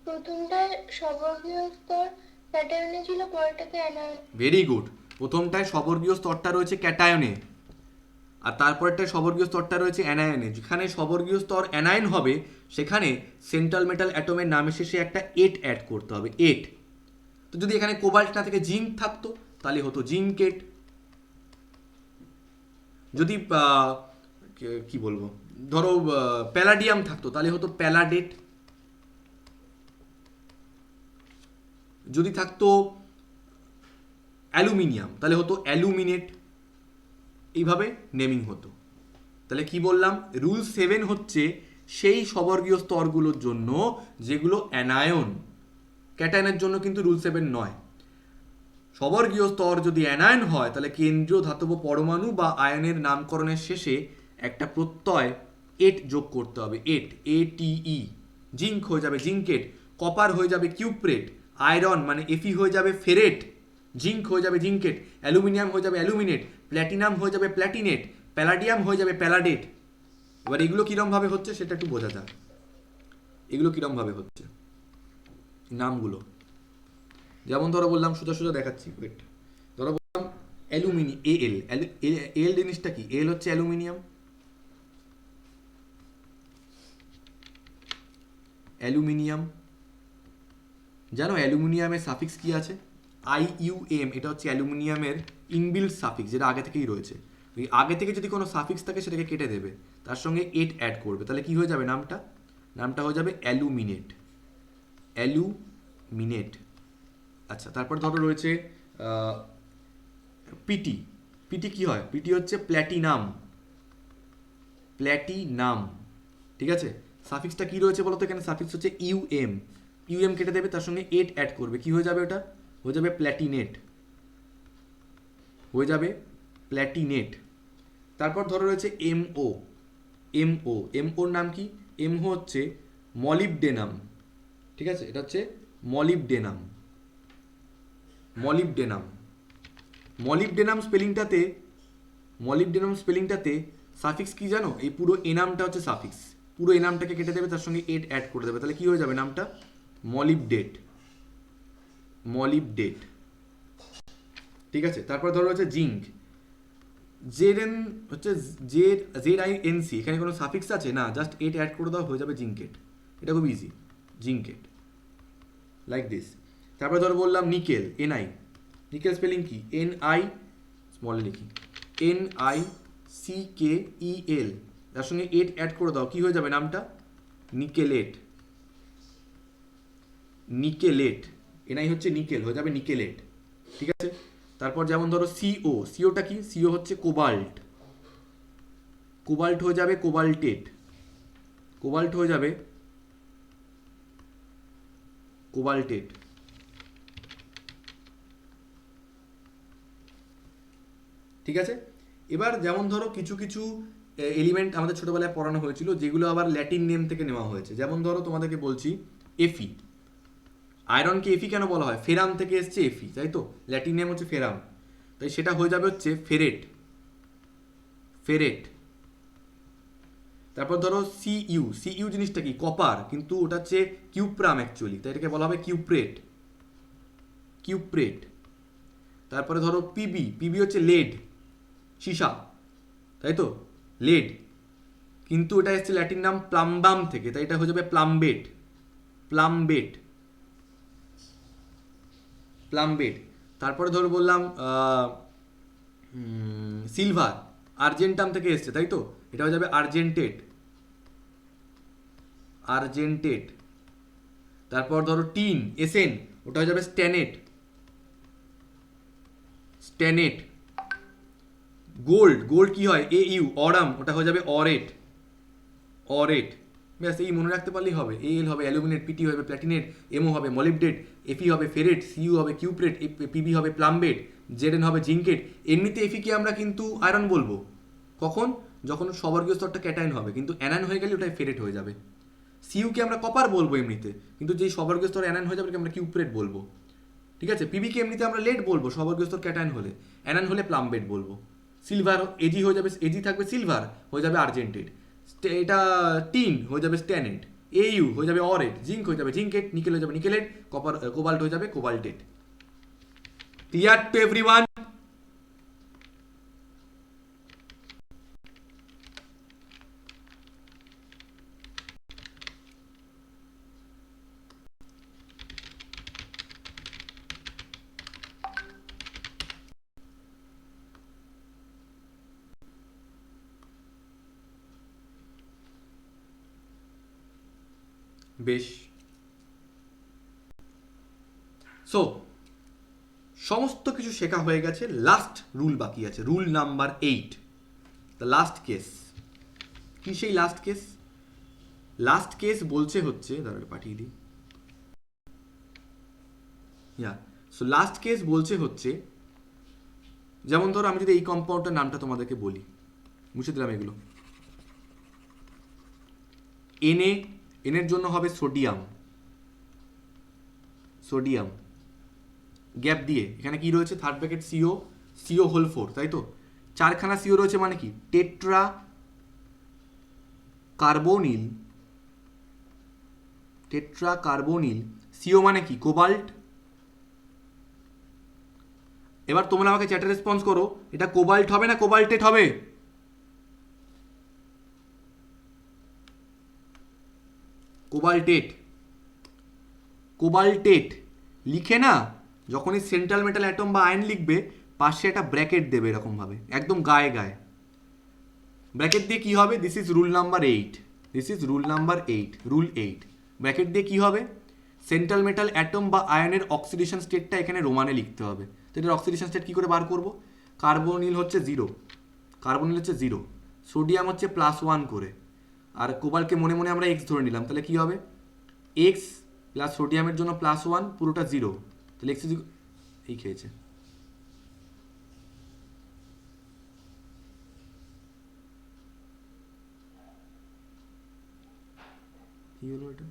প্রথমটায় সবর্গীয় স্তর ক্যাটায়নে ছিল, পরেরটাতে অ্যানায়ন।
Very good. প্রথমটায় সবর্গীয় স্তরটা রয়েছে ক্যাটায়নে, আর তারপরটায় সবর্গীয় স্তরটা রয়েছে অ্যানায়নে। যেখানে সবর্গীয় স্তর অ্যানায়ন হবে সেখানে সেন্ট্রাল মেটাল অ্যাটমের নামের শেষে একটা 8 অ্যাড করতে হবে, 8। তো যদি এখানে কোবাল্ট না থেকে জিঙ্ক থাকতো তাহলে হতো জিঙ্কেট। যদি কি বলবো, ধরো প্যালাডিয়াম থাকতো তাহলে হতো প্যালাডেট। যদি থাকতো অ্যালুমিনিয়াম তাহলে হতো অ্যালুমিনেট। এইভাবে নেমিং হতো। তাহলে কি বললাম? রুল 7 হচ্ছে সেই সবর্গীয় স্তরগুলোর জন্য যেগুলো অ্যানায়ন। ক্যাটায়নের জন্য কিন্তু রুল 7 নয়। সবর্গীয় স্তর যদি অ্যানায়ন হয় তাহলে কেন্দ্রীয় ধাতব পরমাণু বা আয়নের নামকরণের শেষে একটা প্রত্যয় 8 যোগ করতে হবে, 8 ATE। জিঙ্ক হয়ে যাবে জিঙ্কেট, কপার হয়ে যাবে কিউপ্রেট, আয়রন মানে Fe হয়ে যাবে ফেরেট, জিঙ্ক হয়ে যাবে জিঙ্কেট, অ্যালুমিনিয়াম হয়ে যাবে অ্যালুমিনেট, প্ল্যাটিনাম হয়ে যাবে প্ল্যাটিনেট, প্যালাডিয়াম হয়ে যাবে প্যালাডেট। এবার এগুলো কিরমভাবে হচ্ছে সেটা একটু বোঝা যাক। এগুলো কিরমভাবে হচ্ছে নামগুলো, যেমন ধরো বললাম, সোজা সোজা দেখাচ্ছি, ওয়েট। ধরো বললাম এল জিনিসটা কি? এল হচ্ছে অ্যালুমিনিয়াম। অ্যালুমিনিয়াম জানো অ্যালুমিনিয়ামের সাফিক্স কি আছে? IUM। এটা হচ্ছে অ্যালুমিনিয়ামের ইনবিল্ট সাফিক্স, যেটা আগে থেকেই রয়েছে। ওই আগে থেকে যদি কোনো সাফিক্স থাকে সেটাকে কেটে দেবে, তার সঙ্গে 8 অ্যাড করবে, তাহলে কি হয়ে যাবে? নামটা হয়ে যাবে অ্যালুমিনেট। আচ্ছা, তারপর ধরো রয়েছে পিটি কি হয়? পিটি হচ্ছে প্ল্যাটিনাম। ঠিক আছে? সাফিক্সটা কি রয়েছে বলো তো? এখানে সাফিক্স হচ্ছে ইউএম কেটে দেবে, তার সঙ্গে 8 অ্যাড করবে, কি হয়ে যাবে? ওটা হয়ে যাবে প্ল্যাটিনেট। তারপর ধরো রয়েছে এমওর নাম কি? এমও হচ্ছে মলিবডেনাম। ঠিক আছে, এটা হচ্ছে মলিবডেনাম। মলিবডেনাম স্পেলিংটাতে সাফিক্স কি জানো? এই পুরো এনামটা হচ্ছে সাফিক্স। পুরো এনামটাকে কেটে দেবে, তার সঙ্গে 8 অ্যাড করে দেবে, তাহলে কি হয়ে যাবে? নামটা মলিবডেট। ঠিক আছে? তারপর ধরো হচ্ছে জিঙ্ক, জেড হচ্ছে ZINC। এখানে কোনো সাফিক্স আছে না, জাস্ট 8 অ্যাড করে দাও, হয়ে যাবে জিঙ্কেট। এটা খুব ইজি, জিঙ্কেট, লাইক দিস। তারপর ধরো বললাম নিকেল, NI। নিকেল স্পেলিং কি? NI স্মলে লিখি, NICKEL। তার সঙ্গে 8 অ্যাড করে দাও, কি হয়ে যাবে? নামটা নিকেলেট। এনআই হচ্ছে নিকেল, হয়ে যাবে নিকেলেট। ঠিক আছে, তারপর যেমন ধরো সিও, সিওটা কি, সিও হচ্ছে কোবাল্ট, কোবাল্ট হয়ে যাবে কোবাল্টেট, কোবাল্ট হয়ে যাবে কোবাল্টেট। ঠিক আছে, এবার যেমন ধরো কিছু কিছু এলিমেন্ট আমাদের ছোটবেলায় পড়ানো হয়েছিল যেগুলো আবার ল্যাটিন নেম থেকে নেওয়া হয়েছে। যেমন ধরো তোমাদেরকে বলছি এফি, আয়রনকে এফি কেন বলা হয়, ফেরাম থেকে এসছে এফি, তাই তো, ল্যাটিন নেম হচ্ছে ফেরাম, তাই সেটা হয়ে যাবে হচ্ছে ফেরেট, ফেরেট। তারপর ধরো সিইউ, সিইউ জিনিসটা কি, কপার, কিন্তু ওটা হচ্ছে কিউপ্রাম অ্যাকচুয়ালি, তাই এটাকে বলা হবে কিউপ্রেট, কিউপ্রেট। তারপরে ধরো পিবি, পিবি হচ্ছে লেড, সীসা, তাই তো, লেড, কিন্তু এটা এসছে ল্যাটিন নাম প্লাম্বাম থেকে, তাই এটা হয়ে যাবে প্লাম্বেট, প্লাম্বেট, প্লাম্বেট। তারপরে ধরো বললাম সিলভার, আর্জেন্টাম থেকে এসছে, তাই তো, এটা হয়ে যাবে আর্জেন্টেট, আর্জেন্টেট। তারপর ধরো টিন, এসেন, ওটা হয়ে যাবে স্ট্যানেট, স্ট্যানেট। গোল্ড, গোল্ড কি হয়, এ ইউ, অরাম, ওটা হয়ে যাবে অরেট, অরেট। ব্যাস এই মনে রাখতে পারলেই হবে। এ এল হবে অ্যালুমিনেট, পিটি হবে প্ল্যাটিনেট, এমও হবে মলিবডেট, এফি হবে ফেরেট, সিইউ হবে কিউপ্রেট, পিবি হবে প্লাম্বেট, জেডেন হবে জিঙ্কেট। এমনিতে এফিকে আমরা কিন্তু আয়রন বলবো কখন, যখন সবর্গীয় স্তরটা ক্যাটায়ন হবে, কিন্তু অ্যানায়ন হয়ে গেলে ওটাই ফেরেট হয়ে যাবে। সিইউকে আমরা কপার বলবো এমনিতে, কিন্তু যেই সবর্গীয় স্তর অ্যানায়ন হয়ে যাবে আমরা কিউপ্রেট বলবো। ঠিক আছে, পিবিকে এমনিতে আমরা লেড বলবো সবর্গীয় স্তর ক্যাটায়ন হলে, অ্যানায়ন হলে প্লাম্বেট বলবো। সিলভার, এজি হয়ে যাবে, এজি থাকবে সিলভার, হয়ে যাবে আর্জেন্টেড। এটা টিন হয়ে যাবে স্ট্যানেট, এইউ হয়ে যাবে অরেট, জিঙ্ক হয়ে যাবে জিঙ্কেট, নিকেল হয়ে যাবে নিকেলেট, কপার কোবাল্ট হয়ে যাবে কোবাল্টেট। Clear to everyone? বেশ, সো সমস্ত কিছু শেখা হয়ে গেছে, লাস্ট রুল বাকি আছে, rule number 8, the last case. কি সেই লাস্ট কেস? লাস্ট কেস বলছে হচ্ছে, দাঁড়াবে পাঠিয়ে দিই, ইয়া, সো লাস্ট কেস বলছে হচ্ছে, যেমন ধরো আমি যদি এই কম্পাউন্ডটার নামটা তোমাদেরকে বলি, মুছে দিলাম এগুলো, এনএ, এনের জন্য হবে সোডিয়াম, সোডিয়াম, গ্যাপ দিয়ে এখানে কি রয়েছে, third bracket CO, CO whole 4, তাই তো, চারখানা সিও রয়েছে মানে কি, tetra carbonyl, tetra carbonyl, CO মানে কি, কোবাল্ট। এবার তোমরা আমাকে চ্যাটে রেসপন্স করো, এটা কোবাল্ট হবে না কোবাল্টেট হবে? কোবাল্টেট, কোবাল্টেট লিখে না, যখনই সেন্ট্রাল মেটাল অ্যাটম বা আয়ন লিখবে পাশে একটা ব্র্যাকেট দেবে এরকমভাবে, একদম গায়ে গায়ে ব্র্যাকেট দিয়ে কি হবে, this is rule number 8, this is rule number 8, rule 8। Bracket দিয়ে কি হবে, সেন্ট্রাল মেটাল অ্যাটম বা আয়নের অক্সিডেশন স্টেটটা এখানে রোমানে লিখতে হবে। তো এটার অক্সিডেশন স্টেট কী করে বার করব, কার্বনিল হচ্ছে 0, কার্বনিল হচ্ছে 0, সোডিয়াম হচ্ছে +1 করে, আর কোবাল্টকে মনে মনে আমরা এক্স ধরে নিলাম, তাহলে কি হবে, এক্স প্লাস সোডিয়ামের জন্য +1, পুরোটা 0, তাহলে এক্স এই খেয়েছে। কি হলো এটা,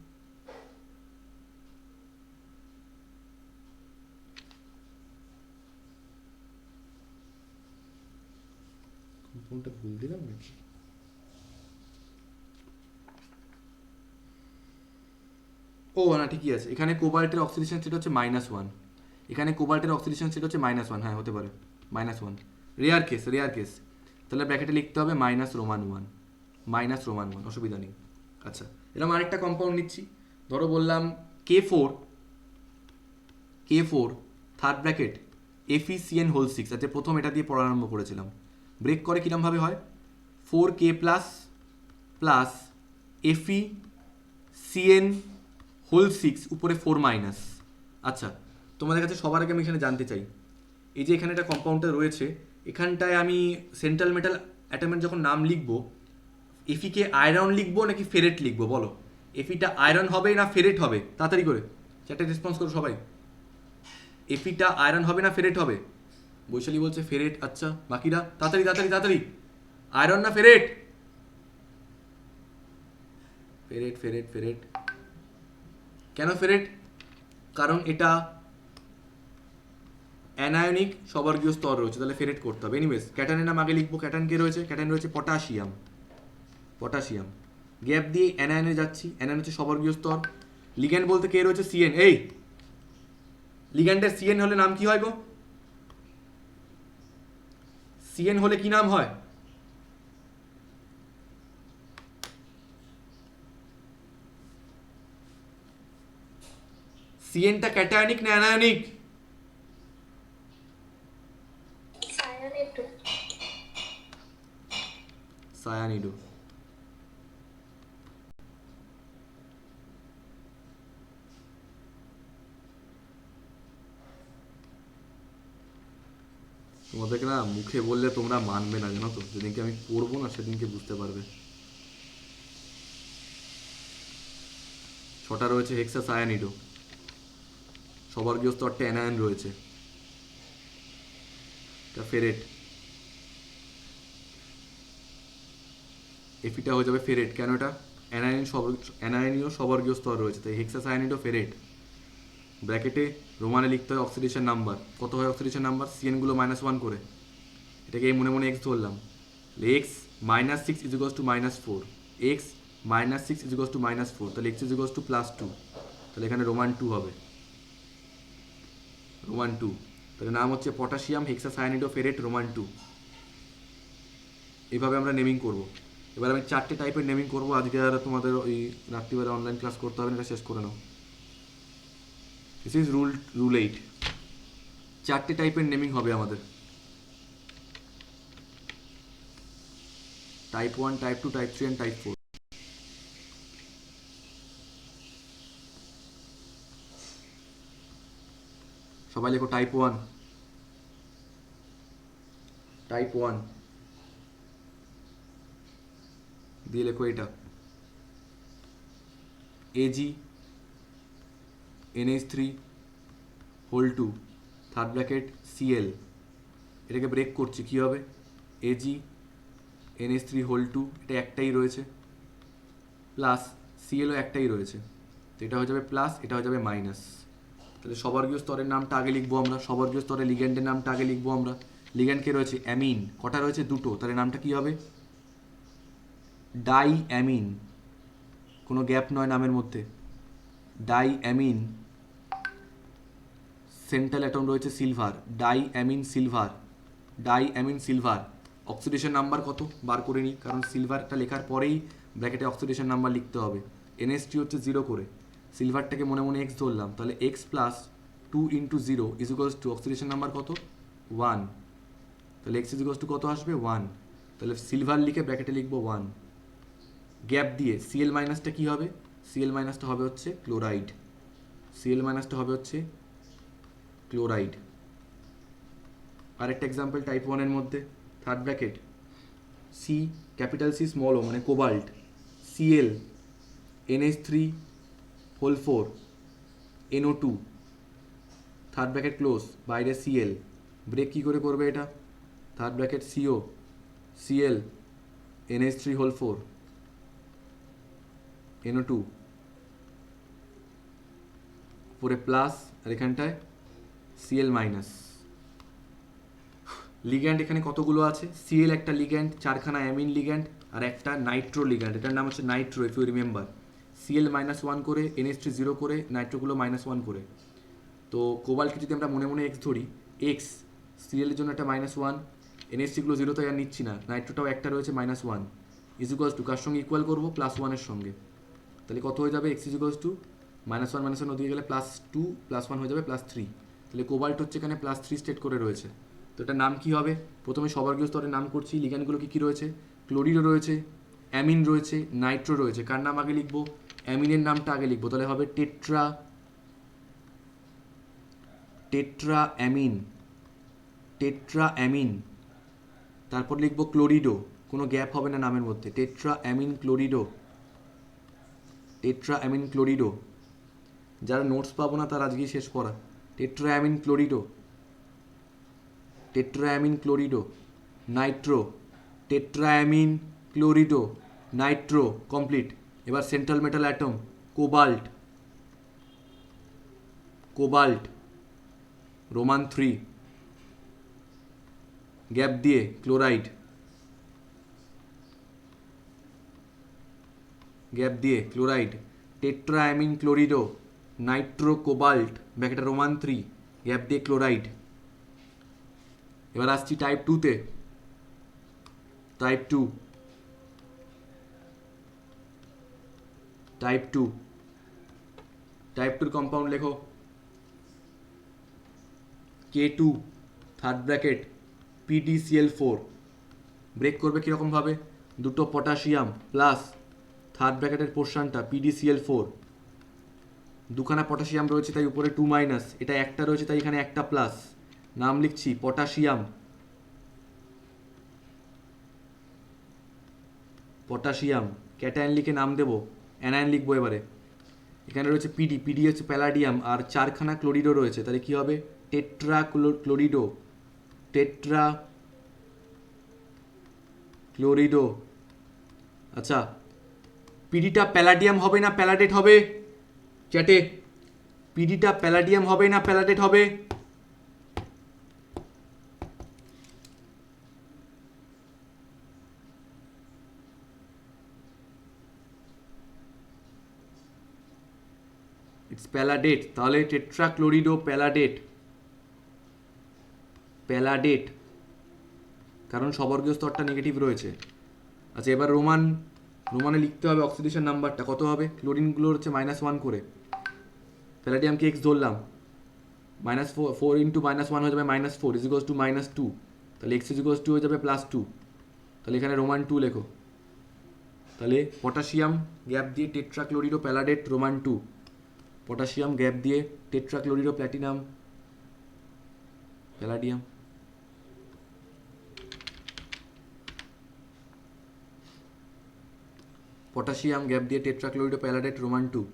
কোনটা ভুল দিলাম নাকি? ও না, ঠিকই আছে, এখানে কোবাল্টের অক্সিডেশন স্টেট হচ্ছে -1, এখানে কোবাল্টের অক্সিডেশন স্টেট হচ্ছে -1, হ্যাঁ হতে পারে -1, রেয়ার কেস, রেয়ার কেস, তাহলে ব্র্যাকেটে লিখতে হবে -1, -1, অসুবিধা নেই। আচ্ছা, এরকম আরেকটা কম্পাউন্ড নিচ্ছি, ধরো বললাম K4, K4 third bracket FeCN whole 6, আচ্ছা প্রথম এটা দিয়ে পড়া আরম্ভ করেছিলাম, ব্রেক করে কিরমভাবে হয়, 4K প্লাস FeCN হোল 6 উপরে 4 মাইনাস, আচ্ছা তোমাদের কাছে সবার আগে আমি এখানে জানতে চাই, এই যে এখানে একটা কম্পাউন্ডটা রয়েছে, এখানটায় আমি সেন্ট্রাল মেটাল অ্যাটমের যখন নাম লিখবো, এফিকে আয়রন লিখবো নাকি ফেরেট লিখবো বলো? এফিটা আয়রন হবে না ফেরেট হবে? তাড়াতাড়ি করে চ্যাটে রেসপন্স করো সবাই। এফিটা আয়রন হবে না ফেরেট হবে? বৈশালী বলছে ফেরেট। আচ্ছা, বাকিরা তাড়াতাড়ি তাড়াতাড়ি তাড়াতাড়ি, আয়রন না ফেরেট? ফেরেট ফেরেট ফেরেট। কেন ফেরেট? কারণ এটা অ্যানায়নিক সবর্গীয় স্তর রয়েছে, তাহলে ফেরেট করতে হবে। এনিওয়েজ, ক্যাটানের নাম আগে লিখবো। ক্যাটান কে রয়েছে? ক্যাটান রয়েছে পটাশিয়াম। পটাশিয়াম গ্যাপ দিয়ে অ্যানায়নে যাচ্ছি, অ্যানায়ন হচ্ছে সবর্গীয় স্তর। লিগ্যান্ড বলতে কে রয়েছে? সিএন। এই লিগ্যান্ডের সিএন হলে নাম কি হয় গো? সিএন হলে কি নাম হয়? সিএনটা ক্যাটায়নিক না অ্যানায়নিক? সায়ানিডো। তোমাদেরকে না মুখে বললে তোমরা মানবে না, জানো তো? যেদিনকে আমি পড়বো না সেদিনকে বুঝতে পারবে। ছটা রয়েছে হেক্সা সায়ানিডো, সবর্গীয় স্তরটা অ্যানায়ন রয়েছে, এটা ফেরেট। এফিটা হয়ে যাবে ফেরেট, কেন? এটা অ্যানায়নীয় সবর্গীয় স্তর রয়েছে, তাই হেক্সা সায়ানিডো ফেরেট। ব্র্যাকেটে রোমানে লিখতে হয় অক্সিডেশন নাম্বার। কত হয় অক্সিডেশন নাম্বার? সিএনগুলো -1 করে, এটাকে মনে মনে এক্স ধরলাম। এক্স -6 ইজ -4, এক্স -6 ইজ -4, তাহলে এক্স ইজ +2, তাহলে এখানে রোমান 2 হবে, রোমান 2। তাহলে নাম হচ্ছে পটাশিয়াম হেক্সাসায়ানিডো ফেরেট রোমান 2। এইভাবে আমরা নেমিং করব। এবার আমি 4টে টাইপের নেমিং করব। আজকে আর তোমাদের ওই রাত্রিবেলা অনলাইন ক্লাস করতে হবে না, এটা শেষ করে নাও। This is rule 8। 4টে টাইপের নেমিং হবে আমাদের, type 1, type 2, type 3 and type 4। সবাই লেখো টাইপ 1। টাইপ 1 দিয়ে লেখো এটা Ag NH3 whole 2 third bracket Cl। এটাকে ব্রেক করছি, কী হবে? এজি NH3 হোল 2, এটা একটাই রয়েছে, প্লাস Clও একটাই রয়েছে, তো এটা হয়ে যাবে প্লাস, এটা হয়ে যাবে মাইনাস। তাহলে সবর্গীয় স্তরের নামটা আগে লিখবো আমরা, সবর্গীয় স্তরের লিগ্যান্ডের নামটা আগে লিখবো আমরা। লিগ্যান্ড কে রয়েছে? অ্যামিন। কটা রয়েছে? 2টো, তাহলে নামটা কি হবে? ডাই অ্যামিন, কোনো গ্যাপ নয় নামের মধ্যে। Die amine. সেন্ট্রাল অ্যাটম রয়েছে silver, die amine silver, die amine silver. Oxidation number কত বার করে নিই, কারণ সিলভারটা লেখার পরেই ব্র্যাকেটে অক্সিডেশন নাম্বার লিখতে হবে। NH3 হচ্ছে 0 করে, সিলভারটাকে মনে মনে এক্স ধরলাম, তাহলে x plus 2 × 0 is oxidation number কত? 1। তাহলে এক্স ইজ কত আসবে? 1। তাহলে সিলভার লিখে ব্র্যাকেটে লিখবো 1। গ্যাপ দিয়ে Cl মাইনাসটা কী হবে? Cl মাইনাসটা হবে হচ্ছে ক্লোরাইড, Cl মাইনাসটা হবে হচ্ছে ক্লোরাইড। আরেকটা এক্সাম্পল টাইপ 1 এর মধ্যে, third bracket C capital C small O মানে cobalt, Cl NH3 whole 4 NO2 third bracket close, বাইরে Cl, ব্রেক কী করে করবে এটা? Third bracket CO Cl NH3 whole 4 NO2 উপরে প্লাস, আর এখানটায় Cl মাইনাস। লিগ্যান্ড এখানে কতগুলো আছে? Cl একটা লিগ্যান্ড, 4খানা অ্যামিন লিগ্যান্ড, আর একটা নাইট্রো লিগ্যান্ড, এটার নাম হচ্ছে nitro, if you remember. Cl -1 করে, NH3 0 করে, নাইট্রোগুলো -1 করে। তো কোবাল্টকে যদি আমরা মনে মনে এক্স ধরি, এক্স Cl এর জন্য একটা -1, NH3গুলো 0 তো আর নিচ্ছি না, নাইট্রোটাও একটা রয়েছে -1, ইজিকলস টু কার সঙ্গে ইকুয়াল করবো? +1 এর সঙ্গে। তাহলে কত হয়ে যাবে? এক্স ইজিকলস টু -1 -1 ওদিকে গেলে +2 +1 হয়ে যাবে +3। তাহলে কোবাল্ট হচ্ছে এখানে +3 স্টেট করে রয়েছে। তো এটার নাম কি হবে? প্রথমে সবর্গীয় স্তরের নাম করছি। লিগ্যান্ডগুলো কী কী রয়েছে? ক্লোরিডো রয়েছে, অ্যামিন রয়েছে, নাইট্রো রয়েছে। কার নাম আগে লিখবো? অ্যামিনের নামটা আগে লিখবো, তাহলে হবে টেট্রা টেট্রাঅ্যামিন, তারপর লিখবো ক্লোরিডো, কোনো গ্যাপ হবে না নামের মধ্যে, টেট্রাঅ্যামিন ক্লোরিডো। যারা নোটস পাবো না তার আজকেই শেষ পড়া। Tetraamine chlorido, nitro, tetraamine chlorido, nitro, complete. এবার central metal atom, cobalt, Roman 3, gap দিয়ে chloride, tetraamine chlorido, nitro, cobalt, ব্যাকেটে রোমান 3, গ্যাপ দিয়ে ক্লোরাইড। এবার আসছি টাইপ 2-তে। টাইপ টুর কম্পাউন্ড লেখো K2, third bracket PdCl4, break করবে কীরকমভাবে, দুটো পটাশিয়াম প্লাস থার্ড ব্র্যাকেটের পোর্শনটা PdCl4, দুখানা পটাশিয়াম রয়েছে তাই উপরে 2 মাইনাস, এটা একটা রয়েছে তাই এখানে একটা প্লাস, নাম লিখছি পটাশিয়াম, ক্যাটায়ন লিখে নাম দেবো, অ্যানায়ন লিখবো। এবারে এখানে রয়েছে পিডি হচ্ছে প্যালাডিয়াম, আর 4খানা ক্লোরিডো রয়েছে, তাহলে কি হবে, ক্লোরিডো। আচ্ছা, পিডিটা প্যালাডিয়াম হবে না প্যালাডেট হবে, চ্যাটে পিডিটা প্যালাডিয়াম হবে না প্যালাডেট হবে? ইটস প্যালাডেট, তাহলে টেট্রাক্লোরিডো প্যালাডেট, কারণ সবর্গীয় স্তরটা নেগেটিভ রয়েছে। আচ্ছা, এবার রোমানে লিখতে হবে অক্সিডেশন নাম্বারটা কত হবে, ক্লোরিনগুলো হচ্ছে -1 করে, প্যালাডিয়ামকে x ধরলাম, -4 ইন্টু -1 হয়ে যাবে -4 ইজ ইকুয়ালস টু -2, তাহলে x ইজ ইকুয়ালস টু হয়ে যাবে +2, তাহলে এখানে রোমান 2 লেখো। তাহলে পটাশিয়াম গ্যাপ দিয়ে টেট্রাক্লোরিডো প্যালাডেট রোমান 2, পটাশিয়াম গ্যাপ দিয়ে টেট্রাক্লোরিডো প্ল্যাটিনাম প্যালাডিয়াম, পটাশিয়াম গ্যাপ দিয়ে টেট্রাক্লোরিডো প্যালাডেট Roman 2।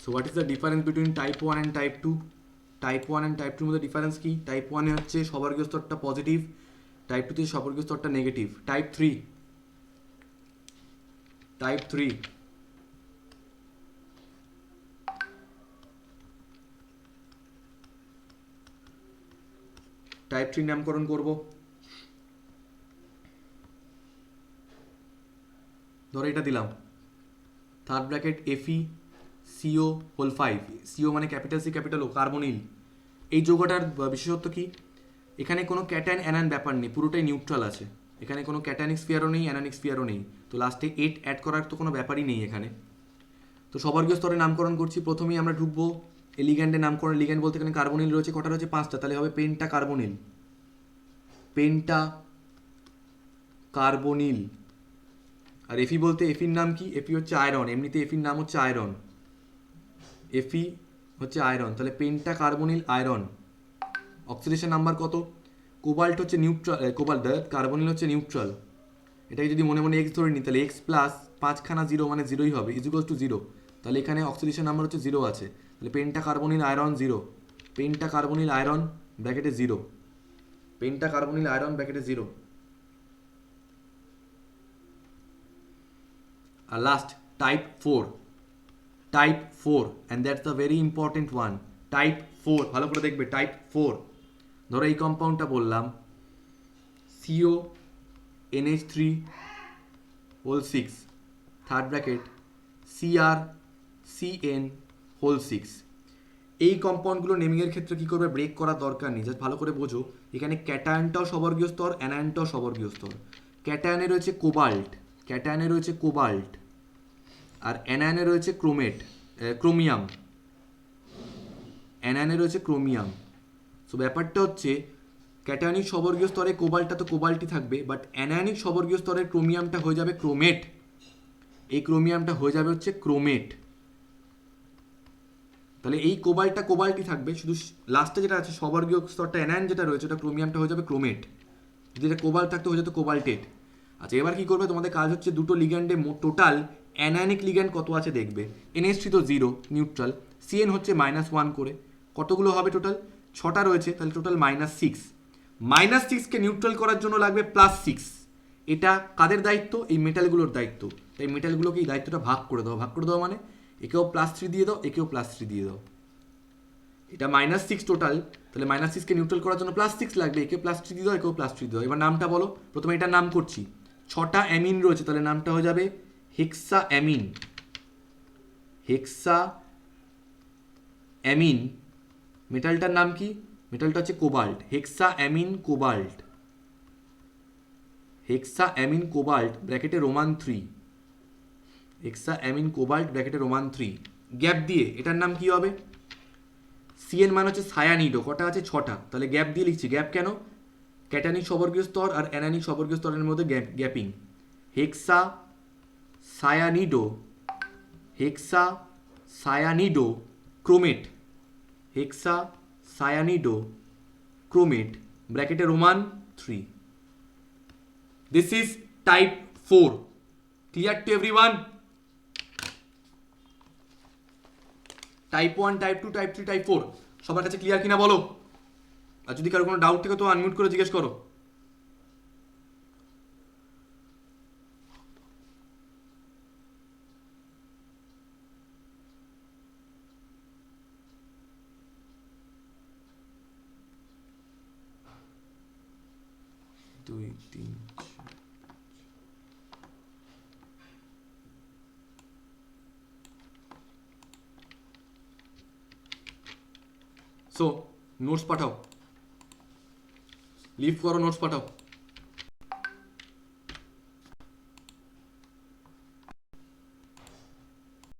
So what is the difference between type 1 and type 2? Type 1 and type 2 মধ্যে ডিফারেন্স কি? টাইপ 1 এ হচ্ছে সবর্গীয় স্তরটা পজিটিভ, টাইপ 2 তে সবর্গীয় স্তরটা নেগেটিভ। টাইপ 3 নামকরণ করব। ধরো এটা দিলাম, থার্ড ব্র্যাকেট FeCO5, CO মানে ক্যাপিটাল সি ক্যাপিটাল ও, কার্বনিল। এই যৌগটার বিশেষত্ব কি, এখানে কোনো ক্যাটায়ন অ্যানায়ন ব্যাপার নেই, পুরোটাই নিউট্রাল আছে, এখানে কোনো ক্যাটায়নিক স্ফিয়ারও নেই অ্যানায়নিক স্ফিয়ারও নেই, তো লাস্টে 8 অ্যাড করার তো কোনো ব্যাপারই নেই এখানে। তো সবর্গীয় স্তরে নামকরণ করছি, প্রথমেই আমরা ঢুকবো লিগ্যান্ডের নামকরণ। লিগ্যান্ড বলতে এখানে কার্বনিল রয়েছে, কটা রয়েছে, 5টা, তাহলে হবে পেন্টা কার্বনিল। আর এফি বলতে এফির নাম কি, এফি হচ্ছে আয়রন, এমনিতে এফির নাম হচ্ছে আয়রন, এফি হচ্ছে আয়রন, তাহলে penta carbonyl iron. Oxidation number কত, কোবাল্ট হচ্ছে নিউট্রাল, কার্বনিল হচ্ছে নিউট্রাল, এটাকে যদি মনে মনে এক্স ধরে নিই তাহলে এক্স প্লাস 5খানা 0 মানে 0ই হবে, ইজ ইকুয়ালস টু 0, তাহলে এখানে অক্সিডেশন নাম্বার হচ্ছে 0 আছে, তাহলে penta carbonyl iron 0, penta carbonyl iron ব্র্যাকেটে 0, পেন্টা কার্বনিল আয়রন ব্র্যাকেটে 0। আর last type 4, and that's the very important one. Type 4 ভালো করে দেখবে, টাইপ 4, ধরো এই কম্পাউন্ডটা বললাম CONH3 থার্ড ব্র্যাকেট CrCN6, এই কম্পাউন্ডগুলো নেমিংয়ের ক্ষেত্রে কী করবে, ব্রেক করার দরকার নেই, জাস্ট ভালো করে বোঝো। এখানে ক্যাটায়নটাও সবর্গীয় স্তর, অ্যানায়নটাও সবর্গীয় স্তর। ক্যাটায়নে রয়েছে কোবাল্ট, ক্যাটায়নে রয়েছে কোবাল্ট, আর অ্যানায়নে রয়েছে ক্রোমিয়াম, অ্যানায়নে রয়েছে ক্রোমিয়াম। সো ব্যাপারটা হচ্ছে ক্যাটায়নিক সবর্গীয় স্তরে কোবাল্টটা তো কোবাল্টই থাকবে, বাট অ্যানায়নিক সবর্গীয় স্তরের ক্রোমিয়ামটা হয়ে যাবে ক্রোমেট। এই ক্রোমিয়ামটা হয়ে যাবে হচ্ছে ক্রোমেট। তাহলে এই কোবাল্টটা কোবাল্টই থাকবে, শুধু লাস্টে যেটা আছে সবর্গীয় স্তরটা অ্যানায়ন যেটা রয়েছে ওটা ক্রোমিয়ামটা হয়ে যাবে ক্রোমেট। যদি এটা কোবাল্ট থাকতে হয়ে যেত কোবাল্টেট। আচ্ছা এবার কি করবে, তোমাদের কাজ হচ্ছে দুটো লিগ্যান্ডে টোটাল অ্যানায়নিক লিগ্যান্ড কত আছে দেখবে। NH3 তো 0 নিউট্রাল, CN হচ্ছে -1 করে, কতগুলো হবে টোটাল, 6টা রয়েছে, তাহলে টোটাল -6। -6কে নিউট্রাল করার জন্য লাগবে +6। এটা কাদের দায়িত্ব, এই মেটালগুলোর দায়িত্ব। তাই মেটালগুলোকে এই দায়িত্বটা ভাগ করে দাও, ভাগ করে দাও মানে একেও +3 দিয়ে দাও, একেও +3 দিয়ে দাও। এটা -6 টোটাল, তাহলে -6কে নিউট্রাল করার জন্য +6 লাগবে, একে +3 দিয়ে দাও, একেও +3 দিয়ে দাও। এবার নামটা বলো, প্রথমে এটার নাম করছি, 6টা অ্যামিন রয়েছে, তাহলে নামটা হয়ে যাবে হেক্সা অ্যামিন। হেক্সা অ্যামিন, মেটালটার নাম কি, মেটালটা হচ্ছে কোবাল্ট, হেক্সা অ্যামিন কোবাল্ট, হেক্সা অ্যামিন কোবাল্ট ব্র্যাকেটে রোমান 3, হেক্সা অ্যামিন কোবাল্ট ব্র্যাকেটে রোমান 3, গ্যাপ দিয়ে এটার নাম কি হবে, CN মানে হচ্ছে সায়ানিডো, কটা আছে 6টা, তাহলে গ্যাপ দিয়ে লিখছি, গ্যাপ কেন, ক্যাটায়নিক সবর্গীয় স্তর আর অ্যানায়নিক সবর্গীয় স্তরের মধ্যে গ্যাপিং। Hexa cyanido, hexa cyanido chromate, hexa cyanido chromate ব্র্যাকেটে Roman 3। This is type 4। Clear to everyone? Type 1, type 2, type 3, type 4 সবার কাছে ক্লিয়ার কিনা বলো। আর যদি কারো কোনো ডাউট থাকে তো আনমিউট করে জিজ্ঞেস করো। দুই তিন সো নোটস পাঠাও, লিভ করো, নোটস পাঠাও।